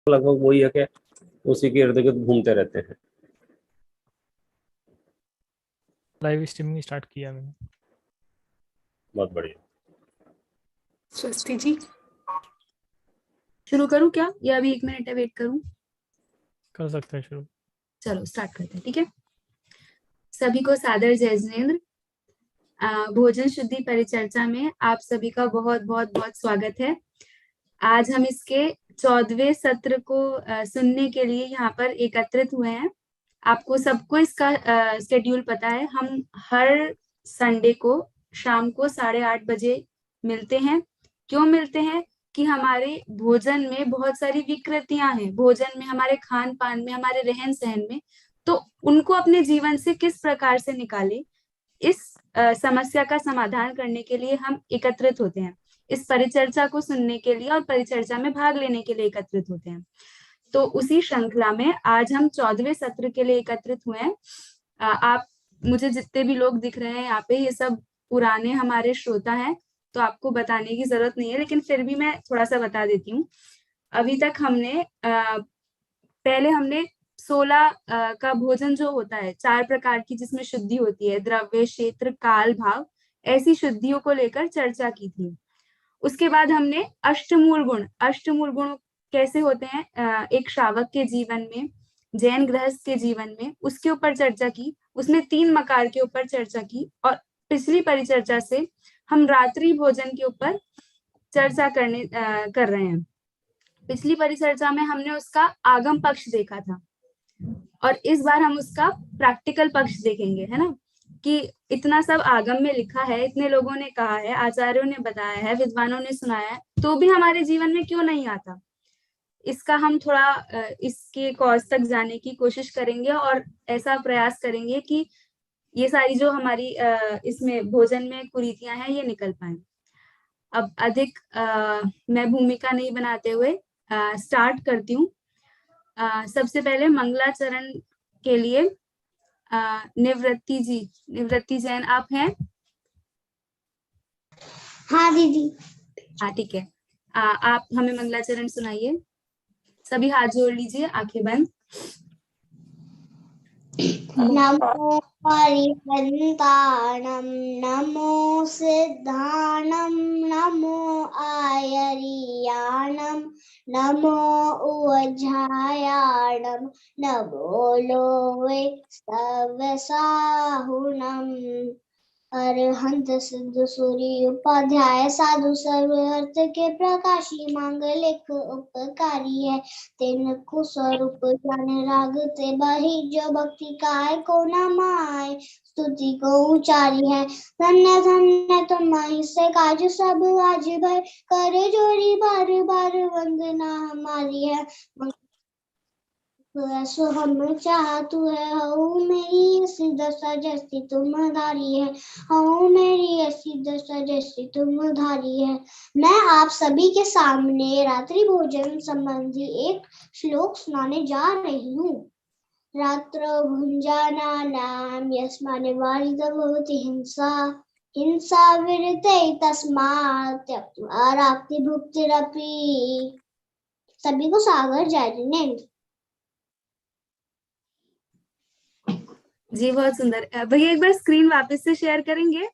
लगभग वही है कि उसी के इर्द गिर्द घूमते रहते हैं। लाइव स्ट्रीमिंग स्टार्ट किया मैंने। बहुत बढ़िया। सृष्टि जी शुरू करूं क्या, या अभी 1 मिनट है वेट करूं? कर सकते हैं शुरू। चलो स्टार्ट करते हैं, ठीक है। सभी को सादर जय जिनेंद्र। भोजन शुद्धि परिचर्चा में आप सभी का बहुत बहुत बहुत स्वागत है। आज हम इसके 14वें सत्र को सुनने के लिए यहाँ पर एकत्रित हुए हैं। आपको सबको इसका शेड्यूल पता है। हम हर संडे को शाम को 8:30 बजे मिलते हैं। क्यों मिलते हैं? कि हमारे भोजन में बहुत सारी विकृतियां हैं, भोजन में, हमारे खान पान में, हमारे रहन सहन में, तो उनको अपने जीवन से किस प्रकार से निकाले, इस समस्या का समाधान करने के लिए हम एकत्रित होते हैं। इस परिचर्चा को सुनने के लिए और परिचर्चा में भाग लेने के लिए एकत्रित होते हैं। तो उसी श्रृंखला में आज हम 14वें सत्र के लिए एकत्रित हुए हैं। आप, मुझे जितने भी लोग दिख रहे हैं यहाँ पे, ये सब पुराने हमारे श्रोता हैं, तो आपको बताने की जरूरत नहीं है, लेकिन फिर भी मैं थोड़ा सा बता देती हूँ। अभी तक हमने पहले हमने 16 का भोजन जो होता है, 4 प्रकार की जिसमें शुद्धि होती है, द्रव्य, क्षेत्र, काल, भाव, ऐसी शुद्धियों को लेकर चर्चा की थी। उसके बाद हमने अष्टमूल गुण कैसे होते हैं एक श्रावक के जीवन में, जैन गृहस्थ के जीवन में, उसके ऊपर चर्चा की। उसमें 3 मकार के ऊपर चर्चा की। और पिछली परिचर्चा से हम रात्रि भोजन के ऊपर चर्चा कर रहे हैं। पिछली परिचर्चा में हमने उसका आगम पक्ष देखा था, और इस बार हम उसका प्रैक्टिकल पक्ष देखेंगे, है ना। कि इतना सब आगम में लिखा है, इतने लोगों ने कहा है, आचार्यों ने बताया है, विद्वानों ने सुनाया है, तो भी हमारे जीवन में क्यों नहीं आता, इसका हम थोड़ा इसके कॉज तक जाने की कोशिश करेंगे, और ऐसा प्रयास करेंगे कि ये सारी जो हमारी इसमें भोजन में कुरीतियां हैं, ये निकल पाए। अब अधिक मैं भूमिका नहीं बनाते हुए स्टार्ट करती हूँ। सबसे पहले मंगलाचरण के लिए निवृत्ति जैन आप हैं? हाँ दीदी। हाँ ठीक है। आप हमें मंगलाचरण सुनाइए। सभी हाथ जोड़ लीजिए, आंखें बंद। नमो परिहंताणं नमो सिद्धाणं नमो आयर्याणं नमो उवझायाणं नमो लोवे सव्यसाहुणम्। अरहंत सिद्ध सूर्य उपाध्याय साधु सर्व अर्थ के प्रकाशी मांगलिक उपकारी है। तेन को स्वरूप जाने राग ते बही जो भक्ति काय को न माय स्तुति को उचारी है। धन्य धन्य तुम से काज सब आज भर कर जोड़ी बार बार वंदना हमारी है। सो हम चाहतु है हऊ मेरी ऐसी दशा जैसी तुम धारी है। हऊ मेरी ऐसी दशा जैसी तुम धारी है। मैं आप सभी के सामने रात्रि भोजन संबंधी एक श्लोक सुनाने जा रही हूँ। रात्र भुंजानानां यस्माने वारिद भवति हिंसा हिंसा विरते तस्मात् त्यक्त्वा रात्रि भुक्तिरपि। सभी को सागर जय जिनेंद्र। जी बहुत सुंदर। भैया एक बार स्क्रीन वापस से शेयर करेंगे?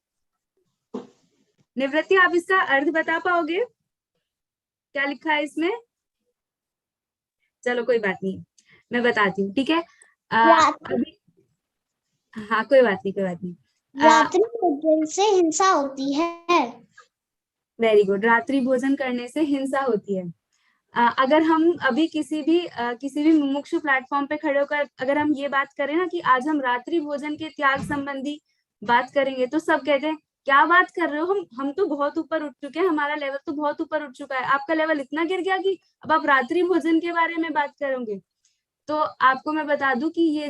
निवृत्ति, आप इसका अर्थ बता पाओगे, क्या लिखा है इसमें? चलो कोई बात नहीं, मैं बताती हूँ, ठीक है। अभी हाँ कोई बात नहीं, कोई बात नहीं। रात्रि भोजन से हिंसा होती है। Very good. रात्रि भोजन करने से हिंसा होती है। अगर हम अभी किसी भी मुमुक्षु प्लेटफॉर्म पे खड़े होकर अगर हम ये बात करें ना कि आज हम रात्रि भोजन के त्याग संबंधी बात करेंगे, तो सब कहते हैं क्या बात कर रहे हो, हम तो बहुत ऊपर उठ चुके हैं, हमारा लेवल तो बहुत ऊपर उठ चुका है, आपका लेवल इतना गिर गया कि अब आप रात्रि भोजन के बारे में बात करोगे। तो आपको मैं बता दूं कि ये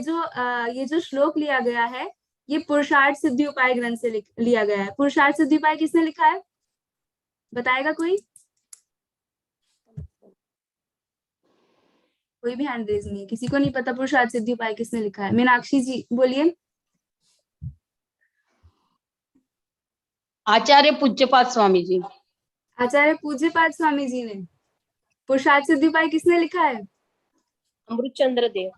जो श्लोक लिया गया है, ये पुरुषार्थ सिद्धि उपाय ग्रंथ से लिया गया है। पुरुषार्थ सिद्धि उपाय किसने लिखा है, बताएगा कोई? कोई भी हैंड रेज नहीं है, किसी को नहीं पता पुरुषार्थ सिद्धि उपाय किसने लिखा है? मीनाक्षी जी बोलिए। आचार्य पूज्यपाद स्वामी जी। आचार्य पूज्यपाद स्वामी जी ने। पुरुषार्थ सिद्धि उपाय किसने लिखा है? अमृतचंद्र देव।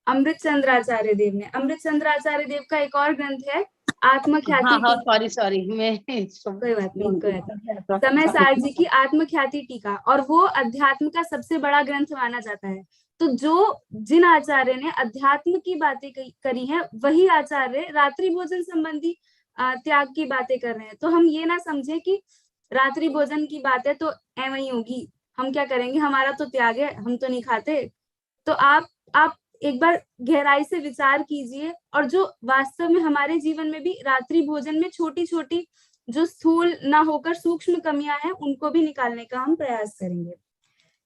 अमृतचंद्र आचार्य देव ने। अमृतचंद्र आचार्य देव का एक और ग्रंथ है आत्मख्याति हाँ हाँ, टीका। सॉरी मैं कोई बात नहीं, कोई बात नहीं। समय सार जी की आत्मख्याति टीका, और वो अध्यात्म का सबसे बड़ा ग्रंथ माना जाता है। तो जिन आचार्य ने अध्यात्म की बातें करी हैं, वही आचार्य रात्रि भोजन संबंधी त्याग की बातें कर रहे हैं। तो हम ये ना समझे कि रात्रि भोजन की बातें तो ऐ वही होगी, हम क्या करेंगे, हमारा तो त्याग है, हम तो नहीं खाते। तो आप एक बार गहराई से विचार कीजिए, और जो वास्तव में हमारे जीवन में भी रात्रि भोजन में छोटी छोटी जो स्थूल ना होकर सूक्ष्म कमियां हैं, उनको भी निकालने का हम प्रयास करेंगे।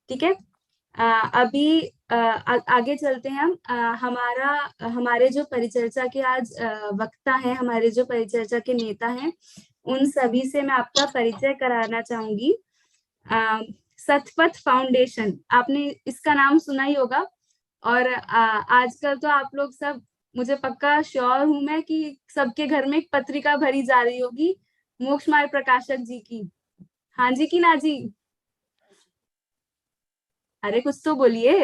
ठीक है, अभी आगे चलते हैं हम। हमारे जो परिचर्चा के आज वक्ता हैं, हमारे जो परिचर्चा के नेता हैं, उन सभी से मैं आपका परिचय कराना चाहूंगी। सतपथ फाउंडेशन, आपने इसका नाम सुना ही होगा, और आजकल तो आप लोग सब, मुझे पक्का श्योर हूं मैं कि सबके घर में एक पत्रिका भरी जा रही होगी मोक्ष मार्ग प्रकाशक जी की। हाँ जी कि ना जी? अरे कुछ तो बोलिए।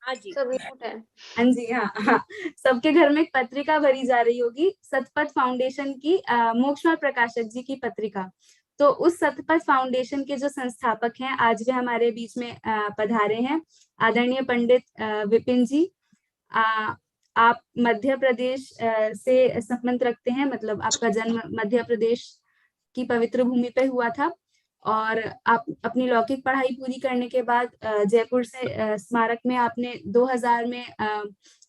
हाँ जी, हाँ जी, हाँ, सबके घर में एक पत्रिका भरी जा रही होगी सतपथ फाउंडेशन की, मोक्ष मार्ग प्रकाशक जी की पत्रिका। तो उस सतपथ फाउंडेशन के जो संस्थापक हैं, आज वे हमारे बीच में पधारे हैं, आदरणीय पंडित विपिन जी। आप मध्य प्रदेश से संबंध रखते हैं, मतलब आपका जन्म मध्य प्रदेश की पवित्र भूमि पे हुआ था, और आप अपनी लौकिक पढ़ाई पूरी करने के बाद जयपुर से स्मारक में आपने 2000 में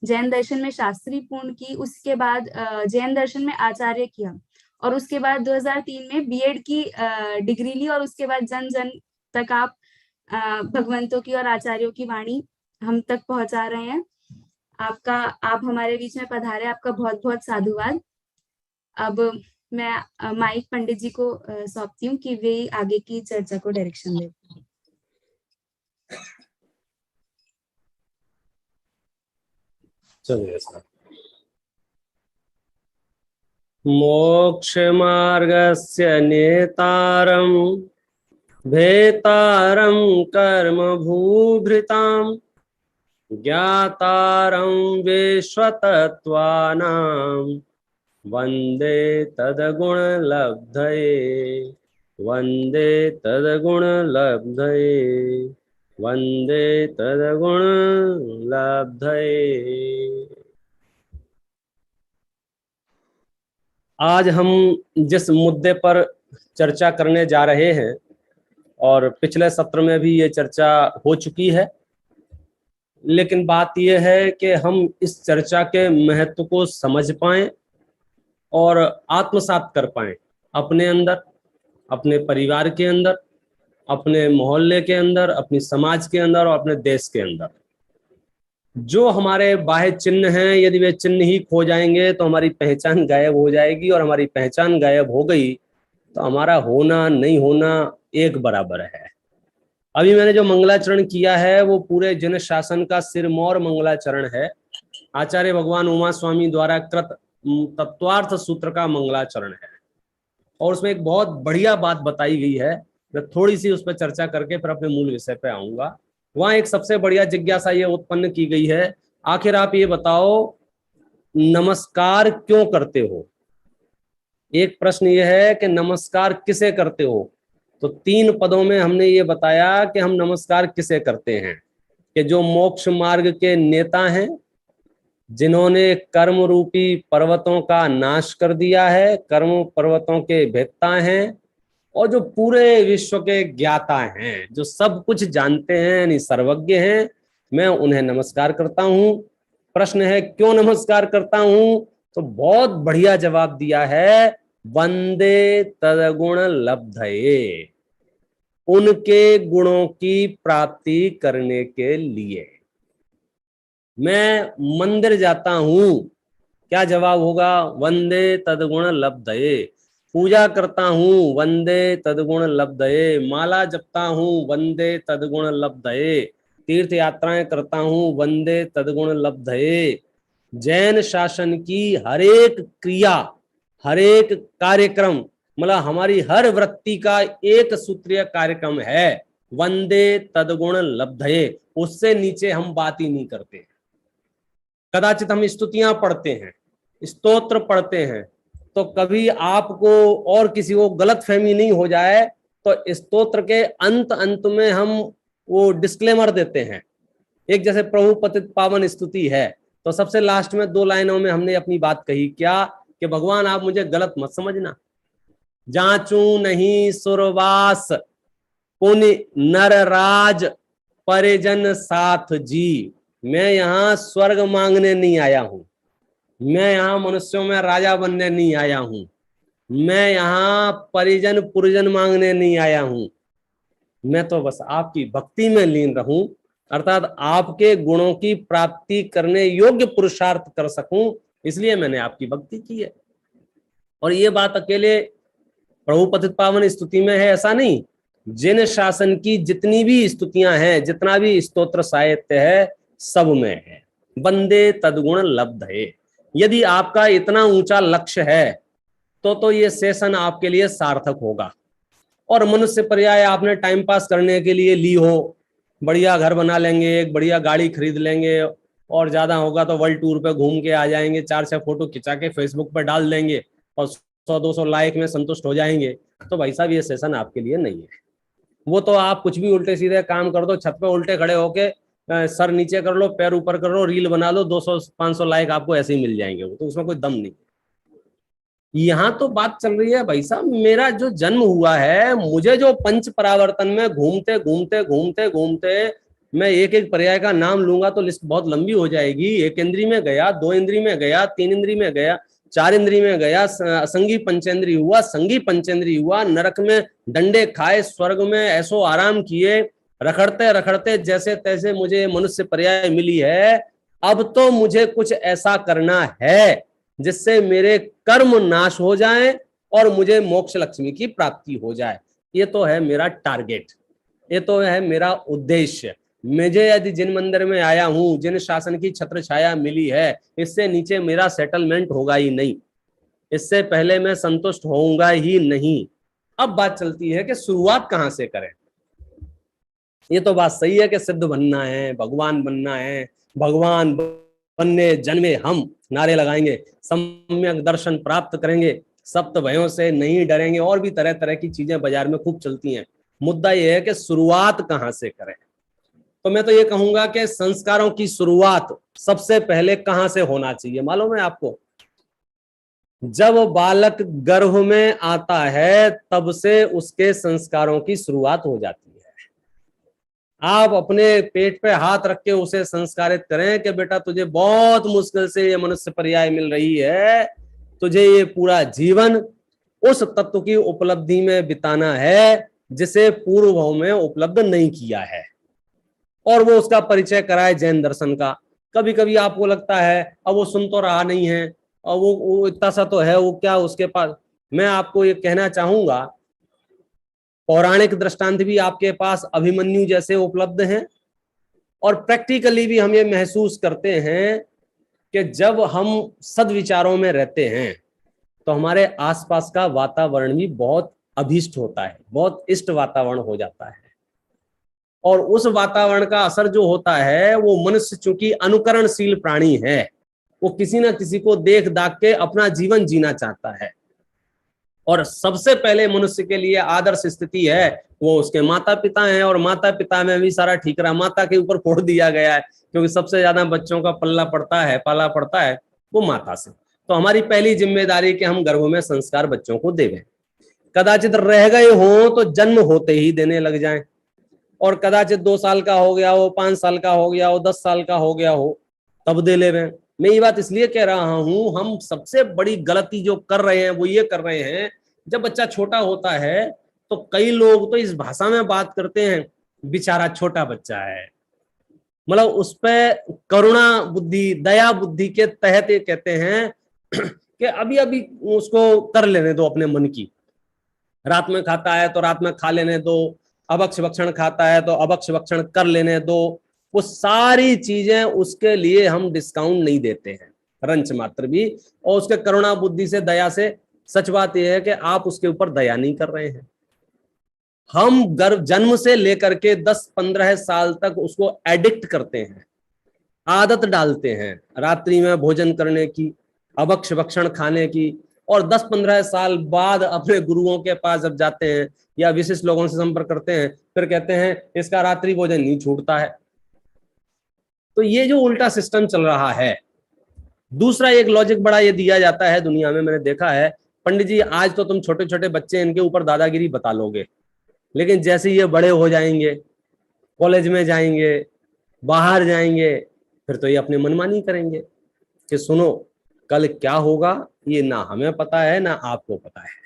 जैन दर्शन में शास्त्री पूर्ण की, उसके बाद जैन दर्शन में आचार्य किया, और उसके बाद 2003 में बीएड की डिग्री ली, और उसके बाद जन जन तक आप भगवंतों की और आचार्यों की वाणी हम तक पहुंचा रहे हैं। आप हमारे बीच में पधारे, आपका बहुत बहुत साधुवाद। अब मैं माइक पंडित जी को सौंपती हूँ कि वे आगे की चर्चा को डायरेक्शन दे। चलिए सर। मोक्ष मार्गस्य नेतारं भेतारं कर्म भूभृतां ज्ञातारं विश्वतत्त्वानां वन्दे तद्गुणलब्धये वन्दे तद्गुणलब्धये वन्दे तद्गुणलब्धये। आज हम जिस मुद्दे पर चर्चा करने जा रहे हैं, और पिछले सत्र में भी ये चर्चा हो चुकी है, लेकिन बात यह है कि हम इस चर्चा के महत्व को समझ पाएं और आत्मसात कर पाएं अपने अंदर, अपने परिवार के अंदर, अपने मोहल्ले के अंदर, अपनी समाज के अंदर और अपने देश के अंदर। जो हमारे बाह्य चिन्ह हैं, यदि वे चिन्ह ही खो जाएंगे तो हमारी पहचान गायब हो जाएगी, और हमारी पहचान गायब हो गई तो हमारा होना नहीं होना एक बराबर है। अभी मैंने जो मंगलाचरण किया है वो पूरे जन शासन का सिरमौर मंगलाचरण है, आचार्य भगवान उमा स्वामी द्वारा कृत तत्वार्थ सूत्र का मंगलाचरण है, और उसमें एक बहुत बढ़िया बात बताई गई है। मैं थोड़ी सी उस पर चर्चा करके फिर अपने मूल विषय पे आऊंगा। वहां एक सबसे बढ़िया जिज्ञासा ये उत्पन्न की गई है, आखिर आप ये बताओ नमस्कार क्यों करते हो। एक प्रश्न ये है कि नमस्कार किसे करते हो। तो 3 पदों में हमने ये बताया कि हम नमस्कार किसे करते हैं, कि जो मोक्ष मार्ग के नेता हैं, जिन्होंने कर्म रूपी पर्वतों का नाश कर दिया है, कर्म पर्वतों के भेदता हैं, और जो पूरे विश्व के ज्ञाता हैं, जो सब कुछ जानते हैं, यानी सर्वज्ञ हैं, मैं उन्हें नमस्कार करता हूं। प्रश्न है क्यों नमस्कार करता हूं, तो बहुत बढ़िया जवाब दिया है, वंदे तद्गुण लब्धये, उनके गुणों की प्राप्ति करने के लिए मैं मंदिर जाता हूं। क्या जवाब होगा? वंदे तद्गुण लब्धये। पूजा करता हूं, वंदे तद्गुण लब्धये। माला जपता हूं, वंदे तद्गुण लब्धये। तीर्थ यात्राएं करता हूं, वंदे तद्गुण लब्धये। जैन शासन की हरेक क्रिया, हरेक कार्यक्रम, मतलब हमारी हर वृत्ति का एक सूत्रीय कार्यक्रम है, वंदे तदगुण लब्धये, उससे नीचे हम बात ही नहीं करते। कदाचित हम स्तुतियां पढ़ते हैं, स्तोत्र पढ़ते हैं, तो कभी आपको और किसी को गलतफहमी नहीं हो जाए तो स्तोत्र के अंत में हम वो डिस्क्लेमर देते हैं। एक जैसे प्रभु पतित पावन स्तुति है, तो सबसे लास्ट में 2 लाइनों में हमने अपनी बात कही, क्या कि भगवान आप मुझे गलत मत समझना, जांचू नहीं सुरवास पुनि नरराज परिजन साथ जी। मैं यहाँ स्वर्ग मांगने नहीं आया हूं, मैं यहाँ मनुष्यों में राजा बनने नहीं आया हूं, मैं यहाँ परिजन पुरजन मांगने नहीं आया हूं, मैं तो बस आपकी भक्ति में लीन रहूं, अर्थात आपके गुणों की प्राप्ति करने योग्य पुरुषार्थ कर सकूं, इसलिए मैंने आपकी भक्ति की है। और ये बात अकेले प्रभु पतित पावन स्तुति में है ऐसा नहीं, जिन शासन की जितनी भी स्तुतियां हैं, जितना भी स्तोत्र साहित्य है, सब में है वंदे तदगुण लब्धये। यदि आपका इतना ऊंचा लक्ष्य है तो ये सेशन आपके लिए सार्थक होगा। और मनुष्य पर्याय आपने टाइम पास करने के लिए ली हो, बढ़िया घर बना लेंगे, एक बढ़िया गाड़ी खरीद लेंगे, और ज्यादा होगा तो वर्ल्ड टूर पे घूम के आ जाएंगे, 4-6 फोटो खिंचा के फेसबुक पर डाल देंगे और 100-200 लाइक में संतुष्ट हो जाएंगे, तो भाई साहब ये सेशन आपके लिए नहीं है। वो तो आप कुछ भी उल्टे सीधे काम कर दो, छत पे उल्टे खड़े होके सर नीचे कर लो, पैर ऊपर कर लो, रील बना लो, 200-500 लाइक आपको ऐसे ही मिल जाएंगे, वो तो उसमें कोई दम नहीं। यहाँ तो बात चल रही है भाई साहब, मेरा जो जन्म हुआ है, मुझे जो पंच परावर्तन में घूमते घूमते घूमते घूमते मैं एक एक पर्याय का नाम लूंगा तो लिस्ट बहुत लंबी हो जाएगी। 1 इंद्री में गया, 2 इंद्री में गया, 3 इंद्री में गया, 4 इंद्री में गया, असंगी पंचेंद्री हुआ, संगी पंचेंद्री हुआ, नरक में डंडे खाए, स्वर्ग में ऐसो आराम किए, रखड़ते रखड़ते जैसे तैसे मुझे मनुष्य पर्याय मिली है। अब तो मुझे कुछ ऐसा करना है जिससे मेरे कर्म नाश हो जाएं और मुझे मोक्ष लक्ष्मी की प्राप्ति हो जाए। ये तो है मेरा टारगेट, ये तो है मेरा उद्देश्य। मुझे यदि जिन मंदिर में आया हूं, जिन शासन की छत्र छाया मिली है, इससे नीचे मेरा सेटलमेंट होगा ही नहीं, इससे पहले मैं संतुष्ट होऊंगा ही नहीं। अब बात चलती है कि शुरुआत कहां से करें। ये तो बात सही है कि सिद्ध बनना है, भगवान बनना है, भगवान बनने जन्मे हम नारे लगाएंगे, सम्यक दर्शन प्राप्त करेंगे, सप्त भयों से नहीं डरेंगे, और भी तरह तरह की चीजें बाजार में खूब चलती हैं। मुद्दा यह है कि शुरुआत कहां से करें। तो मैं तो ये कहूंगा कि संस्कारों की शुरुआत सबसे पहले कहां से होना चाहिए मालूम है आपको? जब बालक गर्भ में आता है तब से उसके संस्कारों की शुरुआत हो जाती है। आप अपने पेट पे हाथ रख के उसे संस्कारित करें कि बेटा तुझे बहुत मुश्किल से ये मनुष्य पर्याय मिल रही है, तुझे ये पूरा जीवन उस तत्व की उपलब्धि में बिताना है जिसे पूर्व भाव में उपलब्ध नहीं किया है, और वो उसका परिचय कराए जैन दर्शन का। कभी कभी आपको लगता है अब वो सुन तो रहा नहीं है, और वो इतना सा तो है, वो क्या उसके पास। मैं आपको ये कहना चाहूंगा, पौराणिक दृष्टांत भी आपके पास अभिमन्यु जैसे उपलब्ध हैं, और प्रैक्टिकली भी हम ये महसूस करते हैं कि जब हम सद्विचारों में रहते हैं तो हमारे आसपास का वातावरण भी बहुत अभीष्ट होता है, बहुत इष्ट वातावरण हो जाता है। और उस वातावरण का असर जो होता है, वो मनुष्य चूंकि अनुकरणशील प्राणी है, वो किसी ना किसी को देख दाख के अपना जीवन जीना चाहता है, और सबसे पहले मनुष्य के लिए आदर्श स्थिति है वो उसके माता पिता हैं, और माता पिता में भी सारा ठीकरा माता के ऊपर फोड़ दिया गया है, क्योंकि सबसे ज्यादा बच्चों का पल्ला पड़ता है, पाला पड़ता है वो माता से। तो हमारी पहली जिम्मेदारी कि हम गर्भ में संस्कार बच्चों को देवें। कदाचित रह गए हों तो जन्म होते ही देने लग जाएं, और कदाचित 2 साल का हो गया हो, 5 साल का हो गया हो, 10 साल का हो गया हो, तब दे ले रहे। मैं ये बात इसलिए कह रहा हूं, हम सबसे बड़ी गलती जो कर रहे हैं वो ये कर रहे हैं, जब बच्चा छोटा होता है तो कई लोग तो इस भाषा में बात करते हैं, बेचारा छोटा बच्चा है, मतलब उस पर करुणा बुद्धि, दया बुद्धि के तहत ये कहते हैं कि अभी अभी उसको कर लेने दो अपने मन की। रात में खाता है तो रात में खा लेने दो, अभक्ष भक्षण खाता है तो अभक्ष भक्षण कर लेने दो। वो सारी चीजें उसके लिए हम डिस्काउंट नहीं देते हैं रंच मात्र भी, और उसके करुणा बुद्धि से, दया से। सच बात यह है कि आप उसके ऊपर दया नहीं कर रहे हैं। हम गर्भ जन्म से लेकर के 10-15 साल तक उसको एडिक्ट करते हैं, आदत डालते हैं रात्रि में भोजन करने की, अभक्ष्य भक्षण खाने की, और 10-15 साल बाद अपने गुरुओं के पास जब जाते हैं या विशिष्ट लोगों से संपर्क करते हैं, फिर कहते हैं इसका रात्रि भोजन नहीं छूटता है। तो ये जो उल्टा सिस्टम चल रहा है। दूसरा एक लॉजिक बड़ा ये दिया जाता है दुनिया में, मैंने देखा है, पंडित जी आज तो तुम छोटे छोटे बच्चे इनके ऊपर दादागिरी बता लोगे, लेकिन जैसे ये बड़े हो जाएंगे, कॉलेज में जाएंगे, बाहर जाएंगे, फिर तो ये अपने मनमानी करेंगे कि सुनो कल क्या होगा ये ना हमें पता है ना आपको पता है।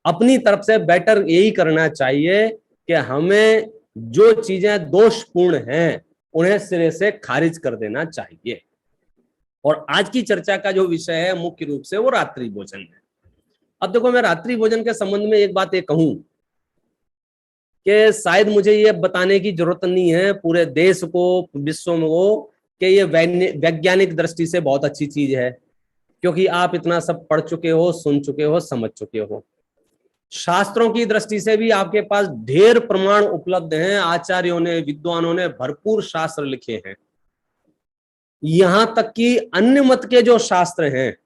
अपनी तरफ से बेटर यही करना चाहिए कि हमें जो चीजें दोषपूर्ण हैं उन्हें सिरे से खारिज कर देना चाहिए। और आज की चर्चा का जो विषय है मुख्य रूप से वो रात्रि भोजन है। अब देखो, मैं रात्रि भोजन के संबंध में एक बात ये कहूं कि शायद मुझे ये बताने की जरूरत नहीं है पूरे देश को, विश्व में को, कि ये वैज्ञानिक दृष्टि से बहुत अच्छी चीज है, क्योंकि आप इतना सब पढ़ चुके हो, सुन चुके हो, समझ चुके हो। शास्त्रों की दृष्टि से भी आपके पास ढेर प्रमाण उपलब्ध हैं, आचार्यों ने, विद्वानों ने भरपूर शास्त्र लिखे हैं। यहां तक कि अन्य मत के जो शास्त्र हैं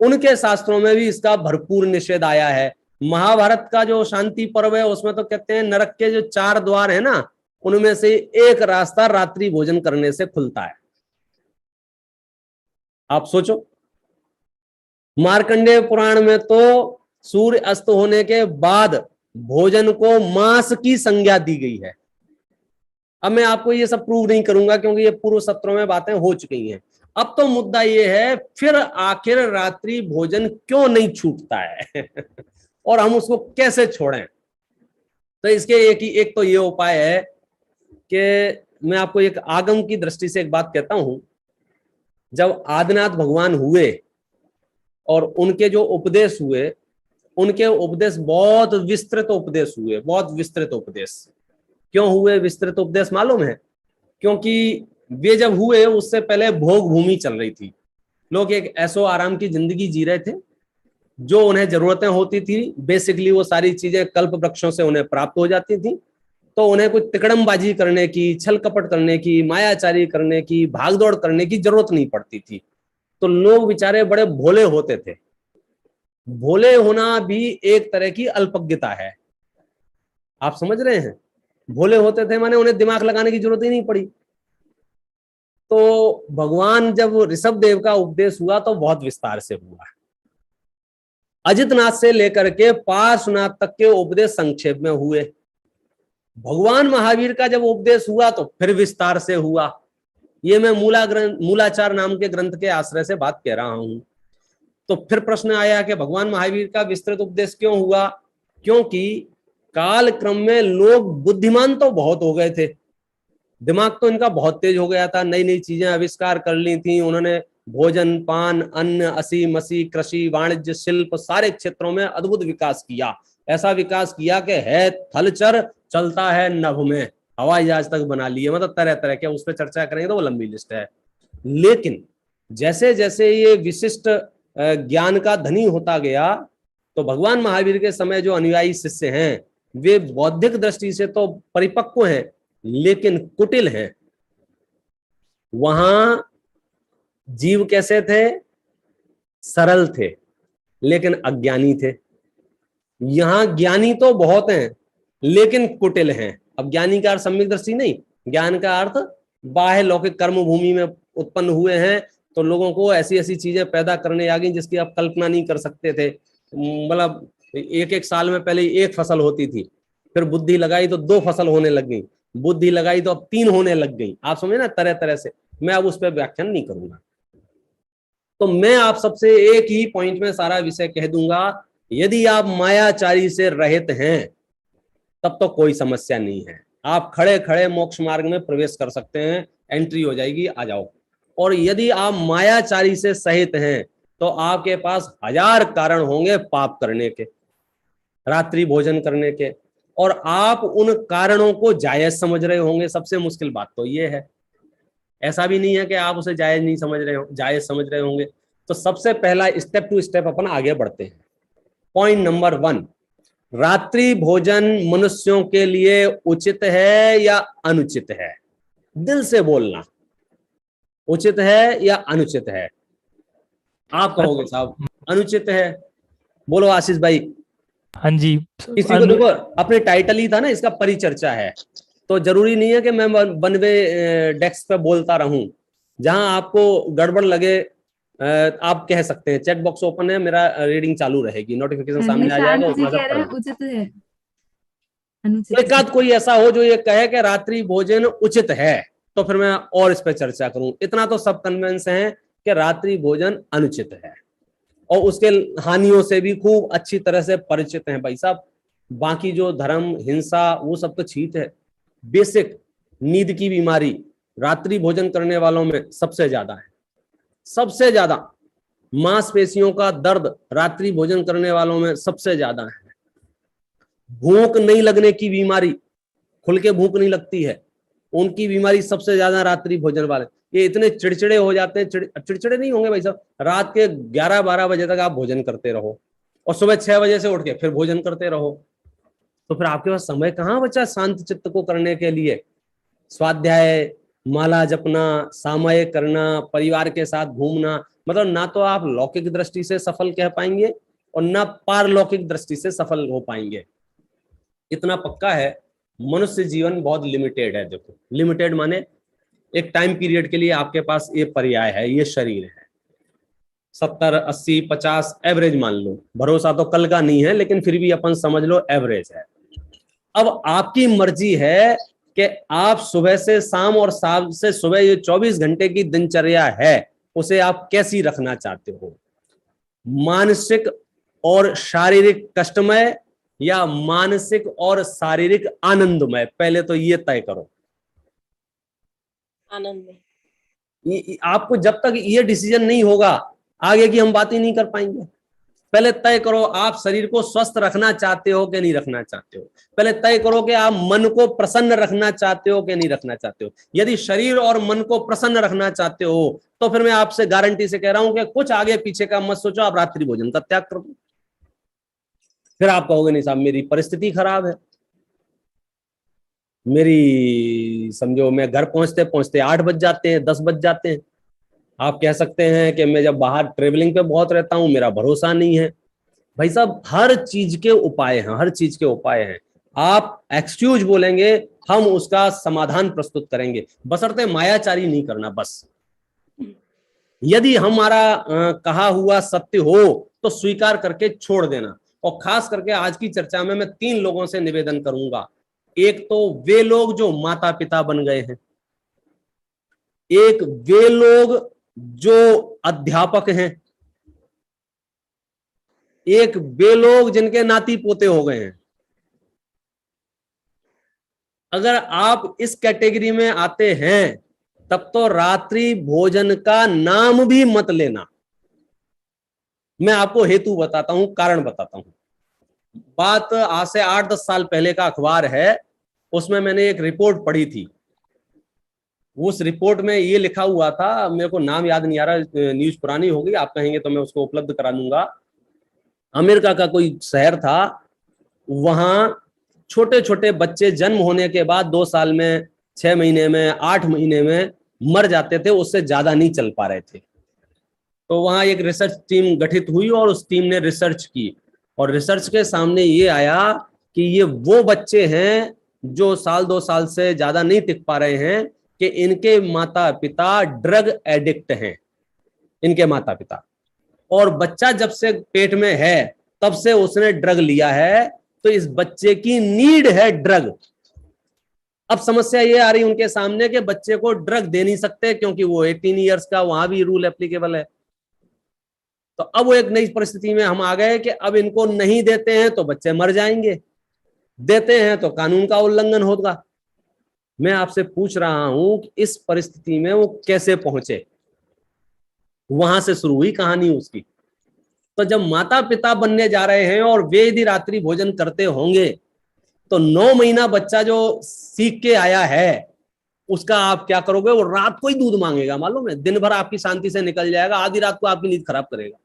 उनके शास्त्रों में भी इसका भरपूर निषेध आया है। महाभारत का जो शांति पर्व है उसमें तो कहते हैं नरक के जो 4 द्वार है ना, उनमें से एक रास्ता रात्रि भोजन करने से खुलता है। आप सोचो, मार्कंडेय पुराण में तो सूर्य अस्त होने के बाद भोजन को मांस की संज्ञा दी गई है। अब मैं आपको ये सब प्रूव नहीं करूंगा क्योंकि ये पूर्व सत्रों में बातें हो चुकी हैं। अब तो मुद्दा ये है फिर आखिर रात्रि भोजन क्यों नहीं छूटता है और हम उसको कैसे छोड़ें। तो इसके एक तो ये उपाय है कि मैं आपको एक आगम की दृष्टि से एक बात कहता हूं। जब आदिनाथ भगवान हुए और उनके जो उपदेश हुए, उनके उपदेश बहुत विस्तृत उपदेश हुए, बहुत विस्तृत उपदेश। क्यों हुए विस्तृत उपदेश मालूम है? क्योंकि वे जब हुए उससे पहले भोग भूमि चल रही थी, लोग एक ऐसो आराम की जिंदगी जी रहे थे, जो उन्हें जरूरतें होती थी बेसिकली वो सारी चीजें कल्प वृक्षों से उन्हें प्राप्त हो जाती थी। तो उन्हें कोई तिकड़मबाजी करने की, छल कपट करने की, मायाचारी करने की, भागदौड़ करने की जरूरत नहीं पड़ती थी। तो लोग बेचारे बड़े भोले होते थे। भोले होना भी एक तरह की अल्पज्ञता है, आप समझ रहे हैं? भोले होते थे माने उन्हें दिमाग लगाने की जरूरत ही नहीं पड़ी। तो भगवान जब ऋषभ देव का उपदेश हुआ तो बहुत विस्तार से हुआ। अजितनाथ से लेकर के पार्श्वनाथ तक के उपदेश संक्षेप में हुए। भगवान महावीर का जब उपदेश हुआ तो फिर विस्तार से हुआ। ये मैं मूलाचार नाम के ग्रंथ के आश्रय से बात कह रहा हूं। तो फिर प्रश्न आया कि भगवान महावीर का विस्तृत उपदेश क्यों हुआ? क्योंकि काल क्रम में लोग बुद्धिमान तो बहुत हो गए थे, दिमाग तो इनका बहुत तेज हो गया था, नई नई चीजें आविष्कार कर ली थी उन्होंने। भोजन, पान, अन्न, असी मसी, कृषि, वाणिज्य, शिल्प, सारे क्षेत्रों में अद्भुत विकास किया। ऐसा विकास किया कि है थलचर, चलता है नभ में, हवाई जहाज तक बना लिए, मतलब तरह तरह के। उस पर चर्चा करेंगे तो वो लंबी लिस्ट है। लेकिन जैसे जैसे ये विशिष्ट ज्ञान का धनी होता गया तो भगवान महावीर के समय जो अनुयायी शिष्य हैं वे बौद्धिक दृष्टि से तो परिपक्व हैं लेकिन कुटिल हैं। वहां जीव कैसे थे? सरल थे लेकिन अज्ञानी थे। यहां ज्ञानी तो बहुत हैं लेकिन कुटिल हैं। अब ज्ञानी का अर्थ सम्यक दृष्टि नहीं, ज्ञान का अर्थ बाह्य लौकिक कर्म भूमि में उत्पन्न हुए हैं तो लोगों को ऐसी ऐसी चीजें पैदा करने आ गई जिसकी आप कल्पना नहीं कर सकते थे। मतलब एक साल में पहले 1 फसल होती थी, फिर बुद्धि लगाई तो 2 फसल होने लग गई, बुद्धि लगाई तो अब 3 होने लग गई। आप समझे ना, तरह तरह से। मैं अब उस पर व्याख्यान नहीं करूंगा। तो मैं आप सबसे एक ही पॉइंट में सारा विषय कह दूंगा, यदि आप मायाचारी से रहित हैं तब तो कोई समस्या नहीं है, आप खड़े खड़े मोक्ष मार्ग में प्रवेश कर सकते हैं, एंट्री हो जाएगी, आ जाओ। और यदि आप मायाचारी से सहित हैं तो आपके पास 1000 कारण होंगे पाप करने के, रात्रि भोजन करने के, और आप उन कारणों को जायज समझ रहे होंगे। सबसे मुश्किल बात तो ये है, ऐसा भी नहीं है कि आप उसे जायज नहीं समझ रहे हो, जायज समझ रहे होंगे। तो सबसे पहला स्टेप टू स्टेप अपन आगे बढ़ते हैं। पॉइंट नंबर 1, रात्रि भोजन मनुष्यों के लिए उचित है या अनुचित है? दिल से बोलना, उचित है या अनुचित है? आप कहोगे साहब अनुचित है। बोलो आशीष भाई। हाँ जी। किसी को देखो, अपने टाइटल ही था ना इसका, परिचर्चा है, तो जरूरी नहीं है कि मैं बनवे डेस्क पे बोलता रहूं। जहां आपको गड़बड़ लगे आप कह सकते हैं। चैट बॉक्स ओपन है, मेरा रीडिंग चालू रहेगी, नोटिफिकेशन सामने आ जाएगा, उसमें सब पढ़ो। उचित है, अनुचित एक आध कोई ऐसा हो जो ये कहे कि रात्रि भोजन उचित है, तो फिर मैं और इस पे चर्चा करूं। इतना तो सब कन्वेंस हैं कि रात्रि भोजन अनुचित है और उसके हानियों से भी खूब अच्छी तरह से परिचित हैं भाई साहब। बाकी जो धर्म हिंसा वो सब तो छीत है। बेसिक नींद की बीमारी रात्रि भोजन करने वालों में सबसे ज्यादा है, सबसे ज्यादा। मांसपेशियों का दर्द रात्रि भोजन करने वालों में सबसे ज्यादा है। भूख नहीं लगने की बीमारी, खुल के भूख नहीं लगती है, उनकी बीमारी सबसे ज्यादा रात्रि भोजन वाले। ये इतने चिड़चिड़े हो जाते हैं, चिड़चिड़े नहीं होंगे भाई साहब, रात के 11-12 बजे तक आप भोजन करते रहो और सुबह 6 बजे से उठ के फिर भोजन करते रहो, तो फिर आपके पास समय कहाँ बचा शांत चित्त को करने के लिए? स्वाध्याय, माला जपना, सामयिक करना, परिवार के साथ घूमना, मतलब ना तो आप लौकिक दृष्टि से सफल कह पाएंगे और ना पारलौकिक दृष्टि से सफल हो पाएंगे। इतना पक्का है, मनुष्य जीवन बहुत लिमिटेड है। देखो लिमिटेड माने एक टाइम पीरियड के लिए आपके पास ये पर्याय है, ये शरीर है। 70, 80, 50 एवरेज मान लो, भरोसा तो कल का नहीं है लेकिन फिर भी अपन समझ लो एवरेज है। अब आपकी मर्जी है कि आप सुबह से शाम और शाम से सुबह ये 24 घंटे की दिनचर्या है उसे आप कैसी रखना चाहते हो? मानसिक और शारीरिक कष्टमय या मानसिक और शारीरिक आनंदमय? पहले तो ये तय करो। आनंद में। आपको जब तक ये डिसीजन नहीं होगा आगे की हम बात ही नहीं कर पाएंगे। पहले तय करो आप शरीर को स्वस्थ रखना चाहते हो कि नहीं रखना चाहते हो। पहले तय करो कि आप मन को प्रसन्न रखना चाहते हो कि नहीं रखना चाहते हो। यदि शरीर और मन को प्रसन्न रखना चाहते हो तो फिर मैं आपसे गारंटी से कह रहा हूं कि कुछ आगे पीछे का मत सोचो, आप रात्रि भोजन का त्याग कर दो। फिर आप कहोगे नहीं साहब मेरी परिस्थिति खराब है, मेरी समझो मैं घर पहुंचते पहुंचते 8 बज जाते हैं, 10 बज जाते हैं। आप कह सकते हैं कि मैं जब बाहर ट्रेवलिंग पे बहुत रहता हूं, मेरा भरोसा नहीं है। भाई साहब हर चीज के उपाय हैं, हर चीज के उपाय हैं। आप एक्सक्यूज बोलेंगे, हम उसका समाधान प्रस्तुत करेंगे, बशर्ते मायाचारी नहीं करना। बस यदि हमारा कहा हुआ सत्य हो तो स्वीकार करके छोड़ देना। और खास करके आज की चर्चा में मैं 3 लोगों से निवेदन करूंगा। एक तो वे लोग जो माता पिता बन गए हैं, एक वे लोग जो अध्यापक हैं, एक वे लोग जिनके नाती पोते हो गए हैं। अगर आप इस कैटेगरी में आते हैं तब तो रात्रि भोजन का नाम भी मत लेना। मैं आपको हेतु बताता हूं, कारण बताता हूं। बात आज से 8-10 साल पहले का अखबार है, उसमें मैंने एक रिपोर्ट पढ़ी थी। उस रिपोर्ट में ये लिखा हुआ था, मेरे को नाम याद नहीं आ रहा, न्यूज पुरानी हो गई, आप कहेंगे तो मैं उसको उपलब्ध करा दूंगा। अमेरिका का कोई शहर था, वहां छोटे छोटे बच्चे जन्म होने के बाद 2 साल में, 6 महीने में, 8 महीने में मर जाते थे, उससे ज्यादा नहीं चल पा रहे थे। तो वहां एक रिसर्च टीम गठित हुई और उस टीम ने रिसर्च की और रिसर्च के सामने ये आया कि ये वो बच्चे हैं जो 1-2 साल से ज्यादा नहीं टिक पा रहे हैं कि इनके माता पिता ड्रग एडिक्ट हैं, इनके माता पिता। और बच्चा जब से पेट में है तब से उसने ड्रग लिया है, तो इस बच्चे की नीड है ड्रग। अब समस्या ये आ रही उनके सामने कि बच्चे को ड्रग दे नहीं सकते क्योंकि वो 18 ईयर्स का, वहां भी रूल एप्लीकेबल है। तो अब वो एक नई परिस्थिति में हम आ गए कि अब इनको नहीं देते हैं तो बच्चे मर जाएंगे, देते हैं तो कानून का उल्लंघन होगा। मैं आपसे पूछ रहा हूं कि इस परिस्थिति में वो कैसे पहुंचे? वहां से शुरू हुई कहानी उसकी। तो जब माता पिता बनने जा रहे हैं और वे यदि रात्रि भोजन करते होंगे तो 9 महीना बच्चा जो सीख के आया है उसका आप क्या करोगे? वो रात को ही दूध मांगेगा, मालूम है? दिन भर आपकी शांति से निकल जाएगा, आधी रात को आपकी नींद खराब करेगा।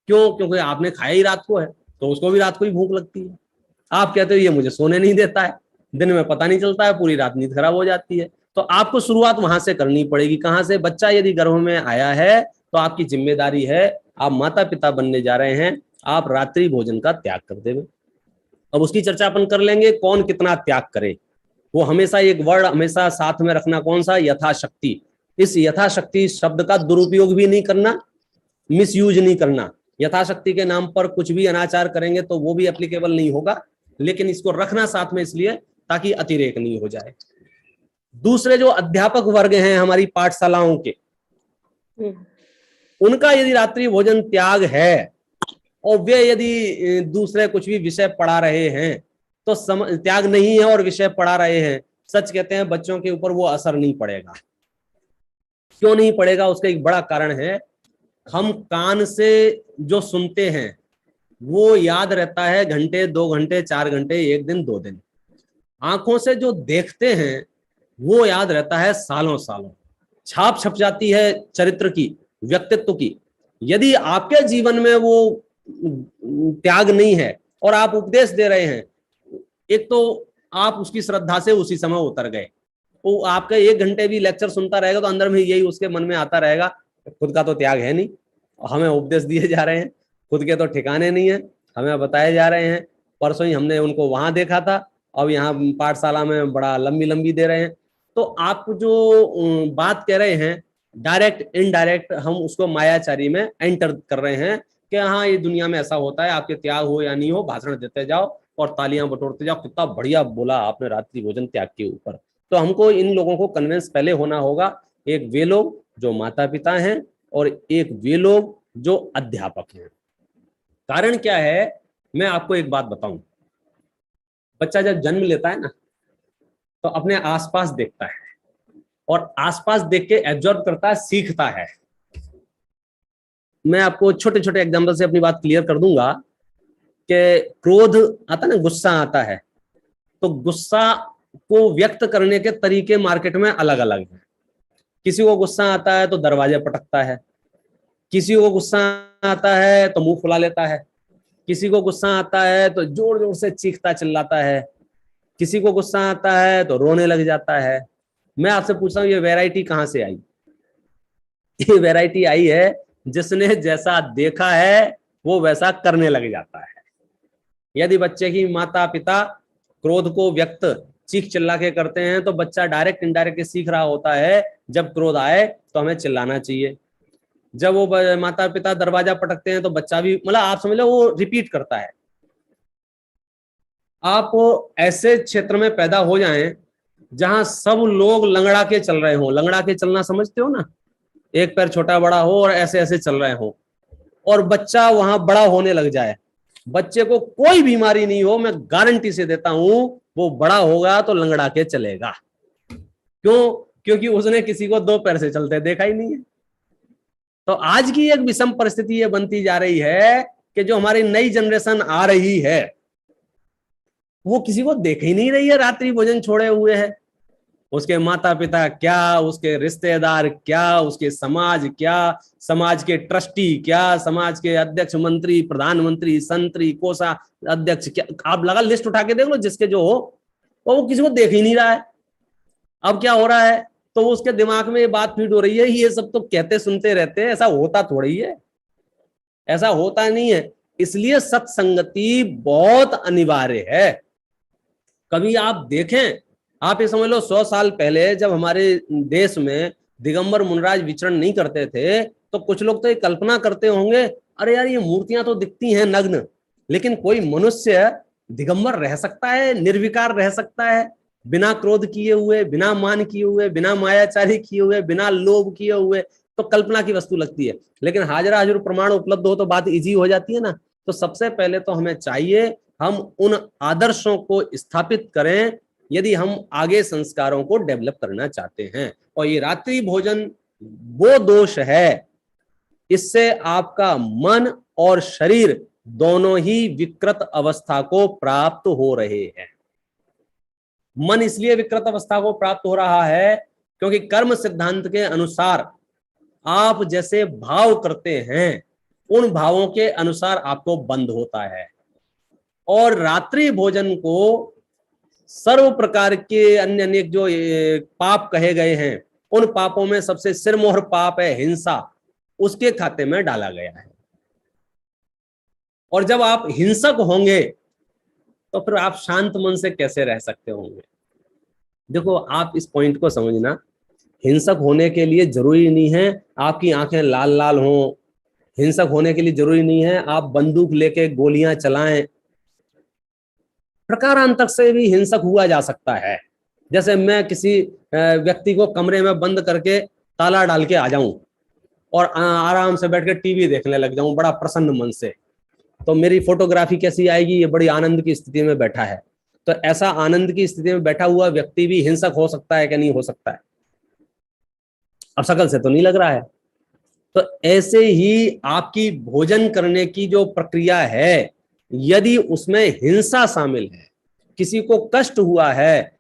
क्यों? क्योंकि आपने खाया ही रात को है। तो उसको भी रात को ही भूख लगती है। आप कहते हो ये मुझे सोने नहीं देता है, दिन में पता नहीं चलता है, पूरी रात नींद खराब हो जाती है। तो आपको शुरुआत वहां से करनी पड़ेगी। कहां से? बच्चा यदि गर्भ में आया है तो आपकी जिम्मेदारी है, आप माता पिता बनने जा रहे हैं, आप रात्रि भोजन का त्याग कर देंगे। अब उसकी चर्चा अपन कर लेंगे, कौन कितना त्याग करे। वो हमेशा एक वर्ड हमेशा साथ में रखना, कौन सा? यथाशक्ति। इस यथाशक्ति शब्द का दुरुपयोग भी नहीं करना, मिसयूज नहीं करना। यथाशक्ति के नाम पर कुछ भी अनाचार करेंगे तो वो भी एप्लीकेबल नहीं होगा, लेकिन इसको रखना साथ में इसलिए ताकि अतिरेक नहीं हो जाए। दूसरे जो अध्यापक वर्ग हैं हमारी पाठशालाओं के, उनका यदि रात्रि भोजन त्याग है और वे यदि दूसरे कुछ भी विषय पढ़ा रहे हैं तो त्याग नहीं है और विषय पढ़ा रहे हैं, सच कहते हैं बच्चों के ऊपर वो असर नहीं पड़ेगा। क्यों नहीं पड़ेगा? उसका एक बड़ा कारण है, हम कान से जो सुनते हैं वो याद रहता है घंटे, 2 घंटे, 4 घंटे, 1 दिन, 2 दिन। आंखों से जो देखते हैं वो याद रहता है सालों सालों, छाप छप जाती है चरित्र की, व्यक्तित्व की। यदि आपके जीवन में वो त्याग नहीं है और आप उपदेश दे रहे हैं, एक तो आप उसकी श्रद्धा से उसी समय उतर गए, वो आपका 1 घंटे भी लेक्चर सुनता रहेगा तो अंदर में यही उसके मन में आता रहेगा, खुद का तो त्याग है नहीं, हमें उपदेश दिए जा रहे हैं, खुद के तो ठिकाने नहीं है, हमें बताए जा रहे हैं। परसों ही हमने उनको वहां देखा था, अब यहाँ पाठशाला में बड़ा लंबी लंबी दे रहे हैं। तो आप जो बात कह रहे हैं डायरेक्ट इनडायरेक्ट हम उसको मायाचारी में एंटर कर रहे हैं कि हाँ ये दुनिया में ऐसा होता है, आपके त्याग हो या नहीं हो, भाषण देते जाओ और तालियां बटोरते जाओ, कितना बढ़िया बोला आपने रात्रि भोजन त्याग के ऊपर। तो हमको इन लोगों को कन्विंस पहले होना होगा, एक वे लोग जो माता पिता हैं और एक वे लोग जो अध्यापक हैं। कारण क्या है, मैं आपको एक बात बताऊं, बच्चा जब जन्म लेता है ना तो अपने आसपास देखता है और आसपास देख के एब्जॉर्ब करता है, सीखता है। मैं आपको छोटे छोटे एग्जांपल से अपनी बात क्लियर कर दूंगा कि क्रोध आता ना, गुस्सा आता है, तो गुस्सा को व्यक्त करने के तरीके मार्केट में अलग अलग हैं। किसी को गुस्सा आता है तो दरवाजे पटकता है, किसी को गुस्सा आता है तो मुंह फुला लेता है, किसी को गुस्सा आता है तो जोर जोर से चीखता चिल्लाता है, किसी को गुस्सा आता है तो रोने लग जाता है। मैं आपसे पूछता हूँ ये वैरायटी कहाँ से आई? ये वैरायटी आई है जिसने जैसा देखा है वो वैसा करने लग जाता है। यदि बच्चे की माता पिता क्रोध को व्यक्त चीख चिल्ला के करते हैं तो बच्चा डायरेक्ट इनडायरेक्ट सीख रहा होता है, जब क्रोध आए तो हमें चिल्लाना चाहिए। जब वो माता पिता दरवाजा पटकते हैं तो बच्चा भी, मतलब आप समझ लो वो रिपीट करता है। आप ऐसे क्षेत्र में पैदा हो जाएं जहां सब लोग लंगड़ा के चल रहे हो, लंगड़ा के चलना समझते हो ना, एक पैर छोटा बड़ा हो और ऐसे ऐसे चल रहे हो, और बच्चा वहां बड़ा होने लग जाए, बच्चे को कोई बीमारी नहीं हो, मैं गारंटी से देता हूं वो बड़ा होगा तो लंगड़ा के चलेगा। क्यों? क्योंकि उसने किसी को 2 पैर से चलते देखा ही नहीं है। तो आज की एक विषम परिस्थिति ये बनती जा रही है कि जो हमारी नई जनरेशन आ रही है वो किसी को देख ही नहीं रही है रात्रि भोजन छोड़े हुए है। उसके माता पिता क्या, उसके रिश्तेदार क्या, उसके समाज क्या, समाज के ट्रस्टी क्या, समाज के अध्यक्ष, मंत्री, प्रधानमंत्री, संतरी, कोषा अध्यक्ष क्या, आप लगा लिस्ट उठा के देख लो जिसके जो हो, वो किसी को देख ही नहीं रहा है। अब क्या हो रहा है, तो उसके दिमाग में ये बात फीड हो रही है, ये सब तो कहते सुनते रहते हैं, ऐसा होता थोड़ी है, ऐसा होता नहीं है। इसलिए सत्संगति बहुत अनिवार्य है। कभी आप देखें, आप ये समझ लो 100 साल पहले जब हमारे देश में दिगंबर मुनिराज विचरण नहीं करते थे तो कुछ लोग तो ये कल्पना करते होंगे, अरे यार ये मूर्तियां तो दिखती हैं नग्न, लेकिन कोई मनुष्य दिगंबर रह सकता है, निर्विकार रह सकता है, बिना क्रोध किए हुए, बिना मान किए हुए, बिना मायाचारी किए हुए, बिना लोभ किए हुए, तो कल्पना की वस्तु लगती है। लेकिन हाजरा हाजिर प्रमाण उपलब्ध हो तो बात इजी हो जाती है ना। तो सबसे पहले तो हमें चाहिए हम उन आदर्शों को स्थापित करें यदि हम आगे संस्कारों को डेवलप करना चाहते हैं। और ये रात्रि भोजन वो दोष है, इससे आपका मन और शरीर दोनों ही विकृत अवस्था को प्राप्त हो रहे हैं। मन इसलिए विकृत अवस्था को प्राप्त हो रहा है क्योंकि कर्म सिद्धांत के अनुसार आप जैसे भाव करते हैं उन भावों के अनुसार आपको बंध होता है। और रात्रि भोजन को सर्व प्रकार के अन्य अनेक जो पाप कहे गए हैं, उन पापों में सबसे सिरमोहर पाप है हिंसा, उसके खाते में डाला गया है। और जब आप हिंसक होंगे तो फिर आप शांत मन से कैसे रह सकते होंगे? देखो, आप इस पॉइंट को समझना, हिंसक होने के लिए जरूरी नहीं है आपकी आंखें लाल लाल हों, हिंसक होने के लिए जरूरी नहीं है आप बंदूक लेके गोलियां चलाएं। प्रकारांतर से भी हिंसक हुआ जा सकता है। जैसे मैं किसी व्यक्ति को कमरे में बंद करके ताला डाल के आ जाऊं और आराम से बैठ के टीवी देखने लग जाऊं बड़ा प्रसन्न मन से, तो मेरी फोटोग्राफी कैसी आएगी? ये बड़ी आनंद की स्थिति में बैठा है। तो ऐसा आनंद की स्थिति में बैठा हुआ व्यक्ति भी हिंसक हो सकता है कि नहीं हो सकता है? अब शकल से तो नहीं लग रहा है। तो ऐसे ही आपकी भोजन करने की जो प्रक्रिया है, यदि उसमें हिंसा शामिल है, किसी को कष्ट हुआ है,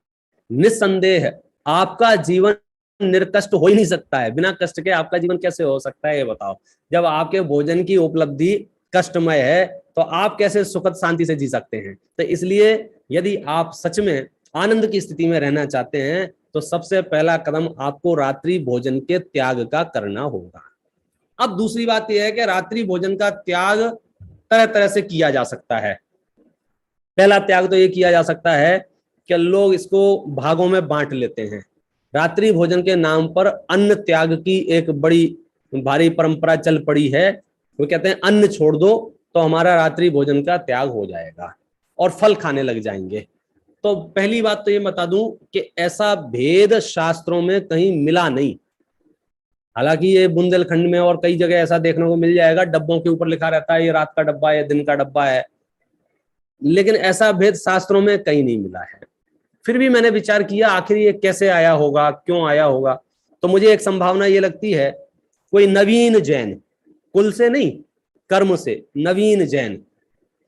निस्संदेह आपका जीवन निर्कष्ट हो ही नहीं सकता है। बिना कष्ट के आपका जीवन कैसे हो सकता है ये बताओ? जब आपके भोजन की उपलब्धि कष्टमय है तो आप कैसे सुखद शांति से जी सकते हैं? तो इसलिए यदि आप सच में आनंद की स्थिति में रहना चाहते हैं तो सबसे पहला कदम आपको रात्रि भोजन के त्याग का करना होगा। अब दूसरी बात यह है कि रात्रि भोजन का त्याग तरह तरह से किया जा सकता है। पहला त्याग तो ये किया जा सकता है कि लोग इसको भागों में बांट लेते हैं। रात्रि भोजन के नाम पर अन्न त्याग की एक बड़ी भारी परंपरा चल पड़ी है। वो कहते हैं अन्न छोड़ दो तो हमारा रात्रि भोजन का त्याग हो जाएगा और फल खाने लग जाएंगे। तो पहली बात तो ये बता दूं कि ऐसा भेद शास्त्रों में कहीं मिला नहीं। हालांकि ये बुंदेलखंड में और कई जगह ऐसा देखने को मिल जाएगा, डब्बों के ऊपर लिखा रहता है ये रात का डब्बा है, दिन का डब्बा है, लेकिन ऐसा भेद शास्त्रों में कहीं नहीं मिला है। फिर भी मैंने विचार किया आखिर ये कैसे आया होगा, क्यों आया होगा? तो मुझे एक संभावना ये लगती है, कोई नवीन जैन, कुल से नहीं कर्म से नवीन जैन,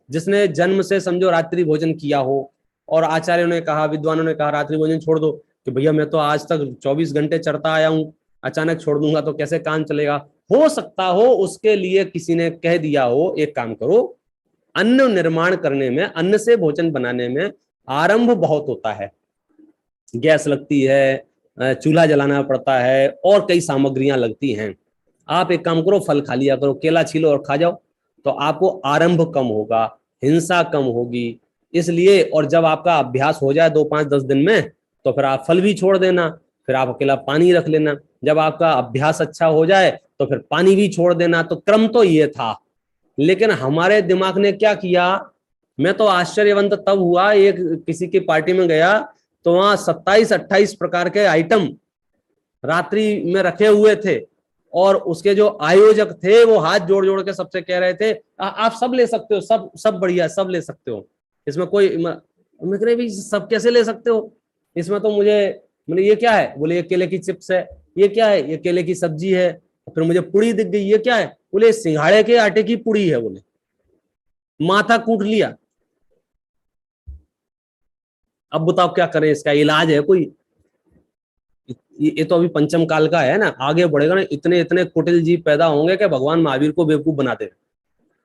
जिसने जन्म से समझो रात्रि भोजन किया हो और आचार्यों ने कहा, विद्वानों ने कहा रात्रि भोजन छोड़ दो, कि भैया मैं तो आज तक 24 घंटे चढ़ता आया हूं, अचानक छोड़ दूंगा तो कैसे काम चलेगा? हो सकता हो उसके लिए किसी ने कह दिया हो एक काम करो, अन्न निर्माण करने में, अन्न से भोजन बनाने में आरंभ बहुत होता है, गैस लगती है, चूल्हा जलाना पड़ता है और कई सामग्रियां लगती हैं। आप एक काम करो, फल खा लिया करो, केला छीलो और खा जाओ, तो आपको आरंभ कम होगा, हिंसा कम होगी। इसलिए, और जब आपका अभ्यास हो जाए 2, 5, 10 दिन में, तो फिर आप फल भी छोड़ देना, फिर आप अकेला पानी रख लेना। जब आपका अभ्यास अच्छा हो जाए तो फिर पानी भी छोड़ देना। तो क्रम तो ये था, लेकिन हमारे दिमाग ने क्या किया, मैं तो आश्चर्यवंत तब हुआ, एक किसी की पार्टी में गया तो वहां 27-28 प्रकार के आइटम रात्रि में रखे हुए थे और उसके जो आयोजक थे वो हाथ जोड़ जोड़ के सबसे कह रहे थे आप सब ले सकते हो, सब बढ़िया, सब ले सकते हो, इसमें कोई, मैं कह रही भाई सब कैसे ले सकते हो? इसमें तो मैंने ये क्या है? बोले ये केले की चिप्स है। ये क्या है? ये केले की सब्जी है। फिर मुझे पुड़ी दिख गई, ये क्या है? बोले सिंघाड़े के आटे की पुड़ी है। बोले माथा कूट लिया। अब बताओ क्या करें, इसका इलाज है कोई? ये तो अभी पंचम काल का है ना, आगे बढ़ेगा ना, इतने इतने कुटिल जीव पैदा होंगे कि भगवान महावीर को बेवकूफ बना दे,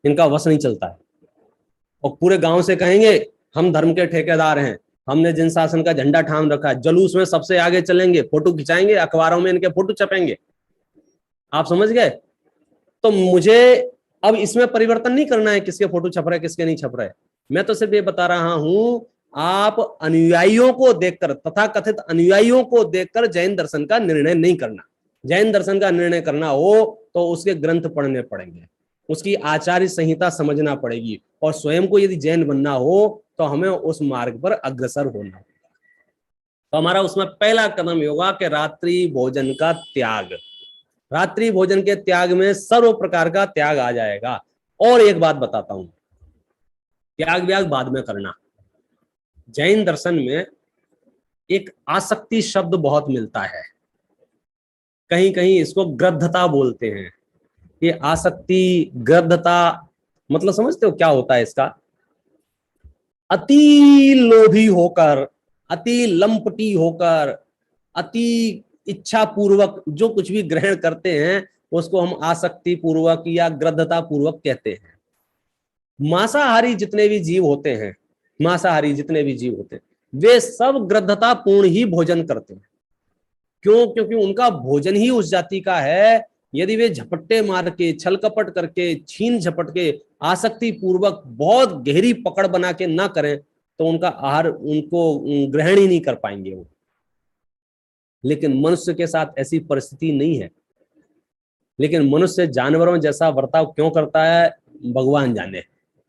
इनका वश नहीं चलता है। और पूरे गांव से कहेंगे हम धर्म के ठेकेदार हैं, हमने जिन शासन का झंडा थाम रखा है, जुलूस में सबसे आगे चलेंगे, फोटो खिंचाएंगे, अखबारों में इनके फोटो छपेंगे। आप समझ गए? तो मुझे अब इसमें परिवर्तन नहीं करना है किसके फोटो छप रहे किसके नहीं छप रहे। मैं तो सिर्फ ये बता रहा हूं, आप अनुयायियों को देखकर, तथा कथित अनुयायियों को देखकर जैन दर्शन का निर्णय नहीं करना। जैन दर्शन का निर्णय करना हो तो उसके ग्रंथ पढ़ने पड़ेंगे, उसकी आचार्य संहिता समझना पड़ेगी, और स्वयं को यदि जैन बनना हो तो हमें उस मार्ग पर अग्रसर होना। तो हमारा उसमें पहला कदम होगा कि रात्रि भोजन का त्याग। रात्रि भोजन के त्याग में सर्व प्रकार का त्याग आ जाएगा। और एक बात बताता हूं, त्याग व्याग बाद में करना। जैन दर्शन में एक आसक्ति शब्द बहुत मिलता है, कहीं कहीं इसको ग्रद्धता बोलते हैं। ये आसक्ति, ग्रद्धता मतलब समझते हो क्या होता है इसका? अति लोभी होकर, अति लंपटी होकर, अति इच्छा पूर्वक जो कुछ भी ग्रहण करते हैं उसको हम आसक्ति पूर्वक या ग्रद्धता पूर्वक कहते हैं। मांसाहारी जितने भी जीव होते हैं, मांसाहारी जितने भी जीव होते हैं, वे सब गृद्धता पूर्ण ही भोजन करते हैं। क्यों? क्योंकि उनका भोजन ही उस जाति का है। यदि वे झपट्टे मार के, छल कपट करके, छीन झपट के, आसक्ति पूर्वक बहुत गहरी पकड़ बना के ना करें तो उनका आहार उनको ग्रहण ही नहीं कर पाएंगे वो। लेकिन मनुष्य के साथ ऐसी परिस्थिति नहीं है। लेकिन मनुष्य जानवरों जैसा बर्ताव क्यों करता है भगवान जाने।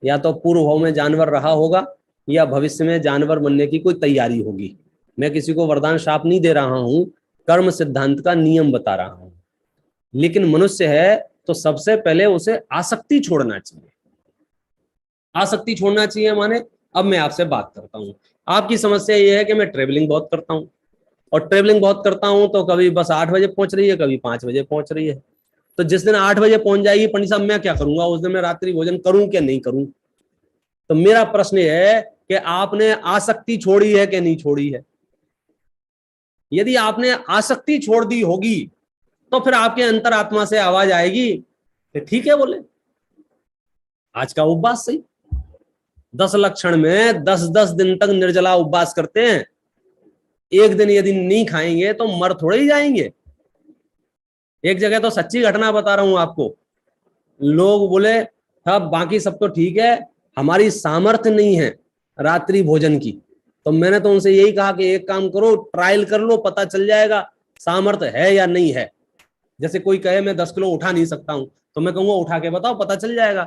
या तो पूर्व भाव में जानवर रहा होगा या भविष्य में जानवर बनने की कोई तैयारी होगी। मैं किसी को वरदान शाप नहीं दे रहा हूं, कर्म सिद्धांत का नियम बता रहा हूं। लेकिन मनुष्य है तो सबसे पहले उसे आसक्ति छोड़ना चाहिए। आसक्ति छोड़ना चाहिए माने, अब मैं आपसे बात करता हूं, आपकी समस्या ये है कि मैं ट्रेवलिंग बहुत करता हूं, और ट्रेवलिंग बहुत करता हूं तो कभी बस 8 बजे पहुंच रही है, कभी 5 बजे पहुंच रही है। तो जिस दिन 8 बजे पहुंच जाएगी पंडित साहब, मैं क्या करूंगा उस दिन? मैं रात्रि भोजन करूं क्या नहीं करूं? तो मेरा प्रश्न है कि आपने आसक्ति छोड़ी है कि नहीं छोड़ी है? यदि आपने आसक्ति छोड़ दी होगी तो फिर आपके अंतरात्मा से आवाज आएगी कि ठीक है, बोले आज का उपवास सही। 10 लक्षण में 10-10 दिन तक निर्जला उपवास करते हैं। एक दिन यदि नहीं खाएंगे तो मर थोड़े ही जाएंगे। एक जगह तो सच्ची घटना बता रहा हूं आपको, लोग बोले अब बाकी सब तो ठीक है, हमारी सामर्थ्य नहीं है रात्रि भोजन की। तो मैंने तो उनसे यही कहा कि एक काम करो, ट्रायल कर लो, पता चल जाएगा सामर्थ्य है या नहीं है। जैसे कोई कहे मैं 10 किलो उठा नहीं सकता हूं, तो मैं कहूंगा उठा के बताओ, पता चल जाएगा।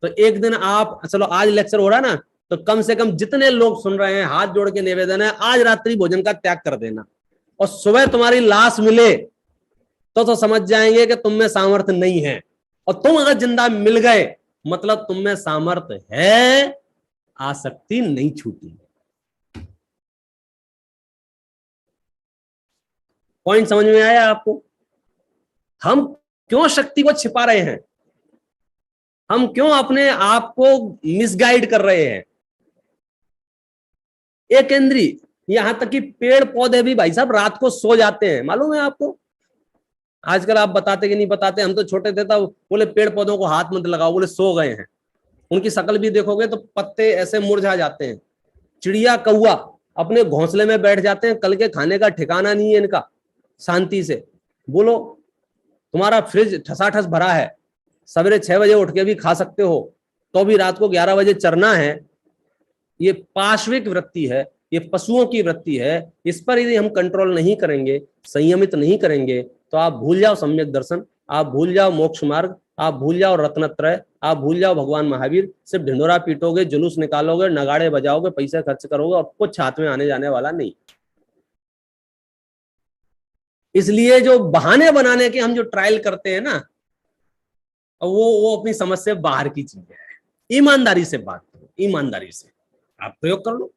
तो एक दिन आप, चलो आज लेक्चर हो रहा है ना, तो कम से कम जितने लोग सुन रहे हैं, हाथ जोड़ के निवेदन है, आज रात्रि भोजन का त्याग कर देना। और सुबह तुम्हारी लाश मिले तो समझ जाएंगे कि तुम में सामर्थ्य नहीं है। और तुम अगर जिंदा मिल गए मतलब तुम में सामर्थ्य है, आसक्ति नहीं छूटी। पॉइंट समझ में आया आपको? हम क्यों शक्ति को छिपा रहे हैं? हम क्यों अपने आप को मिसगाइड कर रहे हैं? एक इंद्री, यहां तक कि पेड़ पौधे भी भाई साहब रात को सो जाते हैं, मालूम है आपको? आजकल आप बताते कि नहीं बताते, हम तो छोटे थे तब बोले पेड़ पौधों को हाथ मत लगाओ, बोले सो गए हैं। उनकी शक्ल भी देखोगे तो पत्ते ऐसे मुरझा जाते हैं। चिड़िया कौआ अपने घोंसले में बैठ जाते हैं, कल के खाने का ठिकाना नहीं है इनका। शांति से बोलो, तुम्हारा फ्रिज ठसाठस भरा है, सवेरे 6 बजे उठ के भी खा सकते हो, तो भी रात को 11 बजे चरना है। ये पाश्विक वृत्ति है, ये पशुओं की वृत्ति है। इस पर यदि हम कंट्रोल नहीं करेंगे, संयमित नहीं करेंगे, तो आप भूल जाओ सम्यक दर्शन, आप भूल जाओ मोक्ष मार्ग, आप भूल जाओ रत्नत्रय, आप भूल जाओ भगवान महावीर। सिर्फ ढिंडोरा पीटोगे, जुलूस निकालोगे, नगाड़े बजाओगे, पैसे खर्च करोगे और कुछ हाथ में आने जाने वाला नहीं। इसलिए जो बहाने बनाने के हम जो ट्रायल करते हैं ना, वो अपनी समझ से बाहर की चीज है। ईमानदारी से बात करो, ईमानदारी से आप प्रयोग कर लो।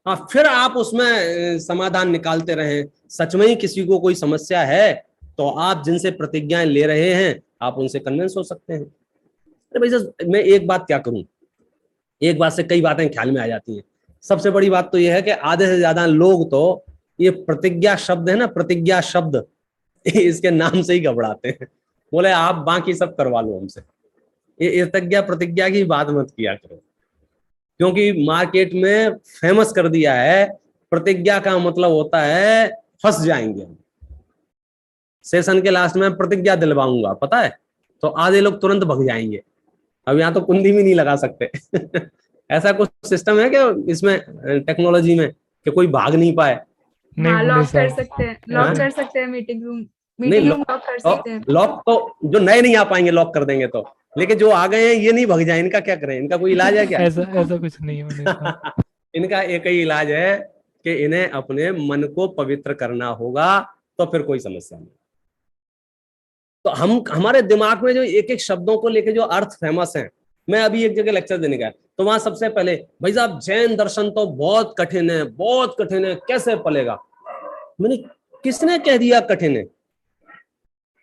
हाँ, फिर आप उसमें समाधान निकालते रहें। सच में ही किसी को कोई समस्या है तो आप जिनसे प्रतिज्ञाएं ले रहे हैं आप उनसे कन्विंस हो सकते हैं। अरे भाई साहब, मैं एक बात क्या करूं, एक बात से कई बातें ख्याल में आ जाती हैं। सबसे बड़ी बात तो यह है कि आधे से ज्यादा लोग तो ये प्रतिज्ञा शब्द है ना, प्रतिज्ञा शब्द, इसके नाम से ही घबराते हैं। बोले आप बाकी सब करवा लो हमसे, ये प्रतिज्ञा की बात मत किया करो, क्योंकि मार्केट में फेमस कर दिया है प्रतिज्ञा का मतलब होता है फंस जाएंगे हम। सेशन के लास्ट में प्रतिज्ञा दिलवाऊंगा, पता है, तो आधे लोग तुरंत भग जाएंगे। अब यहाँ तो कुंडी भी नहीं लगा सकते। ऐसा कुछ सिस्टम है कि इसमें टेक्नोलॉजी में कि कोई भाग नहीं पाए? हाँ, लॉक कर सकते हैं, लॉक कर सकते हैं मीटिंग रूम लॉक कर सकते हैं। लॉक तो जो नए नहीं आ पाएंगे लॉक कर देंगे तो, लेकिन जो आ गए हैं ये नहीं भग जाए, इनका क्या करें? इनका कोई इलाज है क्या? ऐसा कुछ नहीं है। इनका एक ही इलाज है कि इन्हें अपने मन को पवित्र करना होगा, तो फिर कोई समस्या नहीं। तो हमारे दिमाग में जो एक एक शब्दों को लेके जो अर्थ फेमस हैं, मैं अभी एक जगह लेक्चर देने गया तो वहां सबसे पहले भाई साहब जैन दर्शन तो बहुत कठिन है, बहुत कठिन है, कैसे पलेगा? मैंने, किसने कह दिया कठिन है?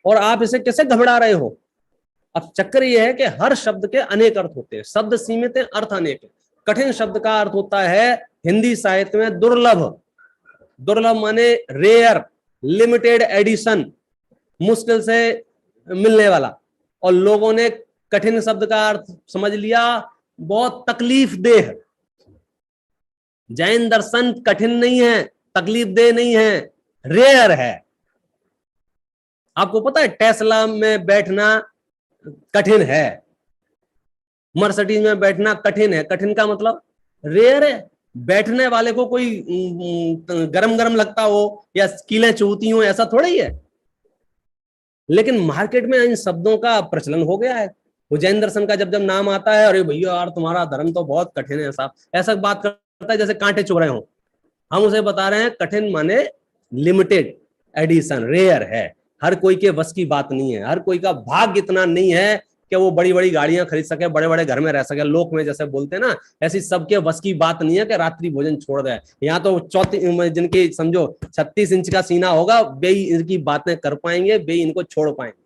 और आप इसे कैसे घबरा रहे हो? अब चक्कर ये है कि हर शब्द के अनेक अर्थ होते हैं, शब्द सीमित है, अर्थ अनेक है। कठिन शब्द का अर्थ होता है हिंदी साहित्य में दुर्लभ। दुर्लभ माने रेयर, लिमिटेड एडिशन, मुश्किल से मिलने वाला। और लोगों ने कठिन शब्द का अर्थ समझ लिया, बहुत तकलीफ देह। जैन दर्शन कठिन नहीं है, तकलीफ देह नहीं है, रेयर है। आपको पता है टेस्ला में बैठना कठिन है, मर्सिडीज में बैठना कठिन है। कठिन का मतलब रेयर है। बैठने वाले को कोई गरम गरम लगता हो या कीलें चुभती हो, ऐसा थोड़ा ही है। लेकिन मार्केट में इन शब्दों का प्रचलन हो गया है। वो जैन दर्शन का जब जब नाम आता है, अरे भैया यार तुम्हारा धर्म तो बहुत कठिन है साहब, ऐसा बात करता है जैसे कांटे चुभ रहे हो। हम उसे बता रहे हैं कठिन माने लिमिटेड एडिशन, रेयर है, हर कोई के बस की बात नहीं है। हर कोई का भाग्य इतना नहीं है कि वो बड़ी बड़ी गाड़ियां खरीद सके, बड़े बड़े घर में रह सके। लोक में जैसे बोलते हैं ना, ऐसी सबके बस की बात नहीं है कि रात्रि भोजन छोड़ दे। यहाँ तो जिनकी समझो 36 इंच का सीना होगा, वे इनकी बातें कर पाएंगे, वे इनको छोड़ पाएंगे।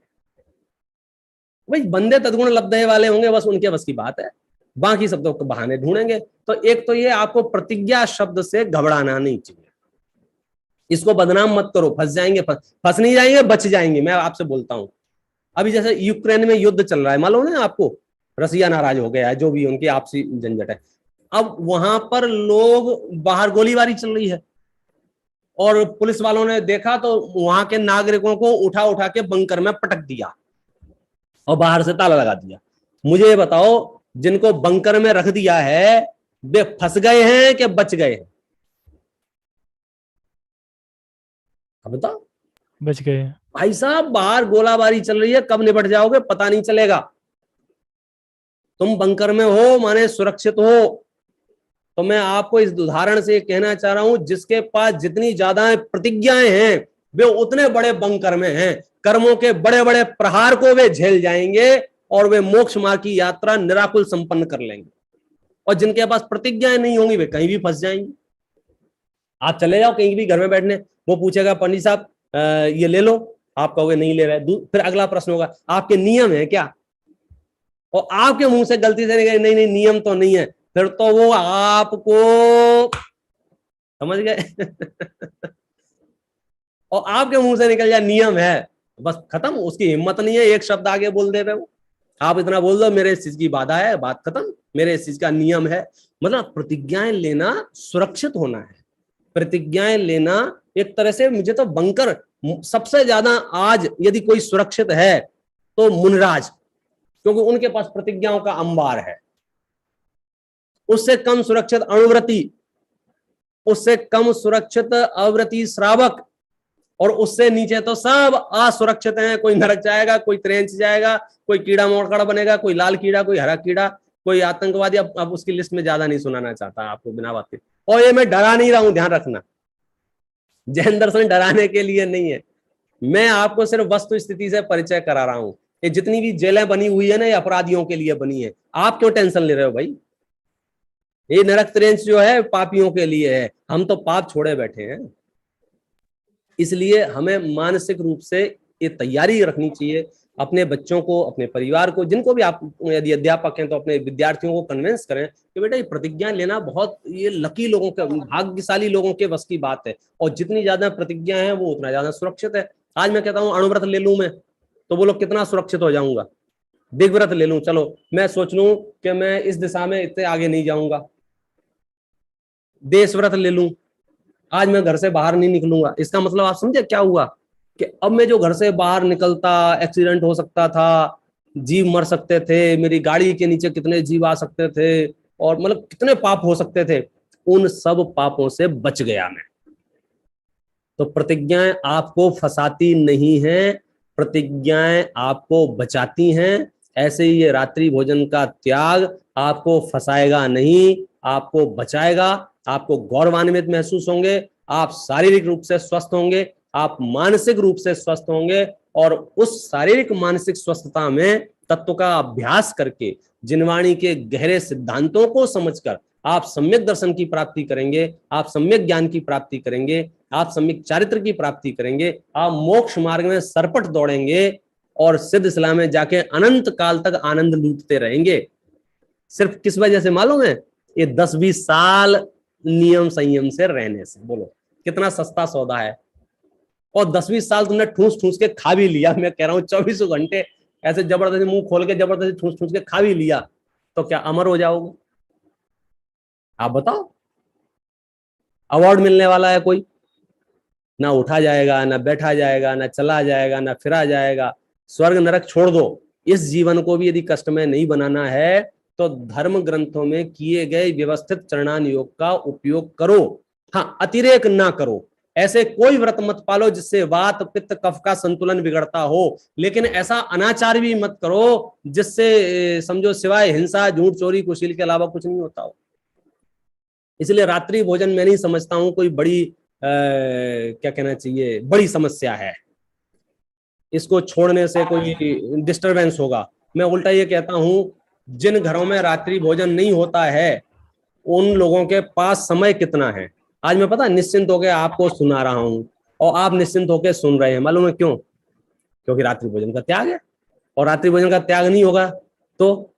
भाई बंदे तदगुण लब्धे वाले होंगे, बस उनके बस की बात है, बाकी सब तो बहाने ढूंढेंगे। तो एक तो ये आपको प्रतिज्ञा शब्द से घबराना नहीं चाहिए, इसको बदनाम मत करो। फंस जाएंगे, फंस नहीं जाएंगे, बच जाएंगे। मैं आपसे बोलता हूं, अभी जैसे यूक्रेन में युद्ध चल रहा है, मालूम है आपको, रसिया नाराज हो गया है, जो भी उनकी आपसी झंझट है। अब वहां पर लोग बाहर गोलीबारी चल रही है और पुलिस वालों ने देखा तो वहां के नागरिकों को उठा उठा के बंकर में पटक दिया और बाहर से ताला लगा दिया। मुझे बताओ, जिनको बंकर में रख दिया है वे फंस गए हैं कि बच गए हैं? अब बताओ। बच गए। भाई साहब बाहर गोलाबारी चल रही है, कब निपट जाओगे पता नहीं चलेगा। तुम बंकर में हो माने सुरक्षित हो। तो मैं आपको इस उदाहरण से कहना चाह रहा हूं, जिसके पास जितनी ज्यादा प्रतिज्ञाएं हैं वे उतने बड़े बंकर में हैं। कर्मों के बड़े बड़े प्रहार को वे झेल जाएंगे और वे मोक्ष मार्ग की यात्रा निराकुल संपन्न कर लेंगे। और जिनके पास प्रतिज्ञाएं नहीं होंगी वे कहीं भी फंस जाएंगे। आप चले जाओ कहीं भी घर में बैठने, वो पूछेगा पंडित साहब ये ले लो, आप कहोगे नहीं ले रहे। फिर अगला प्रश्न होगा आपके नियम है क्या, और आपके मुंह से गलती से नहीं नहीं नियम तो नहीं है, फिर तो वो आपको समझ गए और आपके मुंह से निकल जाए नियम है, बस खत्म। उसकी हिम्मत नहीं है, एक शब्द आगे बोल दे रहे हो। आप इतना बोल दो मेरे इस चीज की बाधा है, बात खत्म, मेरे इस चीज का नियम है। मतलब प्रतिज्ञाएं लेना सुरक्षित होना है। प्रतिज्ञाएं लेना एक तरह से, मुझे तो बंकर सबसे ज्यादा आज यदि कोई सुरक्षित है तो मुनराज, क्योंकि उनके पास प्रतिज्ञाओं का अंबार है। उससे कम सुरक्षित अणुव्रती, उससे कम सुरक्षित अव्रती श्रावक, और उससे नीचे तो सब असुरक्षित हैं। कोई नरक जाएगा, कोई त्रेंच जाएगा, कोई कीड़ा मोड़कड़ बनेगा, कोई लाल कीड़ा, कोई हरा कीड़ा, कोई आतंकवादी। अब उसकी लिस्ट में ज्यादा नहीं सुनाना चाहता आपको बिना बात के। और ये मैं डरा नहीं रहा हूं, ध्यान रखना, जैन दर्शन डराने के लिए नहीं है। मैं आपको सिर्फ वस्तु स्थिति से परिचय करा रहा हूं। ये जितनी भी जेलें बनी हुई है ना, ये अपराधियों के लिए बनी है। आप क्यों टेंशन ले रहे हो भाई? ये नरक त्रेंच जो है पापियों के लिए है, हम तो पाप छोड़े बैठे हैं। इसलिए हमें मानसिक रूप से ये तैयारी रखनी चाहिए। अपने बच्चों को, अपने परिवार को, जिनको भी आप यदि अध्यापक हैं तो अपने विद्यार्थियों को कन्विंस करें कि बेटा ये प्रतिज्ञा लेना बहुत, ये लकी लोगों के, भाग्यशाली लोगों के बस की बात है। और जितनी ज्यादा प्रतिज्ञा है वो उतना ज्यादा सुरक्षित है। आज मैं कहता हूँ अणुव्रत ले लूं मैं, तो बोलो कितना सुरक्षित हो जाऊंगा। दिग्व्रत ले लूं, चलो मैं सोच लूं कि मैं इस दिशा में इतने आगे नहीं जाऊंगा। देशव्रत ले लूं, आज मैं घर से बाहर नहीं निकलूंगा। इसका मतलब आप समझे क्या हुआ कि अब मैं जो घर से बाहर निकलता, एक्सीडेंट हो सकता था, जीव मर सकते थे, मेरी गाड़ी के नीचे कितने जीव आ सकते थे, और मतलब कितने पाप हो सकते थे, उन सब पापों से बच गया मैं। तो प्रतिज्ञाएं आपको फंसाती नहीं हैं, प्रतिज्ञाएं आपको बचाती हैं। ऐसे ही ये रात्रि भोजन का त्याग आपको फंसाएगा नहीं, आपको बचाएगा। आपको गौरवान्वित महसूस होंगे, आप शारीरिक रूप से स्वस्थ होंगे, आप मानसिक रूप से स्वस्थ होंगे, और उस शारीरिक मानसिक स्वस्थता में तत्व का अभ्यास करके, जिनवाणी के गहरे सिद्धांतों को समझकर आप सम्यक दर्शन की प्राप्ति करेंगे, आप सम्यक ज्ञान की प्राप्ति करेंगे, आप सम्यक चारित्र की प्राप्ति करेंगे, आप मोक्ष मार्ग में सरपट दौड़ेंगे और सिद्ध इस्लाम में जाके अनंत काल तक आनंद लूटते रहेंगे। सिर्फ किस वजह से मालूम है? ये 10-20 साल नियम संयम से रहने से। बोलो कितना सस्ता सौदा है। और 10-20 साल तुमने ठूस ठूस के खा भी लिया। मैं कह रहा हूं 24 घंटे ऐसे जबरदस्ती मुंह खोल के जबरदस्ती ठूस ठूस के खा भी लिया तो क्या अमर हो जाओगे? आप बताओ। अवार्ड मिलने वाला है कोई? ना उठा जाएगा, ना बैठा जाएगा, ना चला जाएगा, ना फिरा जाएगा। स्वर्ग नरक छोड़ दो, इस जीवन को भी यदि कष्टमय नहीं बनाना है तो धर्म ग्रंथों में किए गए व्यवस्थित चरणान योग का उपयोग करो। हाँ, अतिरेक ना करो। ऐसे कोई व्रत मत पालो जिससे वात पित्त कफ का संतुलन बिगड़ता हो, लेकिन ऐसा अनाचार भी मत करो जिससे समझो सिवाय हिंसा, झूठ, चोरी, कुशील के अलावा कुछ नहीं होता हो। इसलिए रात्रि भोजन मैं नहीं समझता हूं कोई बड़ी क्या कहना चाहिए, बड़ी समस्या है। इसको छोड़ने से कोई डिस्टरबेंस होगा। मैं उल्टा ये कहता हूं, जिन घरों में रात्रि भोजन नहीं होता है उन लोगों के पास समय कितना है। आज मैं पता निश्चिंत होकर आपको सुना रहा हूं और आप निश्चिंत होकर सुन रहे हैं। मालूम है क्यों? क्योंकि रात्रि भोजन का त्याग है। और रात्रि भोजन का त्याग नहीं होगा तो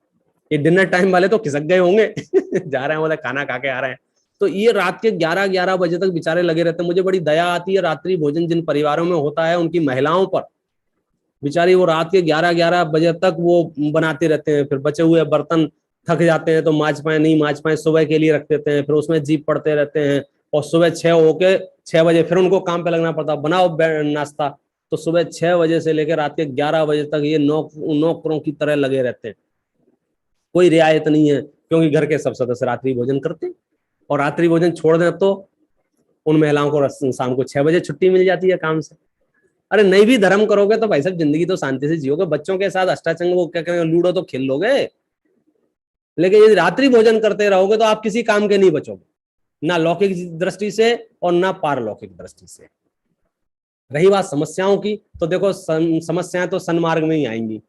ये डिनर टाइम वाले तो खिसक गए होंगे जा रहे हैं बोले खाना खा के आ रहे हैं, तो ये रात के 11-11 बजे तक बेचारे लगे रहते हैं। मुझे बड़ी दया आती है, रात्रि भोजन जिन परिवारों में होता है उनकी महिलाओं पर। बेचारी वो रात के 11-11 बजे तक वो बनाते रहते हैं, फिर बचे हुए बर्तन थक जाते हैं तो मांज पाए नहीं मांज पाए, सुबह के लिए रख देते हैं, फिर उसमें जीप पड़ते रहते हैं और सुबह 6 होके 6 बजे फिर उनको काम पे लगना पड़ता, बनाओ नाश्ता। तो सुबह 6 बजे से लेकर रात के 11 बजे तक ये नौकरों की तरह लगे रहते हैं। कोई रियायत नहीं है, क्योंकि घर के सब सदस्य रात्रि भोजन करते हैं। और रात्रि भोजन छोड़ दें तो उन महिलाओं को शाम को 6 बजे छुट्टी मिल जाती है काम से। अरे नहीं भी धर्म करोगे तो भाई साहब जिंदगी तो शांति से जियोगे, बच्चों के साथ अष्टाचंग वो क्या कहेंगे लूडो तो खेल लोगे, लेकिन यदि रात्रि भोजन करते रहोगे तो आप किसी काम के नहीं बचोगे, ना लौकिक दृष्टि से और ना पारलौकिक दृष्टि से। रही बात समस्याओं की, तो देखो समस्याएं तो सन्मार्ग में ही आएंगी।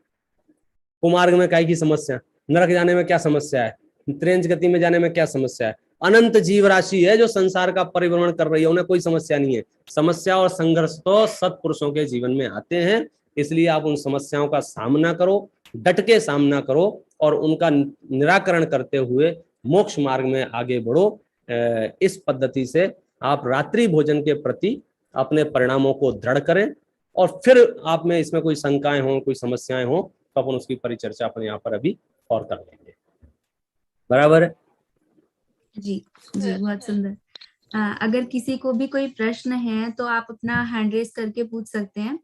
कुमार्ग में काय की समस्या? नरक जाने में क्या समस्या है? त्रेंच गति में जाने में क्या समस्या है? अनंत जीव राशि है जो संसार का परिभ्रमण कर रही है, उन्हें कोई समस्या नहीं है। समस्या और संघर्ष तो सत्पुरुषों के जीवन में आते हैं, इसलिए आप उन समस्याओं का सामना करो, डट के सामना करो और उनका निराकरण करते हुए मोक्ष मार्ग में आगे बढ़ो। इस पद्धति से आप रात्रि भोजन के प्रति अपने परिणामों को दृढ़ करें और फिर आप में इसमें कोई शंकाएं हो, कोई समस्याएं हो तो अपन उसकी परिचर्चा अपने यहाँ पर अभी और कर लेंगे। बराबर है जी जी, बहुत सुंदर। अगर किसी को भी कोई प्रश्न है तो आप अपना हैंड रेज करके पूछ सकते हैं।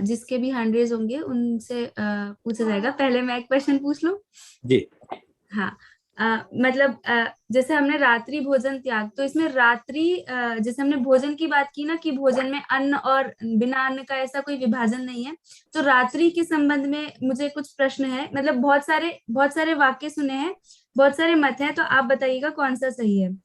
जिसके भी हैंड रेज होंगे उनसे पूछा जाएगा। पहले मैं एक क्वेश्चन पूछ लूं? जी। हाँ, मतलब जैसे हमने रात्रि भोजन त्याग, तो इसमें रात्रि जैसे हमने भोजन की बात की ना कि भोजन में अन्न और बिना अन्न का ऐसा कोई विभाजन नहीं है, तो रात्रि के संबंध में मुझे कुछ प्रश्न है। मतलब बहुत सारे वाक्य सुने हैं, बहुत सारे मत हैं, तो आप बताइएगा कौन सा सही है।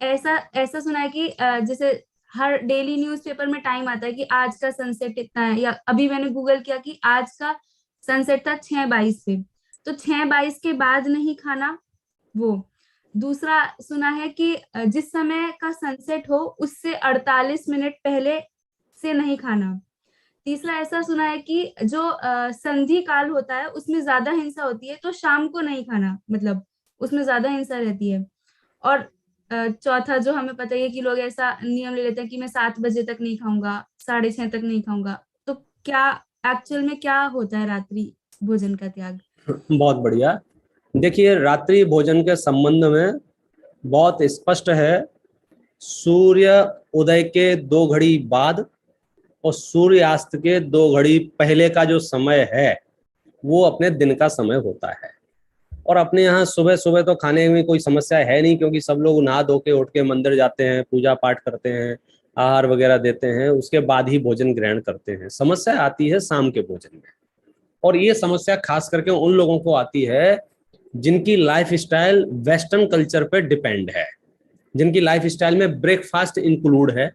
ऐसा सुना है कि जैसे हर डेली न्यूज़पेपर में टाइम आता है कि आज का सनसेट इतना है, या अभी मैंने गूगल किया कि आज का सनसेट था 6:22 पे, तो 6:22 के बाद नहीं खाना। वो दूसरा सुना है कि जिस समय का सनसेट हो उससे 48 मिनट पहले से नहीं खाना। तीसरा ऐसा सुना है कि जो संधि काल होता है उसमें ज्यादा हिंसा होती है, तो शाम को नहीं खाना, मतलब उसमें ज्यादा हिंसा रहती है। और चौथा जो हमें पता है कि लोग ऐसा नियम ले लेते हैं कि मैं 7 बजे तक नहीं खाऊंगा, 6:30 तक नहीं खाऊंगा। तो क्या एक्चुअल में क्या होता है रात्रि भोजन का त्याग? बहुत बढ़िया। देखिए, रात्रि भोजन के संबंध में बहुत स्पष्ट है। सूर्य उदय के 2 घड़ी बाद और सूर्यास्त के 2 घड़ी पहले का जो समय है वो अपने दिन का समय होता है। और अपने यहाँ सुबह सुबह तो खाने में कोई समस्या है नहीं, क्योंकि सब लोग नहा धो के उठ के मंदिर जाते हैं, पूजा पाठ करते हैं, आहार वगैरह देते हैं, उसके बाद ही भोजन ग्रहण करते हैं। समस्या आती है शाम के भोजन में, और ये समस्या खास करके उन लोगों को आती है जिनकी लाइफ स्टाइल वेस्टर्न कल्चर पे डिपेंड है, जिनकी लाइफ स्टाइल में ब्रेकफास्ट इंक्लूड है।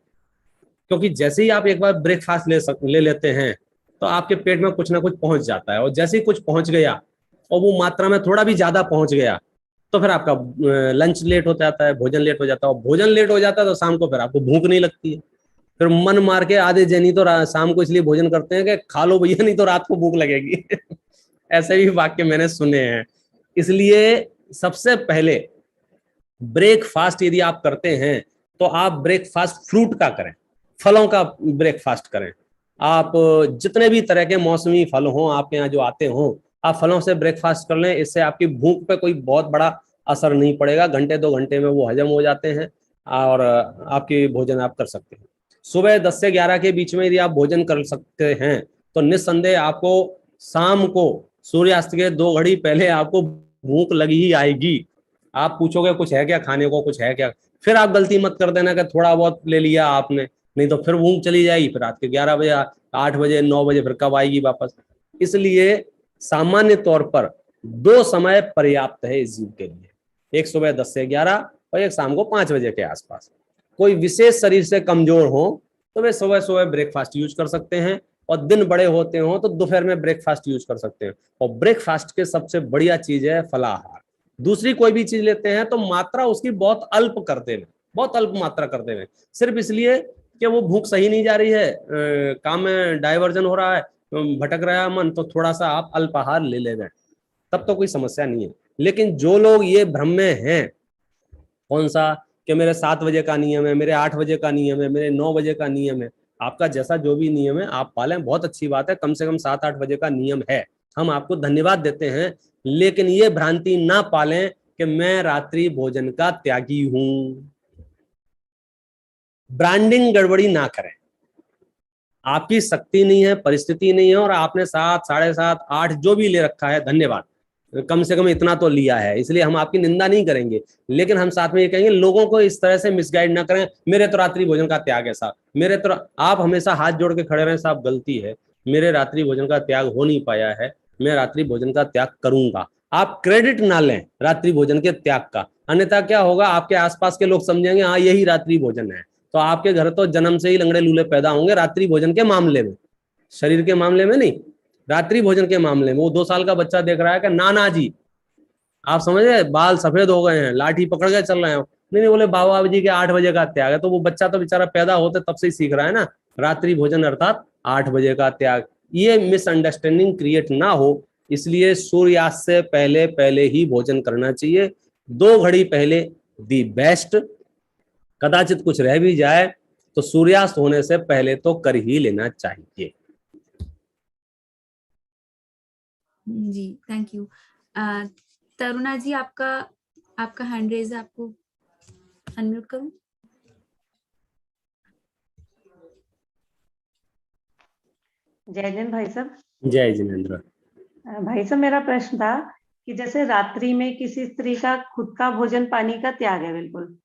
क्योंकि जैसे ही आप एक बार ब्रेकफास्ट ले लेते हैं तो आपके पेट में कुछ ना कुछ पहुंच जाता है, और जैसे ही कुछ पहुंच गया और वो मात्रा में थोड़ा भी ज्यादा पहुंच गया तो फिर आपका लंच लेट हो जाता है, भोजन लेट हो जाता है, और भोजन लेट हो जाता है तो शाम को फिर आपको भूख नहीं लगती है। फिर मन मार के आधे जनी तो शाम को इसलिए भोजन करते हैं कि खा लो भैया, नहीं तो रात को भूख लगेगी ऐसे भी वाक्य मैंने सुने हैं। इसलिए सबसे पहले ब्रेकफास्ट यदि आप करते हैं तो आप ब्रेकफास्ट फ्रूट का करें, फलों का ब्रेकफास्ट करें। आप जितने भी तरह के मौसमी फल हों आपके यहाँ जो आते हों, आप फलों से ब्रेकफास्ट कर लें। इससे आपकी भूख पे कोई बहुत बड़ा असर नहीं पड़ेगा, घंटे 2 घंटे में वो हजम हो जाते हैं और आपकी भोजन आप कर सकते हैं। सुबह 10 से 11 के बीच में यदि आप भोजन कर सकते हैं तो निस्संदेह आपको शाम को सूर्यास्त के 2 घड़ी पहले आपको भूख लगी ही आएगी। आप पूछोगे कुछ है क्या खाने को, कुछ है क्या, फिर आप गलती मत कर देना कि थोड़ा बहुत ले लिया आपने, नहीं तो फिर भूख चली जाएगी, फिर रात के 11 बजे 8 बजे 9 बजे फिर कब आएगी वापस। इसलिए सामान्य तौर पर 2 समय पर्याप्त है इस जीव के लिए, एक सुबह 10 से 11 और एक शाम को 5 बजे के आसपास। कोई विशेष शरीर से कमजोर हो तो वे सुबह सुबह ब्रेकफास्ट यूज कर सकते हैं, और दिन बड़े होते हो तो दोपहर में ब्रेकफास्ट यूज कर सकते हैं। और ब्रेकफास्ट के सबसे बढ़िया चीज है फलाहार। दूसरी कोई भी चीज लेते हैं तो मात्रा उसकी बहुत अल्प कर देना, बहुत अल्प मात्रा कर देना, सिर्फ इसलिए कि वो भूख सही नहीं जा रही है, काम में डाइवर्जन हो रहा है, भटक रहा है मन, तो थोड़ा सा आप अल्पाहार ले ले जाए, तब तो कोई समस्या नहीं है। लेकिन जो लोग ये भ्रम में हैं, कौन सा, कि मेरे 7 बजे का नियम है, मेरे 8 बजे का नियम है, मेरे 9 बजे का नियम है, आपका जैसा जो भी नियम है आप पालें, बहुत अच्छी बात है, कम से कम 7-8 बजे का नियम है, हम आपको धन्यवाद देते हैं। लेकिन ये भ्रांति ना पालें कि मैं रात्रि भोजन का त्यागी हूं। ब्रांडिंग गड़बड़ी ना करें, आपकी शक्ति नहीं है, परिस्थिति नहीं है, और आपने 7, 7.5, 8 जो भी ले रखा है, धन्यवाद, कम से कम इतना तो लिया है, इसलिए हम आपकी निंदा नहीं करेंगे। लेकिन हम साथ में ये कहेंगे लोगों को इस तरह से मिसगाइड ना करें, मेरे तो रात्रि भोजन का त्याग है साहब, मेरे तो, आप हमेशा हाथ जोड़ के खड़े रहें साहब गलती है, मेरे रात्रि भोजन का त्याग हो नहीं पाया है, मैं रात्रि भोजन का त्याग करूंगा। आप क्रेडिट ना लें रात्रि भोजन के त्याग का, अन्यथा क्या होगा, आपके आसपास के लोग समझेंगे हाँ यही रात्रि भोजन है, तो आपके घर तो जन्म से ही लंगड़े लूले पैदा होंगे रात्रि भोजन के मामले में, शरीर के मामले में नहीं, रात्रि भोजन के मामले में। वो 2 साल का बच्चा देख रहा है कि नाना जी, आप समझे, बाल सफेद हो गए हैं, लाठी पकड़ के चल रहे हैं, नहीं बोले बाबा जी के 8 बजे का त्याग है, तो वो बच्चा तो बेचारा पैदा होते तब से ही सीख रहा है ना, रात्रि भोजन अर्थात 8 बजे का त्याग। ये मिसअंडरस्टैंडिंग क्रिएट ना हो, इसलिए सूर्यास्त से पहले पहले ही भोजन करना चाहिए, 2 घड़ी पहले दी बेस्ट। कदाचित कुछ रह भी जाए तो सूर्यास्त होने से पहले तो कर ही लेना चाहिए। जी थैंक यू। तरुणा जी, आपका हैंड रेज है, आपको अनम्यूट करूं? जय जिन भाई साहब। जय जिनेन्द्र। भाई साहब, मेरा प्रश्न था कि जैसे रात्रि में किसी स्त्री का खुद का भोजन पानी का त्याग है बिल्कुल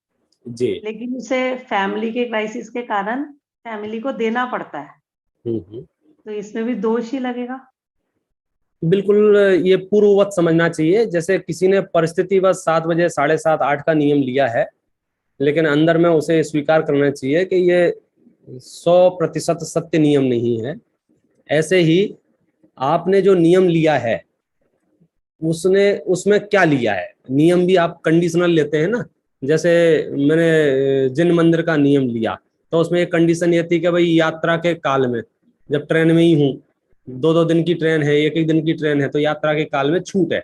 जी, लेकिन उसे फैमिली के क्राइसिस के कारण फैमिली को देना पड़ता है, तो इसमें भी दोष ही लगेगा? बिल्कुल, ये पूर्ववत समझना चाहिए। जैसे किसी ने परिस्थितिवश 7 बजे 7:30 8 का नियम लिया है, लेकिन अंदर में उसे स्वीकार करना चाहिए कि ये 100% सत्य नियम नहीं है। ऐसे ही आपने जो नियम लिया है उसमें क्या लिया है, नियम भी आप कंडीशनल लेते हैं ना। जैसे मैंने जिन मंदिर का नियम लिया तो उसमें एक कंडीशन ये थी कि भाई यात्रा के काल में, जब ट्रेन में ही हूँ, 2-2 दिन की ट्रेन है, 1-1 दिन की ट्रेन है, तो यात्रा के काल में छूट है।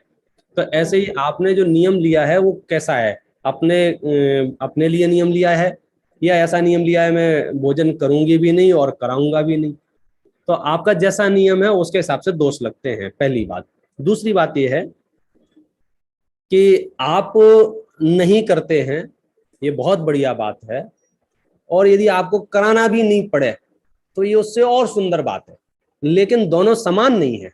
तो ऐसे ही आपने जो नियम लिया है वो कैसा है, अपने लिए नियम लिया है या ऐसा नियम लिया है मैं भोजन करूंगी भी नहीं और कराऊंगा भी नहीं। तो आपका जैसा नियम है उसके हिसाब से दोष लगते हैं, पहली बात। दूसरी बात यह है कि आप नहीं करते हैं, ये बहुत बढ़िया बात है, और यदि आपको कराना भी नहीं पड़े तो ये उससे और सुंदर बात है, लेकिन दोनों समान नहीं है।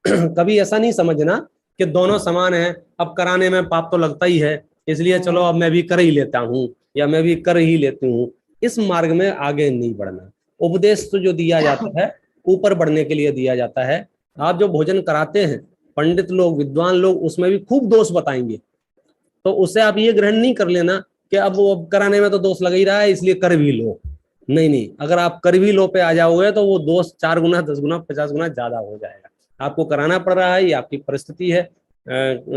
कभी ऐसा नहीं समझना कि दोनों समान है, अब कराने में पाप तो लगता ही है इसलिए चलो अब मैं भी कर ही लेता हूँ या मैं भी कर ही लेती हूँ, इस मार्ग में आगे नहीं बढ़ना। उपदेश तो जो दिया जाता है ऊपर बढ़ने के लिए दिया जाता है। आप जो भोजन कराते हैं, पंडित लोग, विद्वान लोग उसमें भी खूब दोष बताएंगे, तो उससे आप ये ग्रहण नहीं कर लेना कि अब वो कराने में तो दोष लग ही रहा है इसलिए कर भी लो। नहीं नहीं, अगर आप कर भी लो पे आ जाओगे तो वो दोष 4 गुना 10 गुना 50 गुना ज्यादा हो जाएगा। आपको कराना पड़ रहा है, ये आपकी परिस्थिति है,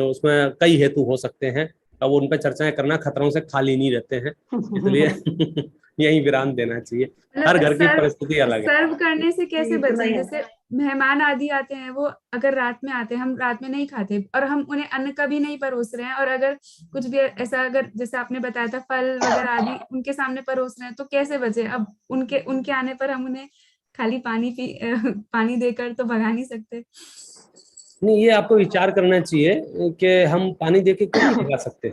उसमें कई हेतु हो सकते हैं, अब उन पर चर्चाएं करना खतरों से खाली नहीं रहते हैं, इसलिए यही विराम देना चाहिए। हर घर की परिस्थिति अलग है। सर्व करने से कैसे इतना बचें? ही है। जैसे मेहमान आदि आते हैं, वो अगर रात में आते हैं, हम रात में नहीं खाते और हम उन्हें अन्न कभी नहीं परोस रहे हैं, और अगर कुछ भी ऐसा, अगर जैसे आपने बताया था फल वगैरह आदि उनके सामने परोस रहे हैं, तो कैसे बचे? अब उनके आने पर हम उन्हें खाली पानी देकर तो भगा नहीं सकते। नहीं, ये आपको विचार करना चाहिए कि हम पानी देके क्यों नहीं भगा सकते।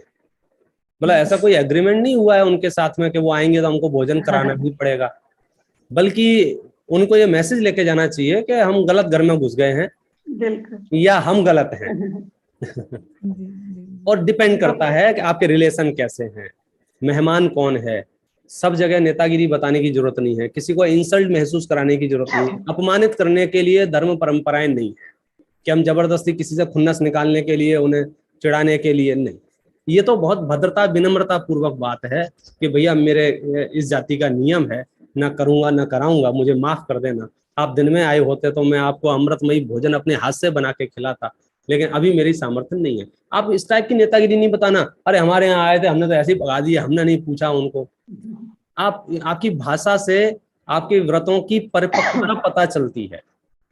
मतलब ऐसा कोई एग्रीमेंट नहीं हुआ है उनके साथ में कि वो आएंगे तो हमको भोजन कराना ही पड़ेगा, बल्कि उनको ये मैसेज लेके जाना चाहिए कि हम गलत घर में घुस गए हैं बिल्कुल या हम गलत हैं। और डिपेंड करता है कि आपके रिलेशन कैसे हैं, मेहमान कौन है। सब जगह नेतागिरी बताने की जरूरत नहीं है, किसी को इंसल्ट महसूस कराने की जरूरत नहीं है, अपमानित करने के लिए धर्म परंपराएं नहीं है कि हम जबरदस्ती किसी से खुन्नस निकालने के लिए, उन्हें चिढ़ाने के लिए नहीं। ये तो बहुत भद्रता विनम्रता पूर्वक बात है कि भैया मेरे इस जाति का नियम है, ना करूंगा ना कराऊंगा, मुझे माफ कर देना। आप दिन में आए होते तो मैं आपको अमृतमयी भोजन अपने हाथ से बना के खिलाता, लेकिन अभी मेरी सामर्थ्य नहीं है। आप इस टाइप की नेतागिरी नहीं बताना, अरे हमारे यहाँ आए थे हमने तो ऐसे ही भगा दिया, हमने नहीं पूछा उनको। आपकी भाषा से आपके व्रतों की परिपक्वता पता चलती है।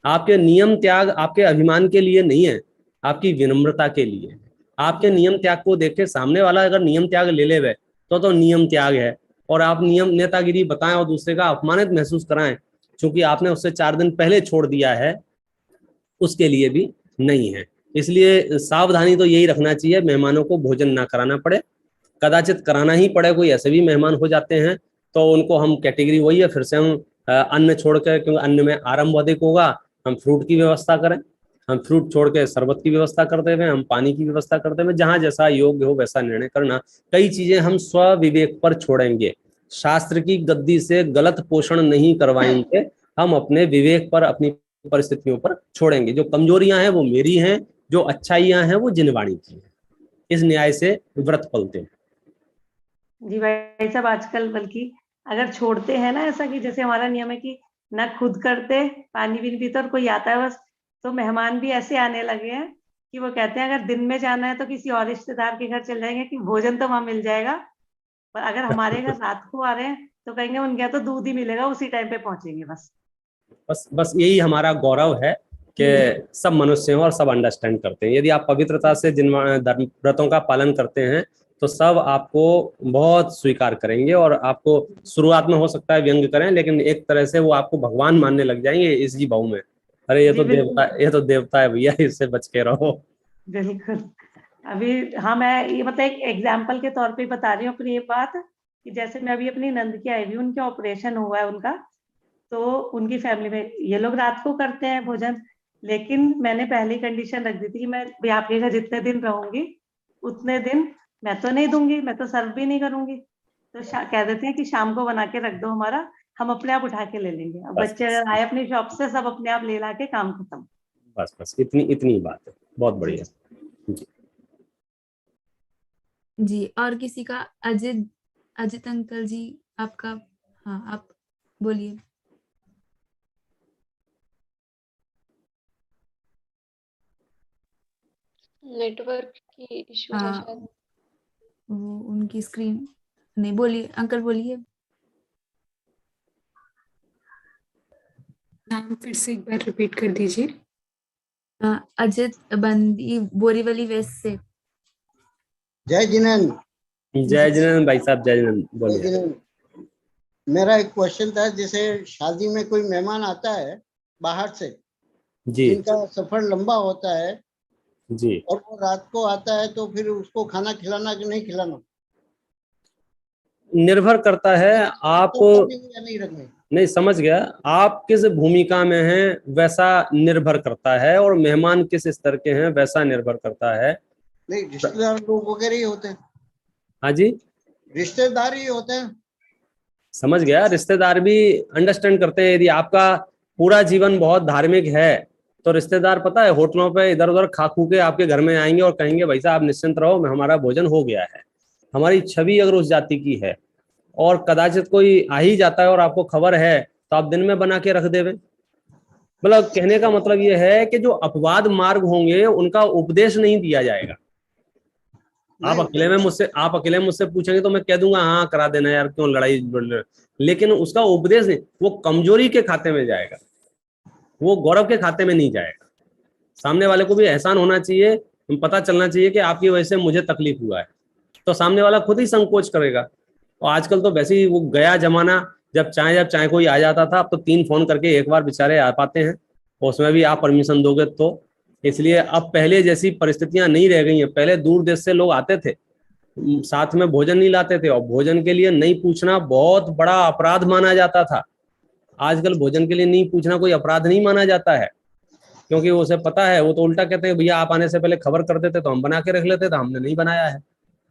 आपके नियम त्याग आपके अभिमान के लिए नहीं है, आपकी विनम्रता के लिए। आपके नियम त्याग को देख के सामने वाला अगर नियम त्याग ले ले तो नियम त्याग है। और आप नियम नेतागिरी बताएं और दूसरे का अपमानित महसूस कराएं क्योंकि आपने उससे 4 दिन पहले छोड़ दिया है, उसके लिए भी नहीं है। इसलिए सावधानी तो यही रखना चाहिए, मेहमानों को भोजन ना कराना पड़े, कदाचित कराना ही पड़े, कोई ऐसे भी मेहमान हो जाते हैं तो उनको हम कैटेगरी वही है, फिर से हम अन्न छोड़कर, क्योंकि अन्न में आरंभ अधिक होगा, हम फ्रूट की व्यवस्था करें। हम फ्रूट छोड़ के शरबत की व्यवस्था करते हुए, हम पानी की व्यवस्था करते हुए, जहां जैसा योग्य हो वैसा निर्णय करना। कई चीजें हम स्व विवेक पर छोड़ेंगे, शास्त्र की गद्दी से गलत पोषण नहीं करवाएंगे, हम अपने विवेक पर, अपनी परिस्थितियों पर छोड़ेंगे। जो कमजोरियां हैं वो मेरी हैं, जो अच्छाइयां हैं वो जिनवाणी की हैं। इस न्याय से व्रत पलते हैं। जी भाई साहब, आजकल बल्कि अगर छोड़ते हैं ना ऐसा कि जैसे हमारा नियम है कि ना खुद करते, पानी भी नहीं पीते और कोई आता है बस, तो मेहमान भी ऐसे आने लगे हैं कि वो कहते हैं अगर दिन में जाना है तो किसी और रिश्तेदार के घर चल जाएंगे कि भोजन तो वहां मिल जाएगा, पर अगर हमारे घर रात को आ रहे हैं तो कहेंगे उनके यहाँ तो दूध ही मिलेगा, उसी टाइम पे पहुंचेंगे बस यही हमारा गौरव है कि सब मनुष्य हैं और सब अंडरस्टैंड करते हैं। यदि आप पवित्रता से जिन व्रतों का पालन करते हैं तो सब आपको बहुत स्वीकार करेंगे और आपको शुरुआत में हो सकता है व्यंग करें, लेकिन एक तरह से वो आपको भगवान मानने लग जाएंगे इस जी भाव में। अरे ये तो देवता है भैया, इससे बच के रहो। बिल्कुल। अभी हाँ, मैं ये मतलब एक एग्जाम्पल के तौर पे बता रही हूँ अपनी ये बात कि जैसे मैं अभी अपनी नंद की आई हुई, उनके ऑपरेशन हुआ है उनका, तो उनकी फैमिली में ये लोग रात को करते हैं भोजन, लेकिन मैंने पहले कंडीशन रख दी थी कि मैं आपके घर जितने दिन रहूंगी उतने दिन मैं तो नहीं दूंगी, मैं तो सर्व भी नहीं करूंगी। तो कह देते हैं कि शाम को बना के रख दो हमारा, हम अपने आप उठा के ले लेंगे। अब बच्चे अगर आए अपनी शॉप से, सब अपने आप ले ला के काम खत्म। बस इतनी बात है। बहुत बढ़िया जी। जी, और किसी का? अजित अंकल जी आपका? हाँ, आप बोलिए। नेटवर्क की इशू है हाँ, शायद। वो उनकी स्क्रीन नहीं। बोलिए अंकल, बोलिए। नाम फिर से एक बार रिपीट कर दीजिए। अजित बंदी, बोरीवली वेस्ट से। जय जिनेंद्र। जय जिनेंद्र भाई साहब, जय जिनेंद्र, बोलिए। मेरा एक क्वेश्चन था, जैसे शादी में कोई मेहमान आता है बाहर से जी, जिनका सफर लंबा होता है जी, और वो रात को आता है, तो फिर उसको खाना खिलाना कि नहीं खिलाना? निर्भर करता है आप तो रखनी या नहीं रखनी? नहीं, समझ गया। आप किस भूमिका में हैं वैसा निर्भर करता है, और मेहमान किस स्तर के हैं वैसा निर्भर करता है। नहीं, रिश्तेदार लोग वगैरह ही होते हैं। हाँ जी, रिश्तेदार ही होते हैं। समझ गया। रिश्तेदार भी अंडरस्टैंड करते हैं। यदि आपका पूरा जीवन बहुत धार्मिक है तो रिश्तेदार, पता है, होटलों पे इधर उधर खा खू के आपके घर में आएंगे और कहेंगे भाई साहब आप निश्चिंत रहो, हमारा भोजन हो गया है। हमारी छवि अगर उस जाति की है और कदाचित कोई आ ही जाता है और आपको खबर है, तो आप दिन में बना के रख देवे। मतलब कहने का मतलब ये है कि जो अपवाद मार्ग होंगे उनका उपदेश नहीं दिया जाएगा। आप अकेले में मुझसे पूछेंगे तो मैं कह दूंगा हाँ करा देना यार, क्यों लड़ाई, लेकिन उसका उपदेश नहीं, वो कमजोरी के खाते में जाएगा, वो गौरव के खाते में नहीं जाएगा। सामने वाले को भी एहसान होना चाहिए, पता चलना चाहिए कि आपकी वजह से मुझे तकलीफ हुआ है, तो सामने वाला खुद ही संकोच करेगा। और आजकल तो वैसे ही वो गया जमाना जब चाहे कोई आ जाता था, अब तो 3 फोन करके एक बार बेचारे आ पाते हैं, उसमें भी आप परमिशन दोगे तो। इसलिए अब पहले जैसी परिस्थितियां नहीं रह गई हैं। पहले दूर देश से लोग आते थे, साथ में भोजन नहीं लाते थे, और भोजन के लिए नहीं पूछना बहुत बड़ा अपराध माना जाता था। आजकल भोजन के लिए नहीं पूछना कोई अपराध नहीं माना जाता है, क्योंकि उसे पता है, वो तो उल्टा कहते हैं भैया आप आने से पहले खबर कर देते तो हम बना के रख लेते, तो हमने नहीं बनाया है।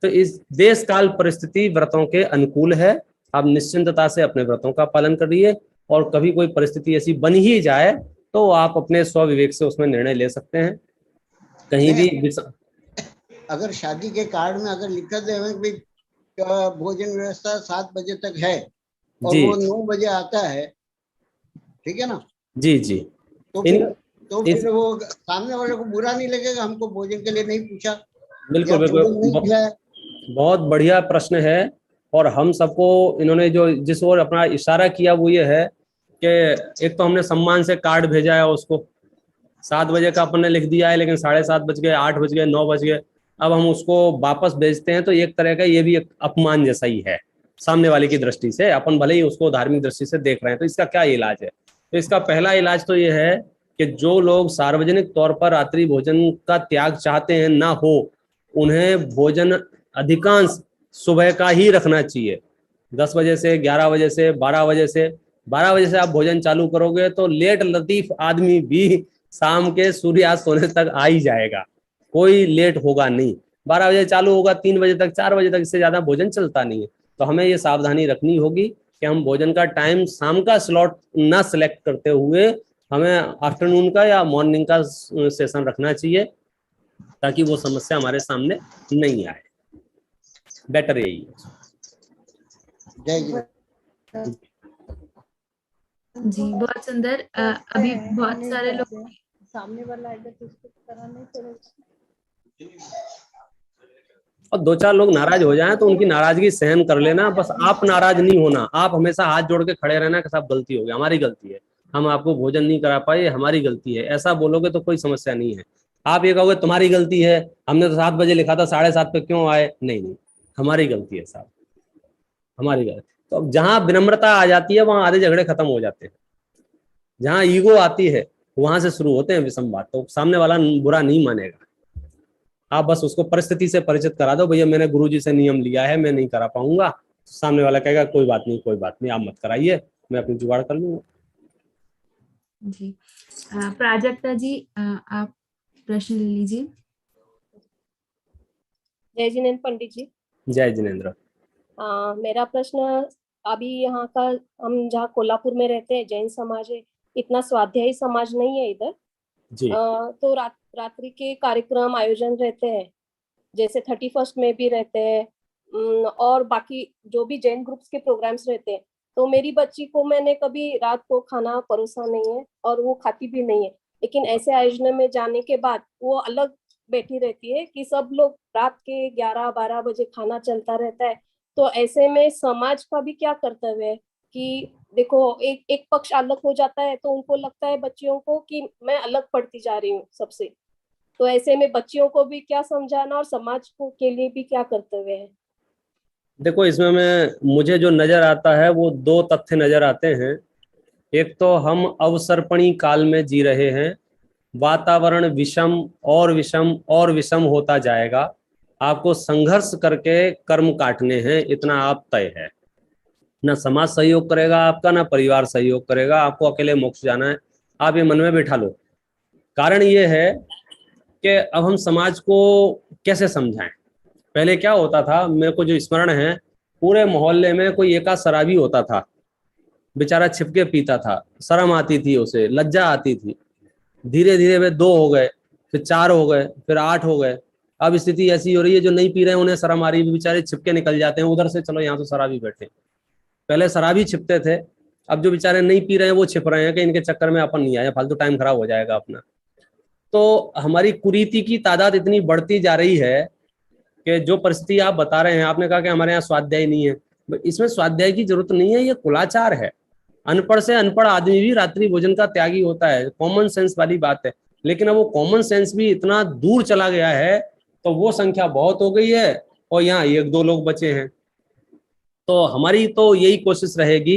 तो इस देश काल परिस्थिति व्रतों के अनुकूल है। आप निश्चिंतता से अपने व्रतों का पालन करिए, और कभी कोई परिस्थिति ऐसी बन ही जाए तो आप अपने स्वविवेक से उसमें निर्णय ले सकते हैं। कहीं भी अगर शादी के कार्ड में अगर लिखा दे कि भोजन व्यवस्था 7 बजे तक है और जी, वो 9 बजे आता है, ठीक है ना? जी जी, तो फिर वो सामने वाले को बुरा नहीं लगेगा, हमको भोजन के लिए नहीं पूछा, बिल्कुल भोजन नहीं बिल्कुल, खिलाया। बहुत बढ़िया प्रश्न है। और हम सबको इन्होंने जो जिस ओर अपना इशारा किया वो ये है कि एक तो हमने सम्मान से कार्ड भेजा है उसको, 7 बजे का अपन ने लिख दिया है, लेकिन 7:30 बज गए, 8 बज गए, 9 बज गए, अब हम उसको वापस भेजते हैं, तो एक तरह का ये भी एक अपमान जैसा ही है सामने वाले की दृष्टि से। अपन भले ही उसको धार्मिक दृष्टि से देख रहे हैं, तो इसका क्या इलाज है? तो इसका पहला इलाज तो ये है कि जो लोग सार्वजनिक तौर पर रात्रि भोजन का त्याग चाहते हैं ना हो, उन्हें भोजन अधिकांश सुबह का ही रखना चाहिए। 10 बजे से, 11 बजे से, 12 बजे से। 12 बजे से आप भोजन चालू करोगे तो लेट लतीफ आदमी भी शाम के सूर्यास्त होने तक आ ही जाएगा, कोई लेट होगा नहीं। 12 बजे चालू होगा, 3 बजे तक, 4 बजे तक, इससे ज्यादा भोजन चलता नहीं है। तो हमें ये सावधानी रखनी होगी कि हम भोजन का टाइम शाम का स्लॉट ना सिलेक्ट करते हुए हमें आफ्टरनून का या मॉर्निंग का सेशन रखना चाहिए, ताकि वो समस्या हमारे सामने नहीं आए। बेटर यही है। जय जी। जी, बहुत सुंदर। अभी बहुत सारे लोग सामने वाला आएगा तो उसको करना नहीं पड़ेगा, और 2-4 लोग नाराज हो जाएं तो उनकी नाराजगी सहन कर लेना, बस आप नाराज नहीं होना। आप हमेशा हाथ जोड़ के खड़े रहना कि साहब गलती हो गई, हमारी गलती है, हम आपको भोजन नहीं करा पाए, हमारी गलती है, ऐसा बोलोगे तो कोई समस्या नहीं है। आप ये कहोगे तुम्हारी गलती है, हमने तो 7 बजे लिखा था, 7:30 पे क्यों आए? नहीं, हमारी गलती है साहब, हमारी गलती। तो अब जहां विनम्रता आ जाती है वहां आधे झगड़े खत्म हो जाते हैं। जहां ईगो आती है वहां से शुरू होते हैं विषम बात, तो सामने वाला बुरा नहीं मानेगा। आप बस उसको परिस्थिति से परिचित करा दो, भैया मैंने गुरुजी से नियम लिया है, मैं नहीं करा पाऊंगा, तो सामने वाला कहेगा कोई बात नहीं, कोई बात नहीं, आप मत कराइए, मैं अपनी जुगाड़ कर लूंगा। जी, प्राजक्ता जी, आप प्रश्न ले लीजिए। जय जिनेन्द्र पंडित जी। जय जिनेन्द्र। मेरा प्रश्न, अभी यहाँ का, हम जहाँ कोल्हापुर में रहते हैं, जैन समाज है, इतना स्वाध्यायी समाज नहीं है इधर जी। तो रात्रि के कार्यक्रम आयोजन रहते हैं, जैसे 31st में भी रहते हैं, और बाकी जो भी जैन ग्रुप्स के प्रोग्राम्स रहते हैं। तो मेरी बच्ची को मैंने कभी रात को खाना परोसा नहीं है और वो खाती भी नहीं है, लेकिन ऐसे आयोजन में जाने के बाद वो अलग बैठी रहती है कि सब लोग रात के 11-12 बजे खाना चलता रहता है। तो ऐसे में समाज का भी क्या कर्तव्य है कि देखो एक पक्ष अलग हो जाता है तो उनको लगता है बच्चियों को कि मैं अलग पढ़ती जा रही हूँ सबसे। तो ऐसे में बच्चियों को भी क्या समझाना और समाज को के लिए भी क्या कर्तव्य है? देखो, इसमें मुझे जो नजर आता है वो 2 तथ्य नजर आते हैं। एक तो हम अवसर्पणी काल में जी रहे हैं, वातावरण विषम और विषम और विषम होता जाएगा, आपको संघर्ष करके कर्म काटने हैं, इतना आप तय है। ना समाज सहयोग करेगा आपका, ना परिवार सहयोग करेगा, आपको अकेले मोक्ष जाना है, आप ये मन में बैठा लो। कारण ये है कि अब हम समाज को कैसे समझाएं। पहले क्या होता था, मेरे को जो स्मरण है, पूरे मोहल्ले में कोई एका शराबी होता था, बेचारा छिपके पीता था, शर्म आती थी उसे, लज्जा आती थी। धीरे धीरे वे 2 हो गए, फिर 4 हो गए, फिर 8 हो गए। अब स्थिति ऐसी हो रही है, जो नहीं पी रहे हैं उन्हें शर्म आ रही है, बेचारे छिपके निकल जाते हैं उधर से, चलो यहाँ तो शराबी बैठे। पहले शराबी छिपते थे, अब जो बेचारे नहीं पी रहे हैं वो छिप रहे हैं कि इनके चक्कर में अपन नहीं आए, फालतू टाइम खराब हो जाएगा अपना। तो हमारी कुरीति की तादाद इतनी बढ़ती जा रही है कि जो परिस्थिति आप बता रहे हैं, आपने कहा कि हमारे यहाँ स्वाध्याय नहीं है, इसमें स्वाध्याय की जरूरत नहीं है, ये कुलाचार है। अनपढ़ से अनपढ़ आदमी भी रात्रि भोजन का त्यागी होता है, कॉमन सेंस वाली बात है। लेकिन अब वो कॉमन सेंस भी इतना दूर चला गया है, तो वो संख्या बहुत हो गई है और यहाँ 1-2 लोग बचे हैं। तो हमारी तो यही कोशिश रहेगी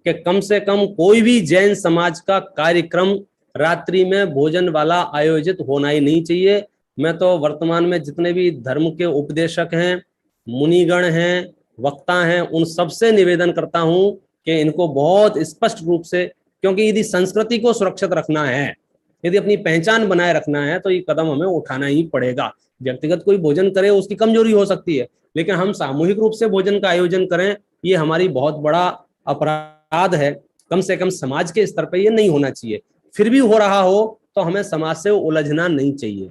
कि कम से कम कोई भी जैन समाज का कार्यक्रम रात्रि में भोजन वाला आयोजित होना ही नहीं चाहिए। मैं तो वर्तमान में जितने भी धर्म के उपदेशक हैं, मुनिगण हैं, वक्ता हैं, उन सबसे निवेदन करता हूं कि इनको बहुत स्पष्ट रूप से, क्योंकि यदि संस्कृति को सुरक्षित रखना है, यदि अपनी पहचान बनाए रखना है, तो ये कदम हमें उठाना ही पड़ेगा। व्यक्तिगत कोई भोजन करे उसकी कमजोरी हो सकती है, लेकिन हम सामूहिक रूप से भोजन का आयोजन करें, ये हमारी बहुत बड़ा अपराध है। कम से कम समाज के स्तर पर ये नहीं होना चाहिए। फिर भी हो रहा हो तो हमें समाज से उलझना नहीं चाहिए।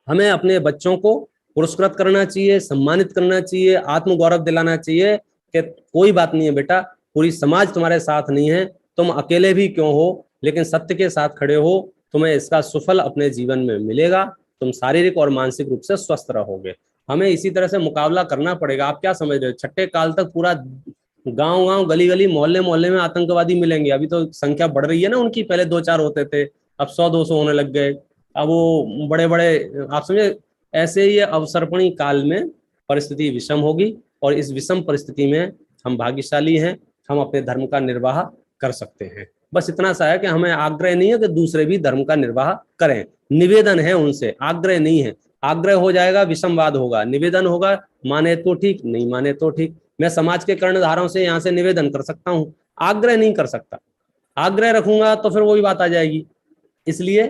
हमें अपने बच्चों को पुरस्कृत करना चाहिए, सम्मानित करना चाहिए, आत्मगौरव दिलाना चाहिए कि कोई बात नहीं है बेटा, पूरी समाज तुम्हारे साथ नहीं है, तुम अकेले भी क्यों हो, लेकिन सत्य के साथ खड़े हो, तुम्हें इसका सुफल अपने जीवन में मिलेगा, तुम शारीरिक और मानसिक रूप से स्वस्थ रहोगे। हमें इसी तरह से मुकाबला करना पड़ेगा। आप क्या समझ रहे हो, छठे काल तक पूरा गांव गांव, गली गली, मोहल्ले मोहल्ले में आतंकवादी मिलेंगे? अभी तो संख्या बढ़ रही है ना उनकी, पहले 2-4 होते थे, अब 100-200 होने लग गए। अब वो बड़े बड़े, आप समझे, ऐसे ये अवसर्पणी काल में परिस्थिति विषम होगी, और इस विषम परिस्थिति में हम भाग्यशाली हैं, हम अपने धर्म का निर्वाह कर सकते हैं। बस इतना सा है कि हमें आग्रह नहीं है कि दूसरे भी धर्म का निर्वाह करें, निवेदन है उनसे, आग्रह नहीं है। आग्रह हो जाएगा विषमवाद होगा, निवेदन होगा, माने तो ठीक, नहीं माने तो ठीक। मैं समाज के कर्णधारों से यहाँ से निवेदन कर सकता हूँ, आग्रह नहीं कर सकता। आग्रह रखूंगा तो फिर वही बात आ जाएगी। इसलिए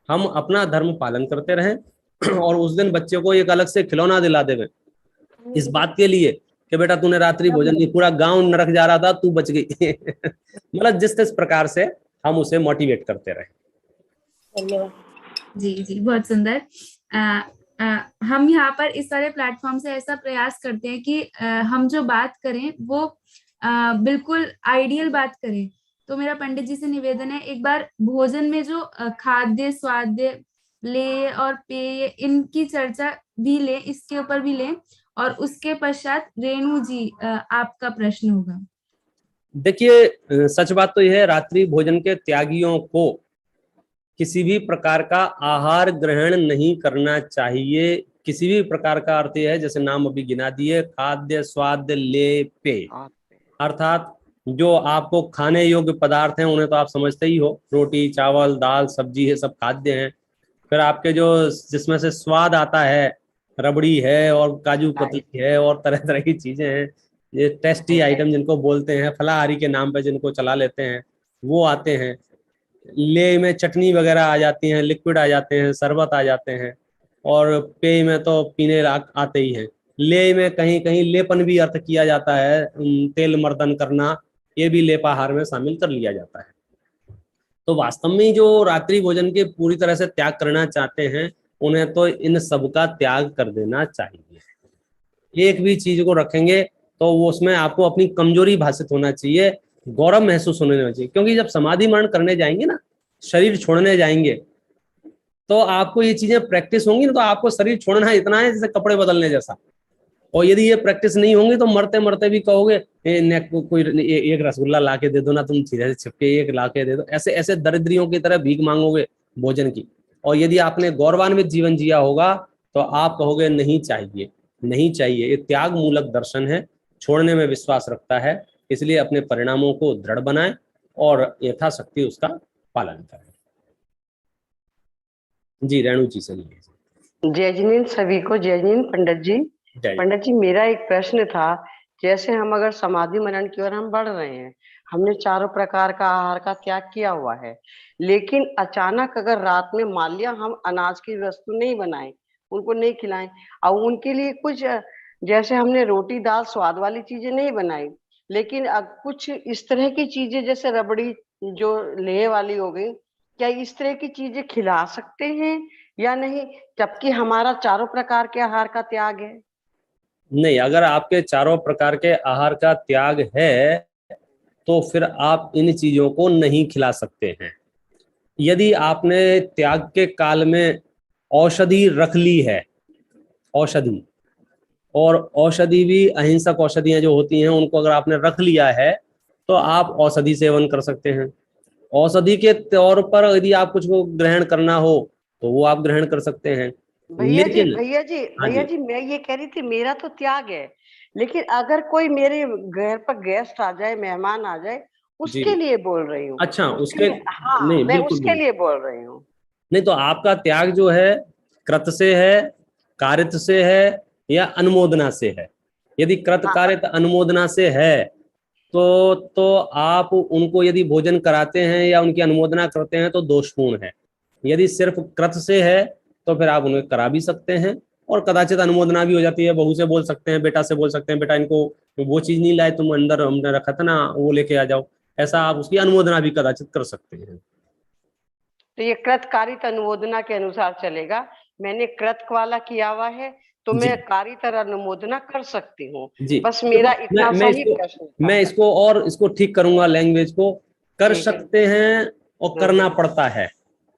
हम अपना धर्म पालन करते रहें, और उस दिन बच्चे को एक अलग से खिलौना दिला देवे इस बात के लिए कि बेटा तूने रात्रि भोजन नहीं, पूरा गांव नरक जा रहा था, तू बच गई। मतलब जिस प्रकार से हम उसे मोटिवेट करते रहे। धन्यवाद। जी जी, बहुत सुंदर। हम यहाँ पर इस सारे प्लेटफॉर्म से ऐसा प्रयास करते हैं कि हम जो बात करें वो बिल्कुल आइडियल बात करें। तो मेरा पंडित जी से निवेदन है, एक बार भोजन में जो खाद्य, स्वाद्य, लेय और पेय, इनकी चर्चा भी ले, इसके ऊपर भी ले, और उसके पश्चात रेणु जी आपका प्रश्न होगा। देखिए, सच बात तो यह है, रात्रि भोजन के त्यागियों को किसी भी प्रकार का आहार ग्रहण नहीं करना चाहिए। किसी भी प्रकार का अर्थ यह है, जैसे नाम अभी गिना दिए, खाद्य, स्वाद, लेय, पेय, अर्थात जो आपको खाने योग्य पदार्थ हैं उन्हें तो आप समझते ही हो, रोटी, चावल, दाल, सब्जी, ये सब खाद्य हैं। फिर आपके जो जिसमें से स्वाद आता है, रबड़ी है और काजू कतली है और तरह तरह की चीजें हैं, ये टेस्टी आइटम जिनको बोलते हैं, फलाहारी के नाम पे जिनको चला लेते हैं, वो आते हैं। ले में चटनी वगैरह आ जाती हैं, लिक्विड आ जाते हैं, शरबत आ जाते हैं, और पेय में तो पीने आते ही हैं। ले में कहीं कहीं लेपन भी अर्थ किया जाता है, तेल मर्दन करना, ये भी लेपाहार में शामिल कर लिया जाता है। तो वास्तव में जो रात्रि भोजन के पूरी तरह से त्याग करना चाहते हैं, उन्हें तो इन सब का त्याग कर देना चाहिए। एक भी चीज को रखेंगे तो वो उसमें आपको अपनी कमजोरी भाषित होना चाहिए, गौरव महसूस होने चाहिए। क्योंकि जब समाधि मरण करने जाएंगे ना, शरीर छोड़ने जाएंगे, तो आपको ये चीजें प्रैक्टिस होंगी ना, तो आपको शरीर छोड़ना इतना है जैसे कपड़े बदलने जैसा। और यदि ये प्रैक्टिस नहीं होंगी तो मरते मरते भी कहोगे कोई एक रसगुल्ला ला के दे दो ना, तुम सीधे छिपके एक ला के दे दो, ऐसे ऐसे दरिद्रियों की तरह भीख मांगोगे भोजन की। और यदि आपने गौरवान्वित जीवन जिया होगा तो आप कहोगे नहीं चाहिए, नहीं चाहिए। ये त्याग मूलक दर्शन है, छोड़ने में विश्वास रखता है। इसलिए अपने परिणामों को दृढ़ बनाएं और यथाशक्ति उसका पालन करें। जी, रेणु जी से लीजिए। जय जिनेंद्र सभी को, जय जिनेंद्र पंडित जी। पंडित जी, मेरा एक प्रश्न था, जैसे हम अगर समाधि मरण की ओर हम बढ़ रहे हैं, हमने चारों प्रकार का आहार का त्याग किया हुआ है, लेकिन अचानक अगर रात में मान लिया हम अनाज की वस्तु नहीं बनाएं, उनको नहीं खिलाएं, और उनके लिए कुछ जैसे हमने रोटी दाल स्वाद वाली चीजें नहीं बनाई, लेकिन कुछ इस तरह की चीजें जैसे रबड़ी जो लेह वाली हो गई, क्या इस तरह की चीजें खिला सकते हैं या नहीं, जबकि हमारा चारों प्रकार के आहार का त्याग है? नहीं, अगर आपके चारों प्रकार के आहार का त्याग है तो फिर आप इन चीजों को नहीं खिला सकते हैं। यदि आपने त्याग के काल में औषधि रख ली है, औषधि, और औषधि भी अहिंसक औषधियां जो होती हैं उनको अगर आपने रख लिया है तो आप औषधि सेवन कर सकते हैं। औषधि के तौर पर यदि आप कुछ को ग्रहण करना हो तो वो आप ग्रहण कर सकते हैं। भैया जी लेकिन भैया जी हाँ भैया जी, जी मैं ये कह रही थी, मेरा तो त्याग है, लेकिन अगर कोई मेरे घर पर गेस्ट आ जाए, मेहमान आ जाए, जी, उसके लिए बोल रही हूँ। अच्छा उसके उसके, लिए, हाँ नहीं मैं बिल्कुल उसके बिल्कुल, लिए बोल रही हूँ। नहीं तो आपका त्याग जो है कृत से है, कारित से है, या अनुमोदना से है? यदि कृत हाँ कारित अनुमोदना से है तो आप उनको यदि भोजन कराते हैं या उनकी अनुमोदना करते हैं तो दोषपूर्ण है। यदि सिर्फ कृत से है तो फिर आप उन्हें करा भी सकते हैं, और कदाचित अनुमोदना भी हो जाती है। बहू से बोल सकते हैं, बेटा से बोल सकते हैं, बेटा इनको वो चीज नहीं लाए तुम, अंदर हमने रखा था ना, वो लेके आ जाओ। ऐसा आप उसकी अनुमोदना भी कदाचित कर सकते हैं। तो ये कृत कारित अनुमोदना के अनुसार चलेगा। मैंने कृत वाला किया हुआ है, तो जी मैं कारित और अनुमोदना कर सकती हूँ। जी, बस देखो मेरा इतना सा ही प्रश्न था। मैं इसको और इसको ठीक करूंगा, लैंग्वेज को। कर जी सकते हैं और हाँ करना पड़ता है।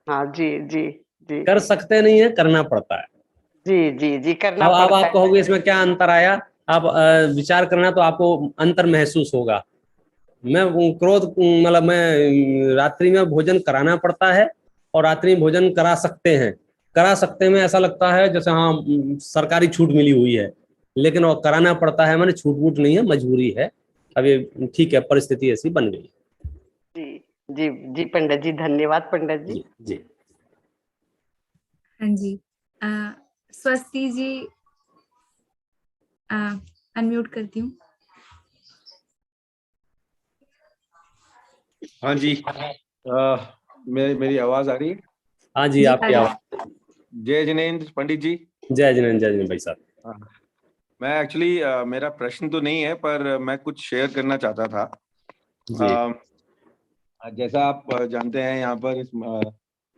हाँ जी जी जी कर सकते नहीं है, करना पड़ता है। जी जी जी करना अब पड़ता आप है। कहोगे इसमें क्या अंतर आया? आप विचार करना तो आपको अंतर महसूस होगा। मैं क्रोध मतलब मैं रात्रि में भोजन कराना पड़ता है और रात्रि में भोजन करा सकते हैं। करा सकते में ऐसा लगता है जैसे हाँ सरकारी छूट मिली हुई है, लेकिन वो कराना पड़ता है मैंने छूट वूट नहीं है, मजबूरी है। अब ये ठीक है, परिस्थिति ऐसी बन गई। जी जी जी पंडित जी, धन्यवाद पंडित जी। जी जी, हाँ जी, स्वस्ति जी अनम्यूट करती हूँ। हाँ जी, मेरी आवाज आ रही है? हाँ जी, आपकी आवाज। जय जिनेंद्र पंडित जी। जय जिनेंद्र भाई साहब। हाँ, मैं एक्चुअली मेरा प्रश्न तो नहीं है, पर मैं कुछ शेयर करना चाहता था। जी जैसा आप जानते हैं, यहाँ पर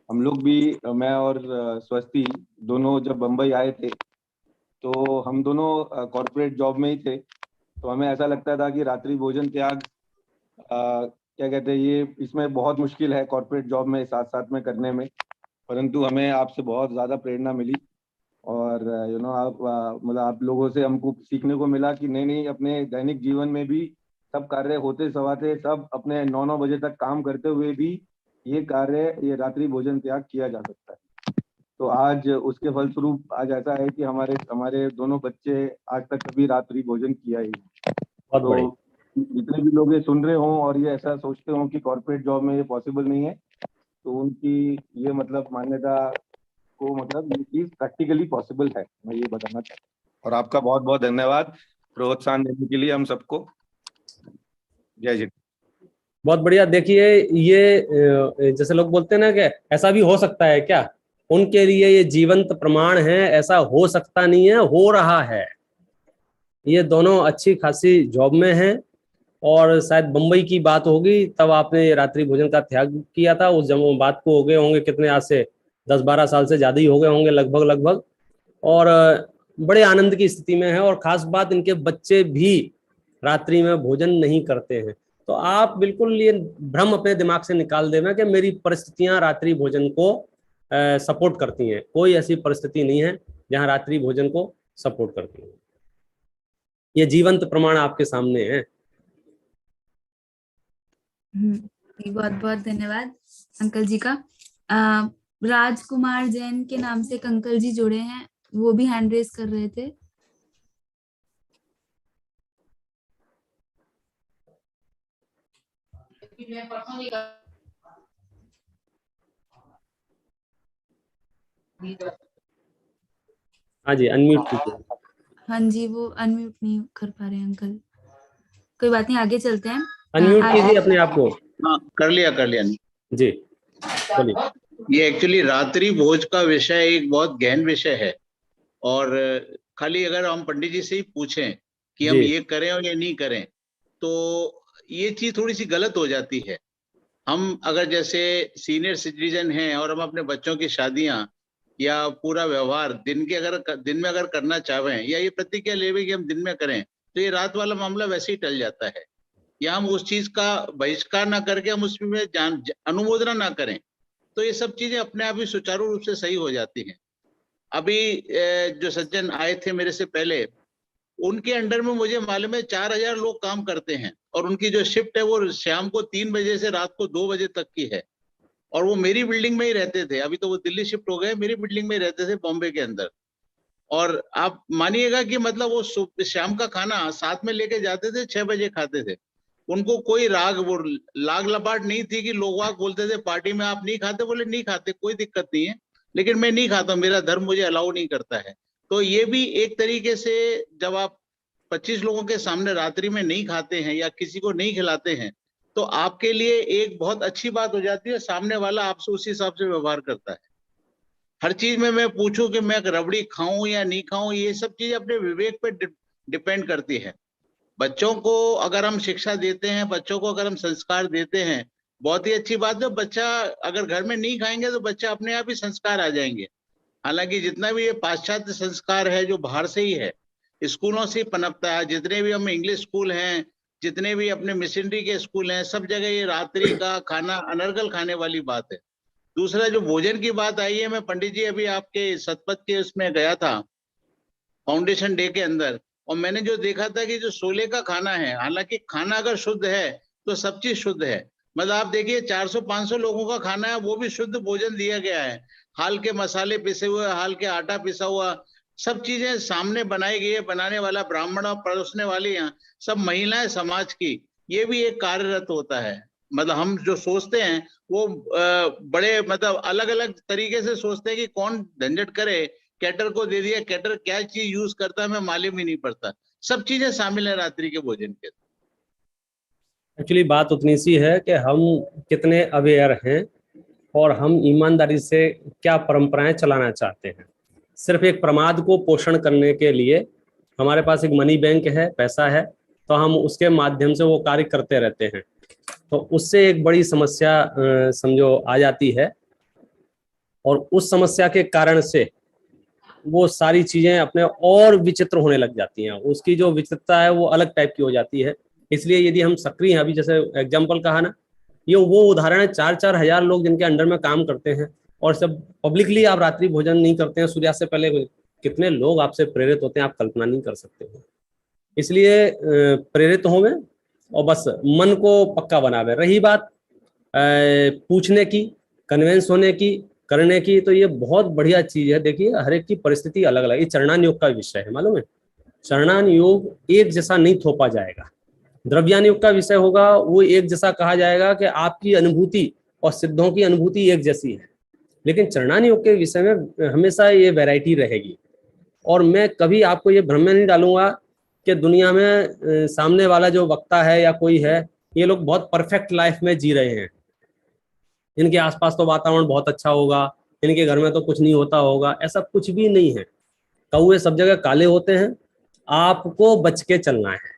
हम लोग भी, मैं और स्वस्ति दोनों जब बम्बई आए थे तो हम दोनों कॉर्पोरेट जॉब में ही थे। तो हमें ऐसा लगता था कि रात्रि भोजन त्याग क्या कहते हैं, ये इसमें बहुत मुश्किल है कॉर्पोरेट जॉब में साथ साथ में करने में। परंतु हमें आपसे बहुत ज़्यादा प्रेरणा मिली, और आप मतलब आप लोगों से हमको सीखने को मिला कि नहीं नहीं, अपने दैनिक जीवन में भी सब कार्य होते सवाते सब अपने 9-9 बजे तक काम करते हुए भी ये कार्य, ये रात्रि भोजन त्याग किया जा सकता है। तो आज उसके फलस्वरूप आज ऐसा है कि हमारे हमारे दोनों बच्चे आज तक कभी रात्रि भोजन किया ही नहीं। बहुत तो बढ़िया। जितने भी लोग ये सुन रहे हों और ये ऐसा सोचते हों कि कॉर्पोरेट जॉब में ये पॉसिबल नहीं है, तो उनकी ये मतलब मान्यता को, मतलब ये चीज प्रैक्टिकली पॉसिबल है, मैं ये बताना चाहता हूँ। और आपका बहुत बहुत धन्यवाद प्रोत्साहन देने के लिए हम सबको। जय जी। बहुत बढ़िया। देखिए ये जैसे लोग बोलते हैं ना कि ऐसा भी हो सकता है क्या, उनके लिए ये जीवंत प्रमाण है। ऐसा हो सकता नहीं है, हो रहा है। ये दोनों अच्छी खासी जॉब में हैं, और शायद बम्बई की बात होगी तब आपने ये रात्रि भोजन का त्याग किया था। उस बात को हो गए होंगे कितने, आज से 10-12 साल से ज़्यादा ही हो गए होंगे लगभग लगभग। और बड़े आनंद की स्थिति में है, और खास बात इनके बच्चे भी रात्रि में भोजन नहीं करते हैं। तो आप बिल्कुल ये भ्रम अपने दिमाग से निकाल देना कि मेरी परिस्थितियां रात्रि भोजन को सपोर्ट करती हैं। कोई ऐसी परिस्थिति नहीं है जहां रात्रि भोजन को सपोर्ट करती है। ये जीवंत प्रमाण आपके सामने है। बहुत बहुत धन्यवाद अंकल जी का। राजकुमार जैन के नाम से एक अंकल जी जुड़े हैं, वो भी हैंड रेज कर रहे थे। हाँ जी, अनम्यूट कीजिए। हाँ जी, वो अनम्यूट नहीं कर पा रहे हैं अंकल। कोई बात नहीं, आगे चलते हैं। अनम्यूट कीजिए अपने आप को। हाँ, कर लिया जी बोलिए। ये एक्चुअली रात्रि भोज का विषय एक बहुत गहन विषय है, और खाली अगर हम पंडित जी से ही पूछें कि हम ये करें और ये नहीं करें, तो ये चीज थोड़ी सी गलत हो जाती है। हम अगर जैसे सीनियर सिटीजन हैं और हम अपने बच्चों की शादियां या पूरा व्यवहार दिन में अगर करना चाहें, या ये प्रतिज्ञा लेवे कि हम दिन में करें, तो ये रात वाला मामला वैसे ही टल जाता है। या हम उस चीज का बहिष्कार ना करके हम उसमें अनुमोदना ना करें, तो ये सब चीजें अपने आप ही सुचारू रूप से सही हो जाती हैं। अभी जो सज्जन आए थे मेरे से पहले, उनके अंडर में मुझे मालूम है 4000 लोग काम करते हैं, और उनकी जो शिफ्ट है वो शाम को 3 बजे से रात को 2 बजे तक की है। और वो मेरी बिल्डिंग में ही रहते थे। अभी तो वो दिल्ली शिफ्ट हो गए, मेरी बिल्डिंग में ही रहते थे बॉम्बे के अंदर। और आप मानिएगा कि मतलब वो शाम का खाना साथ में लेके जाते थे, 6 बजे खाते थे। उनको कोई वो लाग लपाट नहीं थी कि लोग वाग बोलते थे पार्टी में आप नहीं खाते, बोले नहीं खाते, कोई दिक्कत नहीं है, लेकिन मैं नहीं खाता, मेरा धर्म मुझे अलाउ नहीं करता है। तो ये भी एक तरीके से जब आप 25 लोगों के सामने रात्रि में नहीं खाते हैं या किसी को नहीं खिलाते हैं, तो आपके लिए एक बहुत अच्छी बात हो जाती है, सामने वाला आपसे उसी हिसाब से व्यवहार करता है। हर चीज में मैं पूछूं कि मैं रबड़ी खाऊं या नहीं खाऊं, ये सब चीजें अपने विवेक पे डिपेंड करती है। बच्चों को अगर हम शिक्षा देते हैं, बच्चों को अगर हम संस्कार देते हैं, बहुत ही अच्छी बात है। बच्चा अगर घर में नहीं खाएंगे तो बच्चा अपने आप ही संस्कार आ जाएंगे। हालांकि जितना भी ये पाश्चात्य संस्कार है जो बाहर से ही है, स्कूलों से पनपता है, जितने भी हम इंग्लिश स्कूल हैं, जितने भी अपने मिशनरी के स्कूल हैं, सब जगह ये रात्रि का खाना अनर्गल खाने वाली बात है। दूसरा जो भोजन की बात आई है, मैं पंडित जी अभी आपके सतपथ के उसमें गया था फाउंडेशन डे के अंदर, और मैंने जो देखा था कि जो शोले का खाना है, हालांकि खाना अगर शुद्ध है तो सब चीज शुद्ध है। मतलब आप देखिए 400-500 लोगों का खाना है, वो भी शुद्ध भोजन दिया गया है। हाल के मसाले पिसे हुए, हाल के आटा पिसा हुआ, सब चीजें सामने बनाई गई है। बनाने वाला ब्राह्मण और परोसने वाले यहाँ सब महिलाएं समाज की, ये भी एक कार्यरत होता है। मतलब हम जो सोचते हैं वो बड़े मतलब अलग अलग तरीके से सोचते हैं कि कौन झंझट करे, कैटर को दे दिया, कैटर क्या चीज यूज करता है हमें मालूम ही नहीं पड़ता। सब चीजें शामिल है रात्रि के भोजन के। एक्चुअली बात उतनी सी है कि हम कितने अवेयर हैं और हम ईमानदारी से क्या परंपराएं चलाना चाहते हैं। सिर्फ एक प्रमाद को पोषण करने के लिए हमारे पास एक मनी बैंक है, पैसा है, तो हम उसके माध्यम से वो कार्य करते रहते हैं, तो उससे एक बड़ी समस्या समझो आ जाती है। और उस समस्या के कारण से वो सारी चीजें अपने और विचित्र होने लग जाती हैं। उसकी जो विचित्रता है वो अलग टाइप की हो जाती है। इसलिए यदि हम सक्रिय हैं, अभी जैसे एग्जाम्पल कहा ना, ये वो उदाहरण है, 4-4 हजार लोग जिनके अंडर में काम करते हैं और सब पब्लिकली आप रात्रि भोजन नहीं करते हैं सूर्यास्त से पहले, कितने लोग आपसे प्रेरित होते हैं आप कल्पना नहीं कर सकते हो। इसलिए प्रेरित होवे और बस मन को पक्का बनावे। रही बात पूछने की, कन्वेंस होने की, करने की, तो ये बहुत बढ़िया चीज है। देखिए हर एक की परिस्थिति अलग अलग। ये चरणान योग का विषय है, मालूम है? चरणान योग एक जैसा नहीं थोपा जाएगा। द्रव्यान योग का विषय होगा, वो एक जैसा कहा जाएगा कि आपकी अनुभूति और सिद्धों की अनुभूति एक जैसी है। लेकिन चरणान योग के विषय में हमेशा ये वैरायटी रहेगी। और मैं कभी आपको ये भ्रम में नहीं डालूंगा कि दुनिया में सामने वाला जो वक्ता है या कोई है, ये लोग बहुत परफेक्ट लाइफ में जी रहे हैं, इनके आसपास तो वातावरण बहुत अच्छा होगा, इनके घर में तो कुछ नहीं होता होगा। ऐसा कुछ भी नहीं है। कौए सब जगह काले होते हैं, आपको बच के चलना है।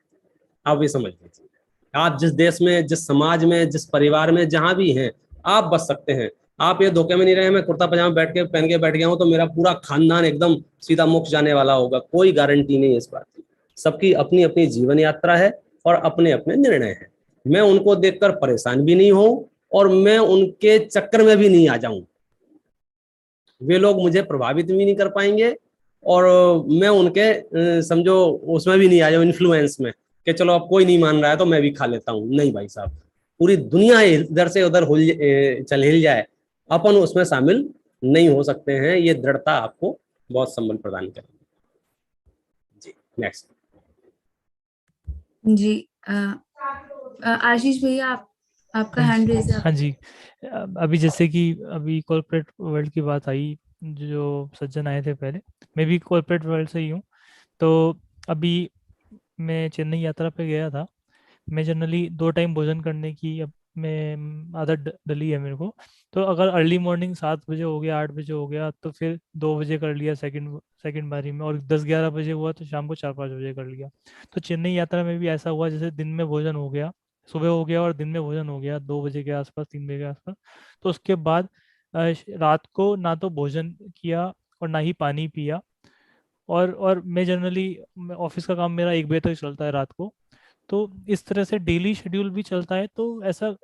आप ये समझ लीजिए, आप जिस देश में, जिस समाज में, जिस परिवार में जहां भी हैं, आप बच सकते हैं। आप ये धोखे में नहीं रहे मैं कुर्ता पजामा पहन के बैठ गया हूं तो मेरा पूरा खानदान एकदम सीधा मोक्ष जाने वाला होगा, कोई गारंटी नहीं है इस बात की। सबकी अपनी अपनी जीवन यात्रा है और अपने अपने निर्णय हैं। मैं उनको देखकर परेशान भी नहीं हूं और मैं उनके चक्कर में भी नहीं आ जाऊं। वे लोग मुझे प्रभावित भी नहीं कर पाएंगे और मैं उनके समझो उसमें भी नहीं आ जाऊं, इन्फ्लुएंस में, कि चलो अब कोई नहीं मान रहा है तो मैं भी खा लेता हूं। नहीं भाई साहब, पूरी दुनिया इधर से उधर हिल जाए, अपन उसमें शामिल नहीं हो सकते हैं। ये दृढ़ता आपको बहुत संबल प्रदान करेगी। जी नेक्स्ट। जी आशीष भैया, आपका हैंड रेज है। हाँ जी, अभी जैसे कि अभी कॉर्पोरेट वर्ल्ड की बात आई, जो सज्जन आए थे पहले, मैं भी कॉर्पोरेट वर्ल्ड से ही हूँ। तो अभी मैं चेन्नई यात्रा पे गया था। मैं जनरली 2 टाइम भोजन करने की अब मैं आदत डली है मेरे को। तो अगर अर्ली मॉर्निंग 7 बजे हो गया, 8 बजे हो गया, तो फिर 2 बजे कर लिया सेकंड बारी में, और 10-11 बजे हुआ तो शाम को 4-5 बजे कर लिया। तो चेन्नई यात्रा में भी ऐसा हुआ, जैसे दिन में भोजन हो गया, सुबह हो गया और दिन में भोजन हो गया 2 बजे के आसपास, 3 बजे के आसपास। तो उसके बाद रात को ना तो भोजन किया और ना ही पानी पिया। और मैं जनरली ऑफिस का काम मेरा 1 बजे तक चलता है रात को। तो इस तरह से डेली शेड्यूल भी चलता है। तो ऐसा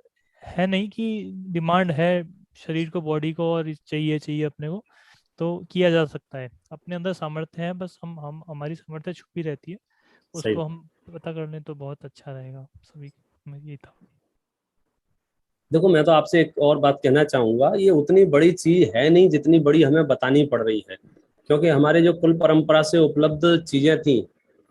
है नहीं कि डिमांड है शरीर को, बॉडी को, और चाहिए चाहिए अपने को, तो किया जा सकता है। अपने अंदर सामर्थ्य है, बस हम हमारी सामर्थ्य छुपी रहती है, उसको हम पता कर लें तो बहुत अच्छा रहेगा सभी। यही था। देखो, मैं तो आपसे एक और बात कहना चाहूंगा, ये उतनी बड़ी चीज है नहीं जितनी बड़ी हमें बतानी पड़ रही है, क्योंकि हमारे जो कुल परंपरा से उपलब्ध चीजें थी,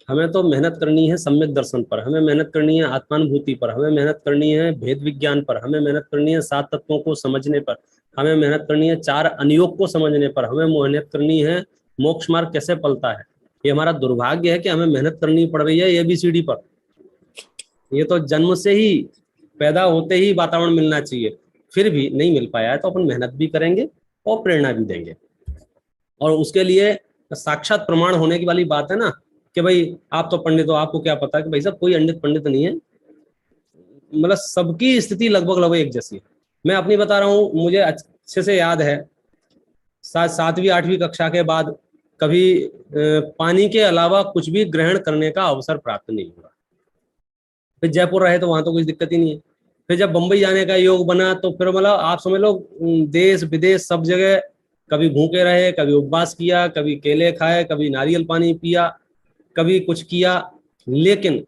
हमें तो मेहनत करनी है सम्यक दर्शन पर, हमें मेहनत करनी है आत्मानुभूति पर, हमें मेहनत करनी है भेद विज्ञान पर, हमें मेहनत करनी है 7 तत्वों को समझने पर, हमें मेहनत करनी है 4 अनियोग को समझने पर, हमें मेहनत करनी है मोक्ष मार्ग कैसे पलता है। ये हमारा दुर्भाग्य है कि हमें मेहनत करनी पड़ रही है ABCD पर। ये तो जन्म से ही, पैदा होते ही वातावरण मिलना चाहिए, फिर भी नहीं मिल पाया है तो अपन मेहनत भी करेंगे और प्रेरणा भी देंगे। और उसके लिए साक्षात प्रमाण होने की वाली बात है ना, कि भाई आप तो पंडित हो, आपको क्या पता, कि भाई साहब कोई पंडित नहीं है, मतलब सबकी स्थिति लगभग एक जैसी है। मैं अपनी बता रहा हूँ, मुझे अच्छे से याद है 7वीं 8वीं कक्षा के बाद कभी पानी के अलावा कुछ भी ग्रहण करने का अवसर प्राप्त नहीं हुआ। फिर जयपुर रहे तो वहां तो कुछ दिक्कत ही नहीं है। फिर जब बंबई जाने का योग बना तो फिर मतलब आप समझ लो देश विदेश सब जगह कभी भूखे रहे, कभी उपवास किया, कभी केले खाए, कभी नारियल पानी पिया, कभी कुछ किया, लेकिन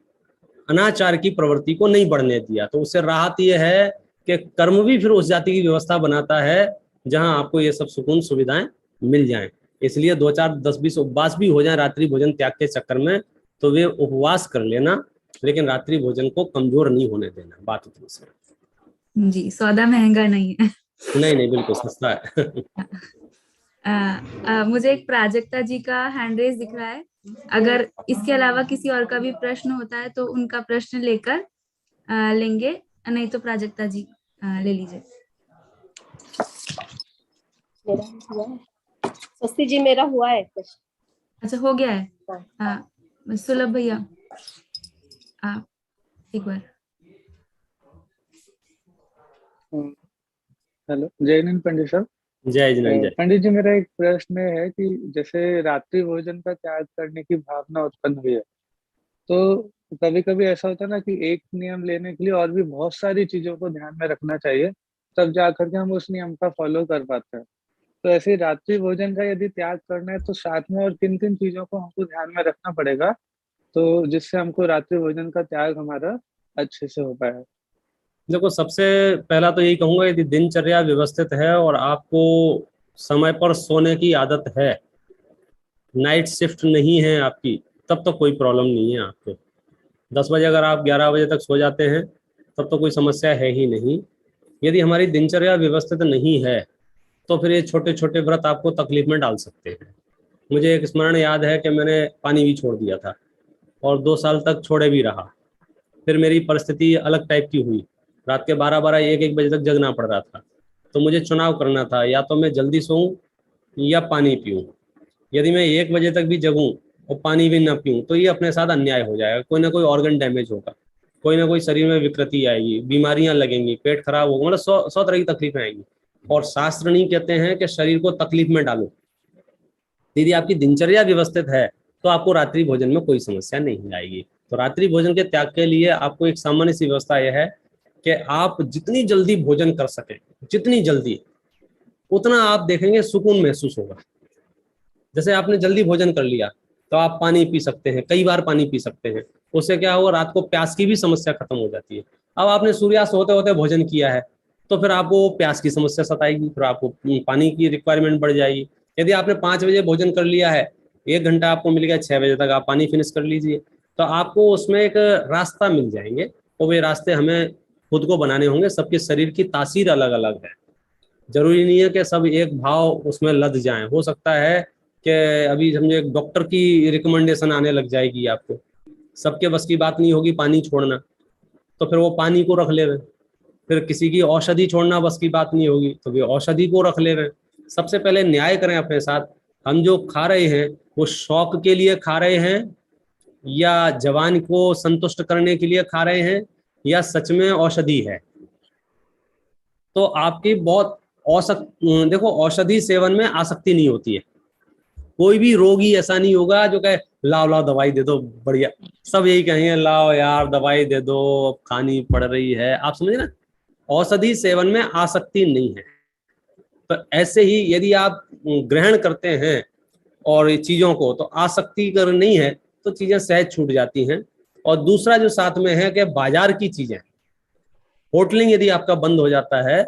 अनाचार की प्रवृत्ति को नहीं बढ़ने दिया। तो उससे राहत यह है कि कर्म भी फिर उस जाति की व्यवस्था बनाता है जहां आपको ये सब सुकून सुविधाएं मिल जाएं। इसलिए 2 4 10 20 उपवास भी हो जाए रात्रि भोजन त्याग के चक्कर में, तो वे उपवास कर लेना, लेकिन रात्रि भोजन को कमजोर नहीं होने देना। बात इतनी सी जी। सौदा महंगा नहीं है। नहीं, बिल्कुल सस्ता है। मुझे एक प्राजक्ता जी का हैंड रेज दिख रहा है। अगर इसके अलावा किसी और का भी प्रश्न होता है तो उनका प्रश्न लेकर लेंगे, नहीं तो प्राजक्ता जी ले लीजिए। मेरा हुआ है स्वस्ति जी, मेरा हुआ है प्रश्न। अच्छा, हो गया है। हाँ, सुलभ भैया आप एक बार। हेलो, जय हिंद पंडित साहब। जय जिनेंद्र। पंडित जी, मेरा एक प्रश्न है कि जैसे रात्रि भोजन का त्याग करने की भावना उत्पन्न हुई है, तो कभी कभी ऐसा होता है ना कि एक नियम लेने के लिए और भी बहुत सारी चीजों को ध्यान में रखना चाहिए, तब जा करके हम उस नियम का फॉलो कर पाते हैं। तो ऐसे रात्रि भोजन का यदि त्याग करना है तो साथ में और किन किन चीजों को हमको ध्यान में रखना पड़ेगा, तो जिससे हमको रात्रि भोजन का त्याग हमारा अच्छे से हो पाए? देखो, सबसे पहला तो यही कहूंगा, यदि दिनचर्या व्यवस्थित है और आपको समय पर सोने की आदत है, नाइट शिफ्ट नहीं है आपकी, तब तो कोई प्रॉब्लम नहीं है आपको। 10 बजे अगर आप 11 बजे तक सो जाते हैं तब तो कोई समस्या है ही नहीं। यदि हमारी दिनचर्या व्यवस्थित नहीं है तो फिर ये छोटे छोटे व्रत आपको तकलीफ में डाल सकते हैं। मुझे एक स्मरण याद है कि मैंने पानी भी छोड़ दिया था और 2 साल तक छोड़े भी रहा। फिर मेरी परिस्थिति अलग टाइप की हुई, रात के 12-12 1-1 बजे तक जगना पड़ रहा था। तो मुझे चुनाव करना था, या तो मैं जल्दी सोऊं या पानी पीऊं। यदि मैं 1 बजे तक भी जगूं और पानी भी ना पीऊं तो ये अपने साथ अन्याय हो जाएगा, कोई ना कोई ऑर्गन डैमेज होगा, कोई ना कोई शरीर में विकृति आएगी, बीमारियां लगेंगी, पेट खराब होगा, मतलब 100 तरह की तकलीफें आएंगी। और शास्त्र नहीं कहते हैं कि शरीर को तकलीफ में डालो। यदि आपकी दिनचर्या व्यवस्थित है तो आपको रात्रि भोजन में कोई समस्या नहीं आएगी। तो रात्रि भोजन के त्याग के लिए आपको एक सामान्य सी व्यवस्था यह है कि आप जितनी जल्दी भोजन कर सकें, जितनी जल्दी, उतना आप देखेंगे सुकून महसूस होगा। जैसे आपने जल्दी भोजन कर लिया तो आप पानी पी सकते हैं, कई बार पानी पी सकते हैं। उससे क्या होगा, रात को प्यास की भी समस्या खत्म हो जाती है। अब आपने सूर्यास्त होते होते भोजन किया है तो फिर आपको प्यास की समस्या सताएगी, फिर आपको पानी की रिक्वायरमेंट बढ़ जाएगी। यदि आपने 5 बजे भोजन कर लिया है, 1 घंटा आपको मिल गया, 6 बजे तक आप पानी फिनिश कर लीजिए, तो आपको उसमें एक रास्ता मिल जाएंगे। और वे रास्ते हमें खुद को बनाने होंगे। सबके शरीर की तासीर अलग अलग है, जरूरी नहीं है कि सब एक भाव उसमें लद जाएं। हो सकता है कि अभी समझे एक डॉक्टर की रिकमेंडेशन आने लग जाएगी आपको, सबके बस की बात नहीं होगी पानी छोड़ना, तो फिर वो पानी को रख ले रहे। फिर किसी की औषधि छोड़ना बस की बात नहीं होगी तो वे औषधि को रख ले रहे। सबसे पहले न्याय करें अपने साथ, हम जो खा रहे हैं वो शौक के लिए खा रहे हैं या जवान को संतुष्ट करने के लिए खा रहे हैं या सच में औषधि है। तो आपकी बहुत देखो, औषधि सेवन में आसक्ति नहीं होती है। कोई भी रोगी ऐसा नहीं होगा जो कहे लाओ लाओ दवाई दे दो, बढ़िया, सब यही कहेंगे लाओ यार दवाई दे दो, खानी पड़ रही है। आप समझे ना, औषधि सेवन में आसक्ति नहीं है। तो ऐसे ही यदि आप ग्रहण करते हैं और चीजों को, तो आसक्ति कर नहीं है तो चीजें सहज छूट जाती हैं। और दूसरा जो साथ में है कि बाजार की चीजें, होटलिंग यदि आपका बंद हो जाता है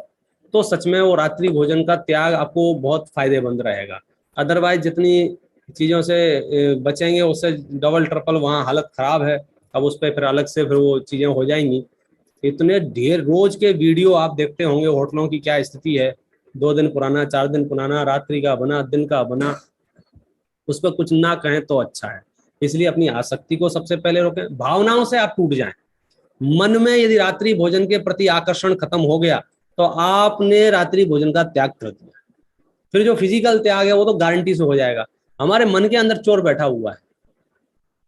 तो सच में वो रात्रि भोजन का त्याग आपको बहुत फायदेमंद रहेगा। अदरवाइज जितनी चीज़ों से बचेंगे उससे डबल ट्रिपल वहाँ हालत खराब है। अब उस पर फिर अलग से फिर वो चीज़ें हो जाएंगी। इतने ढेर रोज के वीडियो आप देखते होंगे होटलों की क्या स्थिति है, 2 दिन पुराना, 4 दिन पुराना, रात्रि का बना, दिन का बना, उस पर कुछ ना कहें तो अच्छा है। इसलिए अपनी आसक्ति को सबसे पहले रोकें, भावनाओं से आप टूट जाएं। मन में यदि रात्रि भोजन के प्रति आकर्षण खत्म हो गया तो आपने रात्रि भोजन का त्याग कर दिया। फिर जो फिजिकल त्याग है वो तो गारंटी से हो जाएगा। हमारे मन के अंदर चोर बैठा हुआ है,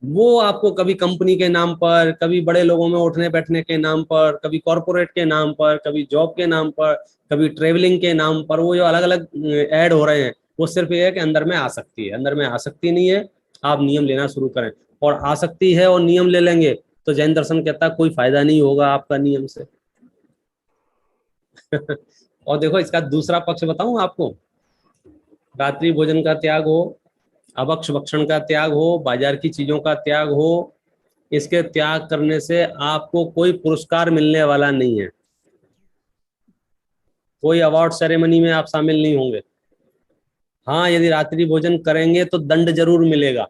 वो आपको कभी कंपनी के नाम पर, कभी बड़े लोगों में उठने बैठने के नाम पर, कभी कॉर्पोरेट के नाम पर, कभी जॉब के नाम पर, कभी ट्रेवलिंग के नाम पर, वो जो अलग अलग ऐड हो रहे हैं वो सिर्फ ये है कि अंदर में आसक्ति है। अंदर में आसक्ति नहीं है, आप नियम लेना शुरू करें। और आसक्ति है और नियम ले लेंगे तो जैन दर्शन कहता है कोई फायदा नहीं होगा आपका नियम से। और देखो इसका दूसरा पक्ष बताऊं आपको, रात्रि भोजन का त्याग हो, अभक्ष भक्षण का त्याग हो, बाजार की चीजों का त्याग हो, इसके त्याग करने से आपको कोई पुरस्कार मिलने वाला नहीं है। कोई अवार्ड सेरेमनी में आप शामिल नहीं होंगे। हाँ, यदि रात्रि भोजन करेंगे तो दंड जरूर मिलेगा,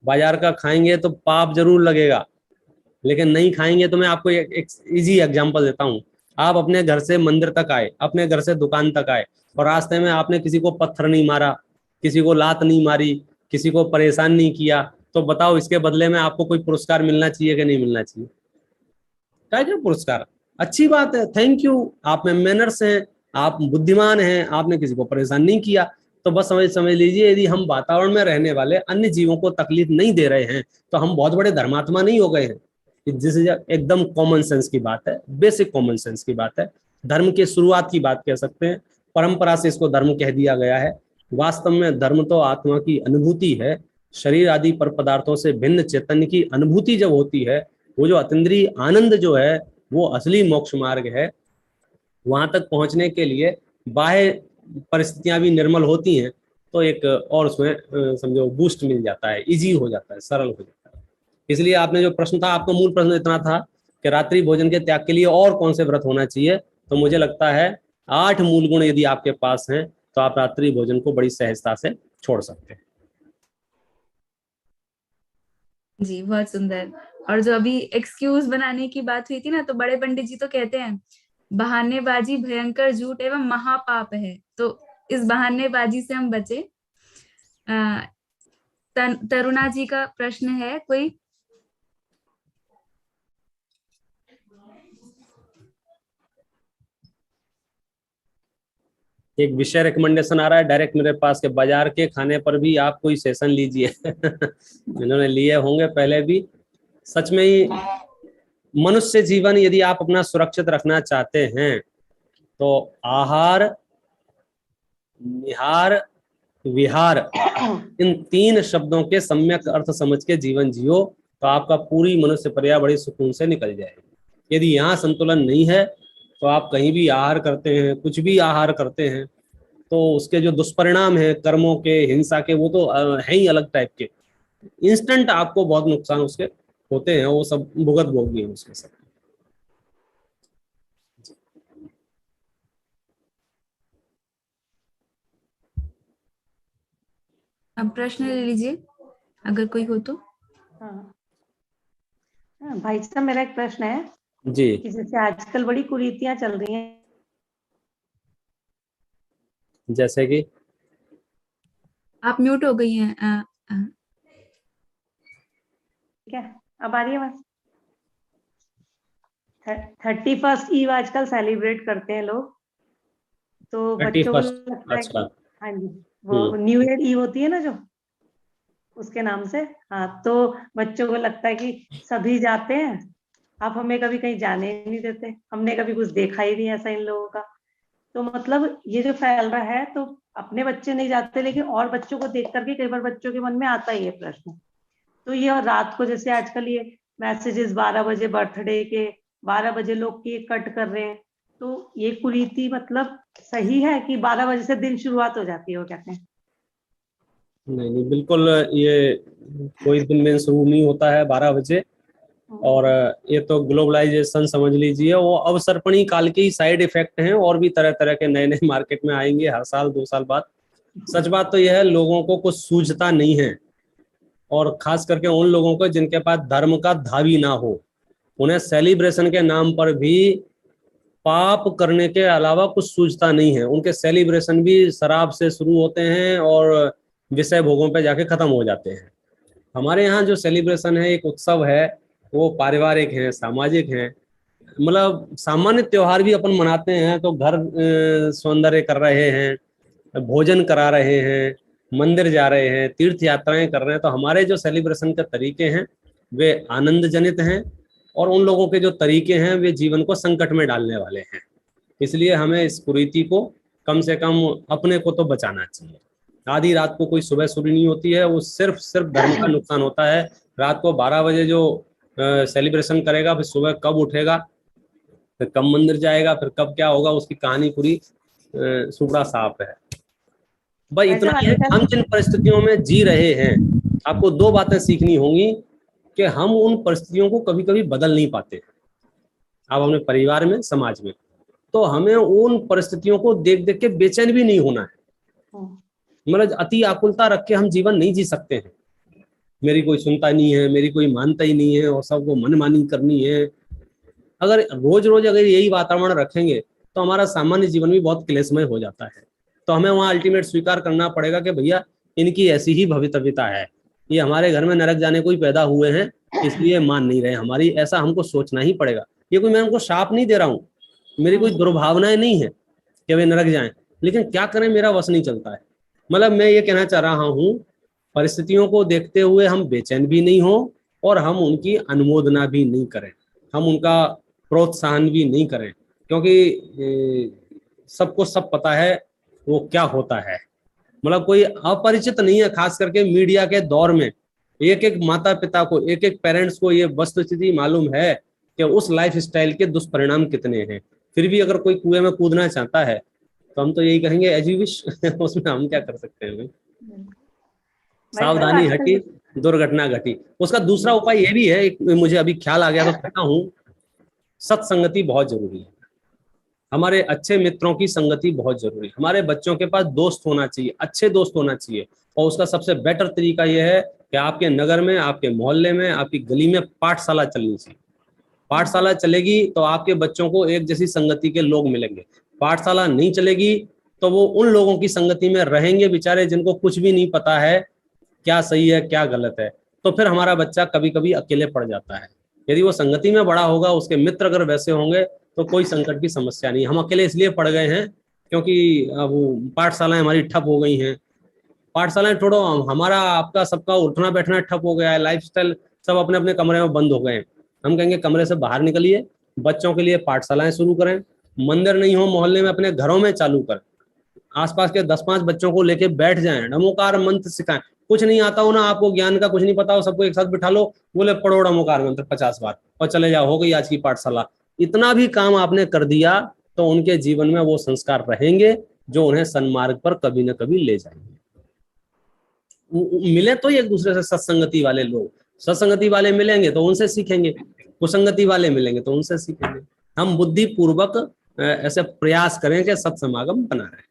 बाजार का खाएंगे तो पाप जरूर लगेगा, लेकिन नहीं खाएंगे तो मैं आपको एक इजी एग्जांपल देता हूँ। आप अपने घर से मंदिर तक आए, अपने घर से दुकान तक आए और रास्ते में आपने किसी को पत्थर नहीं मारा, किसी को लात नहीं मारी, किसी को परेशान नहीं किया, तो बताओ इसके बदले में आपको कोई पुरस्कार मिलना चाहिए कि नहीं मिलना चाहिए? क्या पुरस्कार? अच्छी बात है, थैंक यू, आप में मैनर्स हैं, आप बुद्धिमान हैं, आपने किसी को परेशान नहीं किया। तो बस समझ लीजिए यदि हम वातावरण में रहने वाले अन्य जीवों को तकलीफ नहीं दे रहे हैं तो हम बहुत बड़े धर्मात्मा नहीं हो गए हैं। जिस एकदम कॉमन सेंस की बात है, बेसिक कॉमन सेंस की बात है, धर्म के शुरुआत की बात कह सकते हैं। परंपरा से इसको धर्म कह दिया गया है। वास्तव में धर्म तो आत्मा की अनुभूति है। शरीर आदि पर पदार्थों से भिन्न चैतन्य की अनुभूति जब होती है, वो जो अतीन्द्रिय आनंद जो है वो असली मोक्ष मार्ग है। वहां तक पहुंचने के लिए बाह्य परिस्थितियां भी निर्मल होती हैं तो एक और उसमें समझो बूस्ट मिल जाता है, इजी हो जाता है, सरल हो जाता है। इसलिए आपने जो प्रश्न था, आपका मूल प्रश्न इतना था कि रात्रि भोजन के त्याग के लिए और कौन से व्रत होना चाहिए, तो मुझे लगता है 8 मूल गुण यदि आपके पास हैं तो आप रात्रि भोजन को बड़ी सहजता से छोड़ सकते हैं। जी, बहुत सुंदर। और जो अभी एक्सक्यूज बनाने की बात हुई थी ना, तो बड़े पंडित जी तो कहते हैं बहानेबाजी भयंकर झूठ एवं महापाप है, तो इस बहानेबाजी से हम बचे। तरुणा जी का प्रश्न है कोई? एक विषय रिकमेंडेशन आ रहा है डायरेक्ट मेरे पास के बाजार के खाने पर भी आप कोई सेशन लीजिए। जिन्होंने लिए होंगे पहले भी, सच में ही मनुष्य जीवन यदि आप अपना सुरक्षित रखना चाहते हैं तो आहार, निहार, विहार, इन 3 शब्दों के सम्यक अर्थ समझ के जीवन जियो तो आपका पूरी मनुष्य पर्याय बड़ी सुकून से निकल जाएगी। यदि यहाँ संतुलन नहीं है तो आप कहीं भी आहार करते हैं, कुछ भी आहार करते हैं, तो उसके जो दुष्परिणाम है कर्मों के, हिंसा के, वो तो है ही अलग टाइप के। इंस्टेंट आपको बहुत नुकसान उसके होते हैं, वो सब भुगत भोगी है उसके सब। अब प्रश्न ले लीजिए अगर कोई हो तो। हाँ भाई साहब, मेरा एक प्रश्न है जी, कि जैसे आजकल बड़ी कुरीतियां चल रही हैं, जैसे कि आप म्यूट हो गई हैं। ठीक है, अब आ रही है बस। 31st ईव आजकल सेलिब्रेट करते हैं लोग, तो बच्चों को लगता है कि हाँ जी, वो न्यू ईयर ईव होती है ना जो, उसके नाम से। हाँ, तो बच्चों को लगता है कि सभी जाते हैं, आप हमें कभी कहीं जाने ही नहीं देते, हमने कभी कुछ देखा ही नहीं ऐसा इन लोगों का। तो मतलब ये जो फैल रहा है, तो अपने बच्चे नहीं जाते लेकिन और बच्चों को देख करके कई बार बच्चों के मन में आता ही है प्रश्न। तो ये रात को जैसे आजकल ये मैसेजेस 12 बजे बर्थडे के, 12 बजे लोग केक कट कर रहे हैं, तो ये कुरीति मतलब सही है कि 12 बजे से दिन शुरुआत हो जाती है, वो कहते हैं? नहीं, बिल्कुल, ये कोई दिन में शुरू नहीं होता है 12 बजे। और ये तो ग्लोबलाइजेशन समझ लीजिए, वो अवसर्पणी काल के ही साइड इफेक्ट हैं, और भी तरह तरह के नए नए मार्केट में आएंगे हर साल 2 साल बाद। सच बात तो यह है, लोगों को कुछ सूझता नहीं है, और खास करके उन लोगों को जिनके पास धर्म का धावी ना हो, उन्हें सेलिब्रेशन के नाम पर भी पाप करने के अलावा कुछ सूझता नहीं है। उनके सेलिब्रेशन भी शराब से शुरू होते हैं और विषय भोगों पे जाके खत्म हो जाते हैं। हमारे यहाँ जो सेलिब्रेशन है, एक उत्सव है, वो पारिवारिक है, सामाजिक है। मतलब सामान्य त्योहार भी अपन मनाते हैं तो घर सौंदर्य कर रहे हैं, भोजन करा रहे हैं, मंदिर जा रहे हैं, तीर्थ यात्राएं कर रहे हैं। तो हमारे जो सेलिब्रेशन के तरीके हैं वे आनंद जनित हैं, और उन लोगों के जो तरीके हैं वे जीवन को संकट में डालने वाले हैं। इसलिए हमें इस कुरीति को कम से कम अपने को तो बचाना चाहिए। आधी रात को कोई सुबह शुरू नहीं होती है, वो सिर्फ धर्म का नुकसान होता है। रात को 12 बजे जो सेलिब्रेशन करेगा, फिर सुबह कब उठेगा, फिर कब मंदिर जाएगा, फिर कब क्या होगा, उसकी कहानी पूरी सुपड़ा साफ है। भाई इतना ही है, हम जिन परिस्थितियों में जी रहे हैं, आपको 2 बातें सीखनी होंगी कि हम उन परिस्थितियों को कभी कभी बदल नहीं पाते। आप अपने परिवार में, समाज में, तो हमें उन परिस्थितियों को देख देख के बेचैन भी नहीं होना है। मतलब अति आकुलता रख के हम जीवन नहीं जी सकते हैं। मेरी कोई सुनता नहीं है, मेरी कोई मानता ही नहीं है, और सबको मनमानी करनी है। अगर रोज रोज अगर यही वातावरण रखेंगे तो हमारा सामान्य जीवन भी बहुत क्लेशमय हो जाता है। तो हमें वहाँ अल्टीमेट स्वीकार करना पड़ेगा कि भैया इनकी ऐसी ही भवितव्यता है, ये हमारे घर में नरक जाने को ही पैदा हुए हैं, इसलिए मान नहीं रहे हमारी, ऐसा हमको सोचना ही पड़ेगा। ये कोई, मैं उनको शाप नहीं दे रहा हूँ, मेरी कोई दुर्भावनाएं नहीं है कि वे नरक जाएं, लेकिन क्या करें, मेरा वश नहीं चलता है। मतलब मैं ये कहना चाह रहा हूँ, परिस्थितियों को देखते हुए हम बेचैन भी नहीं हो, और हम उनकी अनुमोदना भी नहीं करें, हम उनका प्रोत्साहन भी नहीं करें, क्योंकि सबको सब पता है वो क्या होता है। मतलब कोई अपरिचित नहीं है, खास करके मीडिया के दौर में एक एक माता पिता को, एक एक पेरेंट्स को ये वस्तुस्थिति मालूम है कि उस लाइफ स्टाइल के दुष्परिणाम कितने हैं। फिर भी अगर कोई कुएं में कूदना चाहता है तो हम तो यही कहेंगे एज यू विश उसमें हम क्या कर सकते हैं भाई। सावधानी हटी, दुर्घटना घटी। उसका दूसरा उपाय ये भी है, मुझे अभी ख्याल आ गया तो कहता हूँ, सत्संगति बहुत जरूरी है। हमारे अच्छे मित्रों की संगति बहुत जरूरी है। हमारे बच्चों के पास दोस्त होना चाहिए, अच्छे दोस्त होना चाहिए, और उसका सबसे बेटर तरीका यह है कि आपके नगर में, आपके मोहल्ले में, आपकी गली में पाठशाला चलनी चाहिए। पाठशाला चलेगी तो आपके बच्चों को एक जैसी संगति के लोग मिलेंगे। पाठशाला नहीं चलेगी तो वो उन लोगों की संगति में रहेंगे बेचारे, जिनको कुछ भी नहीं पता है क्या सही है क्या गलत है। तो फिर हमारा बच्चा कभी कभी अकेले पड़ जाता है। यदि वो संगति में बड़ा होगा, उसके मित्र अगर वैसे होंगे, तो कोई संकट की समस्या नहीं। हम अकेले इसलिए पड़ गए हैं क्योंकि वो पाठशालाएं हमारी ठप हो गई हैं। पाठशालाएं छोड़ो, हमारा आपका सबका उठना बैठना ठप हो गया है, लाइफस्टाइल सब अपने अपने कमरे में बंद हो गए हैं। हम कहेंगे कमरे से बाहर निकलिए, बच्चों के लिए पाठशालाएं शुरू करें। मंदिर नहीं हो मोहल्ले में, अपने घरों में चालू करें। आसपास के 10-5 बच्चों को लेके बैठ जाएं, नमोकार मंत्र सिखाएं। कुछ नहीं आता हो ना, आपको ज्ञान का कुछ नहीं पता हो, सबको एक साथ बिठा लो, बोले पढ़ो नमोकार मंत्र 50 बार और चले जाओ, हो गई आज की पाठशाला। इतना भी काम आपने कर दिया तो उनके जीवन में वो संस्कार रहेंगे जो उन्हें सन्मार्ग पर कभी न कभी ले जाएंगे। मिले तो एक दूसरे से सत्संगति वाले लोग, सत्संगति वाले मिलेंगे तो उनसे सीखेंगे, कुसंगति वाले मिलेंगे तो उनसे सीखेंगे। हम बुद्धि पूर्वक ऐसे प्रयास करें कि सत्समागम बना रहे।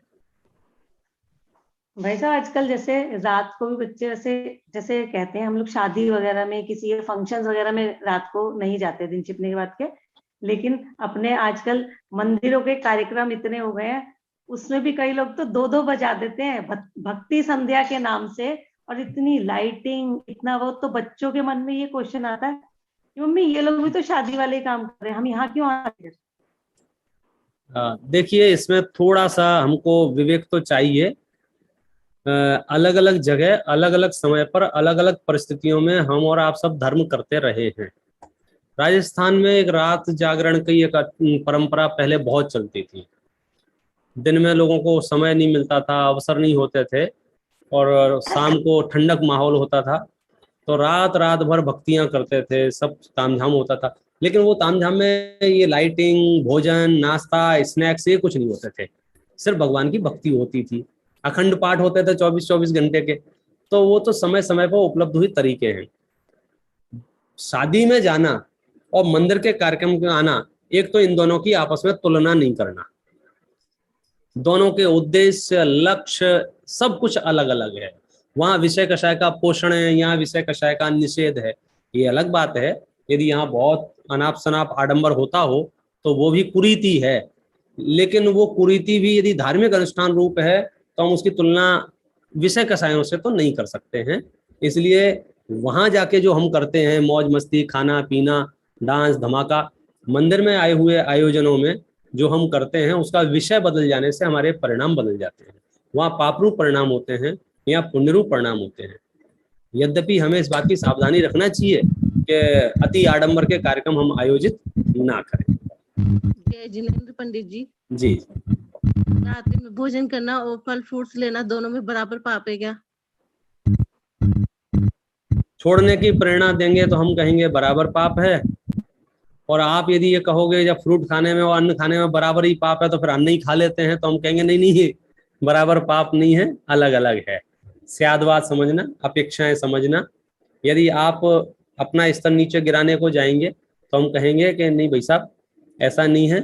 भाई साहब आजकल जैसे रात को भी बच्चे जैसे कहते हैं, हम लोग शादी वगैरह में, किसी फंक्शंस वगैरह में रात को नहीं जाते दिन छिपने के बाद के, लेकिन अपने आजकल मंदिरों के कार्यक्रम इतने हो गए हैं, उसमें भी कई लोग तो 2-2 बजा देते हैं भक्ति संध्या के नाम से, और इतनी लाइटिंग इतना वो। तो बच्चों के मन में ये क्वेश्चन आता है कि मम्मी ये लोग भी तो शादी वाले काम कर रहे हैं, हम यहाँ क्यों आ रहे हैं? देखिए, इसमें थोड़ा सा हमको विवेक तो चाहिए। अलग अलग जगह, अलग अलग समय पर, अलग अलग परिस्थितियों में हम और आप सब धर्म करते रहे हैं। राजस्थान में एक रात जागरण की एक परंपरा पहले बहुत चलती थी। दिन में लोगों को समय नहीं मिलता था, अवसर नहीं होते थे, और शाम को ठंडक माहौल होता था, तो रात रात भर भक्तियां करते थे, सब तामझाम होता था। लेकिन वो तामझाम में ये लाइटिंग, भोजन, नाश्ता, स्नैक्स ये कुछ नहीं होते थे, सिर्फ भगवान की भक्ति होती थी। अखंड पाठ होते थे 24-24 घंटे के। तो वो तो समय समय पर उपलब्ध हुई तरीके हैं। शादी में जाना और मंदिर के कार्यक्रम में आना, एक तो इन दोनों की आपस में तुलना नहीं करना। दोनों के उद्देश्य, लक्ष्य, सब कुछ अलग अलग है। वहां विषय कषाय का पोषण है, यहाँ विषय कषाय का निषेध है। ये अलग बात है। यदि यहाँ बहुत अनाप शनाप आडंबर होता हो तो वो भी कुरीति है, लेकिन वो कुरीति भी यदि धार्मिक अनुष्ठान रूप है तो हम उसकी तुलना विषय कषायों से तो नहीं कर सकते हैं। इसलिए वहां जाके जो हम करते हैं मौज मस्ती, खाना पीना, डांस धमाका, मंदिर में आए हुए आयोजनों में जो हम करते हैं उसका विषय बदल जाने से हमारे परिणाम बदल जाते हैं। वहाँ पापरूप परिणाम होते हैं या पुण्यरूप परिणाम होते हैं। यद्यपि हमें इस बात की सावधानी रखना चाहिए कि अति आडंबर के कार्यक्रम हम आयोजित ना करें। जय जिनेंद्र पंडित जी। जी, रात्रि में भोजन करना और फल फ्रूट्स लेना दोनों में बराबर पाप है क्या? छोड़ने की प्रेरणा देंगे तो हम कहेंगे बराबर पाप है, और आप यदि ये कहोगे जब फ्रूट खाने में और अन्न खाने में बराबर ही पाप है तो फिर अन्न ही खा लेते हैं, तो हम कहेंगे नहीं नहीं, बराबर पाप नहीं है, अलग अलग है। स्यादवाद समझना, अपेक्षाएं समझना। यदि आप अपना स्तर नीचे गिराने को जाएंगे तो हम कहेंगे कि नहीं भाई साहब, ऐसा नहीं है।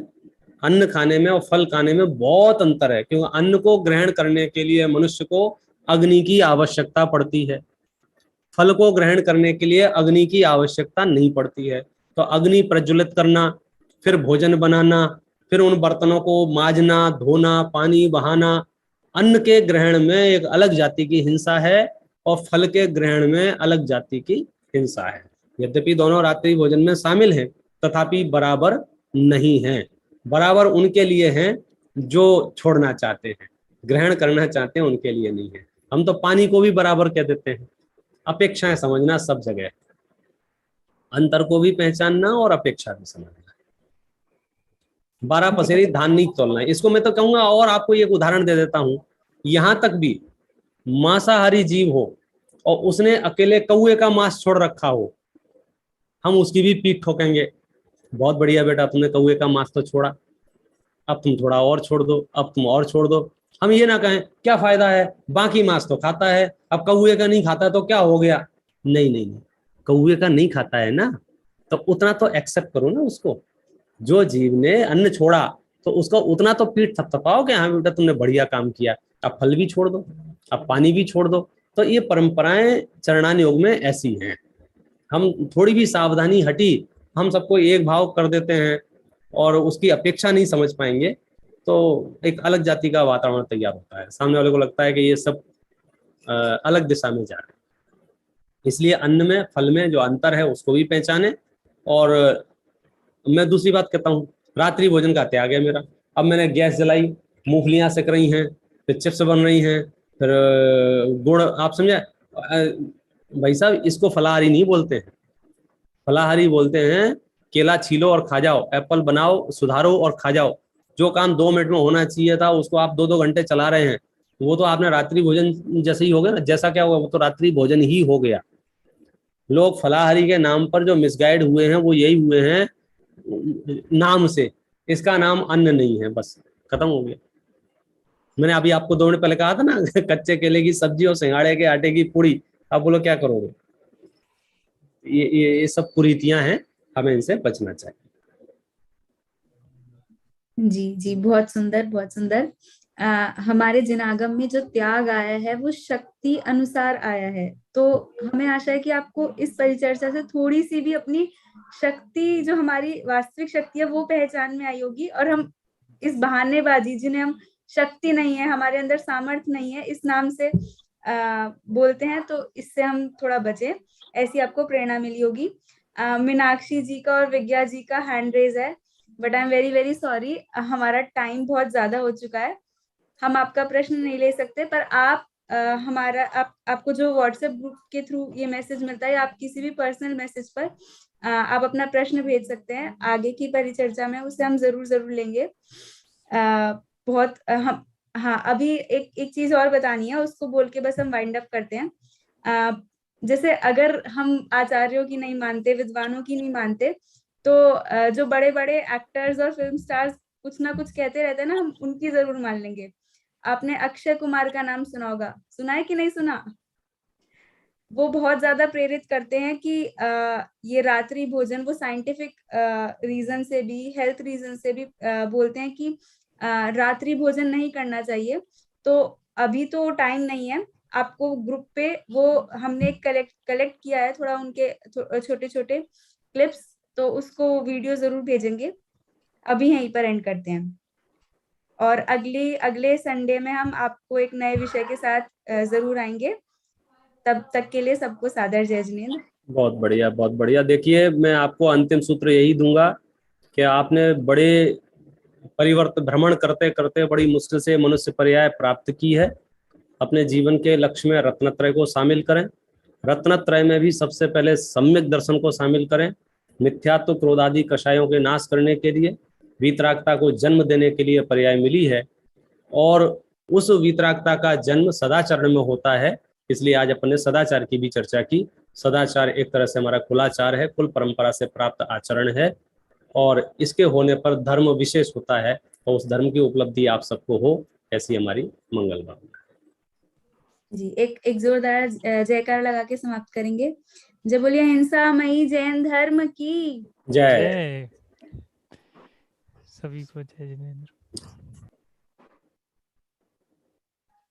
अन्न खाने में और फल खाने में बहुत अंतर है, क्योंकि अन्न को ग्रहण करने के लिए मनुष्य को अग्नि की आवश्यकता पड़ती है, फल को ग्रहण करने के लिए अग्नि की आवश्यकता नहीं पड़ती है। तो अग्नि प्रज्वलित करना, फिर भोजन बनाना, फिर उन बर्तनों को मांजना, धोना, पानी बहाना, अन्न के ग्रहण में एक अलग जाति की हिंसा है और फल के ग्रहण में अलग जाति की हिंसा है। यद्यपि दोनों रात्रि भोजन में शामिल हैं, तथापि बराबर नहीं है। बराबर उनके लिए हैं जो छोड़ना चाहते हैं, ग्रहण करना चाहते हैं उनके लिए नहीं है। हम तो पानी को भी बराबर कह देते हैं। अपेक्षाएं समझना सब जगह, अंतर को भी पहचानना और अपेक्षा भी समझना। 12 पसेरी धान नहीं तोलना। इसको मैं तो कहूंगा, और आपको एक उदाहरण दे देता हूं। यहां तक भी मांसाहारी जीव हो और उसने अकेले कौए का मांस छोड़ रखा हो, हम उसकी भी पीठ ठोकेंगे। बहुत बढ़िया बेटा, तुमने कौए का मांस तो छोड़ा, अब तुम थोड़ा और छोड़ दो, अब तुम और छोड़ दो। हम ये ना कहें क्या फायदा है, बाकी मांस तो खाता है, अब कौए का नहीं खाता तो क्या हो गया। नहीं नहीं नहीं, कौए का नहीं खाता है ना, तो उतना तो एक्सेप्ट करो ना उसको। जो जीव ने अन्न छोड़ा तो उसको उतना तो पीठ थपथपाओ कि हाँ बेटा तुमने बढ़िया काम किया, अब फल भी छोड़ दो, अब पानी भी छोड़ दो। तो ये परंपराएं चरणान योग में ऐसी हैं। हम थोड़ी भी सावधानी हटी, हम सबको एक भाव कर देते हैं और उसकी अपेक्षा नहीं समझ पाएंगे, तो एक अलग जाति का वातावरण तैयार होता है। सामने वाले को लगता है कि ये सब अलग दिशा में जा रहे हैं। इसलिए अन्न में फल में जो अंतर है उसको भी पहचाने। और मैं दूसरी बात कहता हूँ, रात्रि भोजन का त्याग है मेरा। अब मैंने गैस जलाई, मूंगफलियां सिक रही हैं, फिर चिप्स बन रही हैं, फिर गुड़, आप समझे भाई साहब, इसको फलाहारी नहीं बोलते हैं। फलाहारी बोलते हैं केला छीलो और खा जाओ, एप्पल बनाओ, सुधारो और खा जाओ। जो काम 2 मिनट में होना चाहिए था उसको आप 2-2 घंटे चला रहे हैं, वो तो आपने रात्रि भोजन जैसे ही हो गया ना। जैसा क्या हुआ, वो तो रात्रि भोजन ही हो गया। लोग फलाहारी के नाम पर जो मिसगाइड हुए हैं वो यही हुए हैं नाम से, इसका नाम अन्न नहीं है, बस खत्म हो गया। मैंने अभी आपको 2 मिनट पहले कहा था ना कच्चे केले की सब्जी और सिंगाड़े के आटे की पूड़ी, आप बोलो क्या करोगे। ये सब कुरीतियां हैं, हमें इनसे बचना चाहिए। जी जी, बहुत सुंदर बहुत सुंदर। हमारे जिनागम में जो त्याग आया है वो शक्ति अनुसार आया है। तो हमें आशा है कि आपको इस परिचर्चा से थोड़ी सी भी अपनी शक्ति, जो हमारी वास्तविक शक्ति है, वो पहचान में आई होगी। और हम इस बहानेबाजी, जिन्हें हम शक्ति नहीं है, हमारे अंदर सामर्थ्य नहीं है, इस नाम से बोलते हैं, तो इससे हम थोड़ा बचें। ऐसी आपको प्रेरणा मिली होगी। मीनाक्षी जी का और विज्ञा जी का हैंड रेज है, but I am very very sorry, हमारा टाइम बहुत ज्यादा हो चुका है, हम आपका प्रश्न नहीं ले सकते। पर आप आपको जो व्हाट्सएप ग्रुप के थ्रू ये मैसेज मिलता है, आप किसी भी पर्सनल मैसेज पर आप अपना प्रश्न भेज सकते हैं। आगे की परिचर्चा में उसे हम जरूर लेंगे। हम हाँ, अभी एक चीज और बतानी है, उसको बोल के बस हम वाइंड अप करते हैं। जैसे अगर हम आचार्यों की नहीं मानते, विद्वानों की नहीं मानते, तो जो बड़े बड़े एक्टर्स और फिल्म स्टार्स कुछ ना कुछ कहते रहते हैं ना, हम उनकी जरूर मान लेंगे। आपने अक्षय कुमार का नाम सुना होगा, सुना है कि नहीं सुना? वो बहुत ज्यादा प्रेरित करते हैं कि ये रात्रि भोजन, वो साइंटिफिक रीजन से भी, हेल्थ रीजन से भी बोलते हैं कि रात्रि भोजन नहीं करना चाहिए। तो अभी तो टाइम नहीं है, आपको ग्रुप पे वो हमने कलेक्ट किया है थोड़ा उनके छोटे छोटे क्लिप्स, तो उसको वीडियो जरूर भेजेंगे। अभी यहीं पर एंड करते हैं, और अगले संडे में हम आपको एक नए विषय के साथ जरूर आएंगे। तब तक के लिए सबको सादर जय जिनेंद्र। बहुत बढ़िया, बहुत बढ़िया। देखिए, मैं आपको अंतिम सूत्र यही दूंगा कि आपने बड़े परिवर्तन, भ्रमण करते करते बड़ी मुश्किल से मनुष्य पर्याय प्राप्त की है। अपने जीवन के लक्ष्य में रत्नत्रय को शामिल करें। रत्नत्रय में भी सबसे पहले सम्यक दर्शन को शामिल करें। मिथ्यात्व, क्रोध आदि कषायों के नाश करने के लिए, वीतरागता को जन्म देने के लिए पर्याय मिली है, और उस वीतरागता का जन्म सदाचार में होता है। इसलिए आज अपन ने सदाचार की भी चर्चा की। सदाचार एक तरह से हमारा कुलाचार है, कुल परंपरा से प्राप्त आचरण है, और इसके होने पर धर्म विशेष होता है, और उस धर्म की उपलब्धि आप सबको हो, ऐसी हमारी मंगल भावना जी। एक जोरदार जयकार लगा के समाप्त करेंगे। जय बोलिए हिंसा मई जैन धर्म की जय। सभी को जय जिनेंद्र।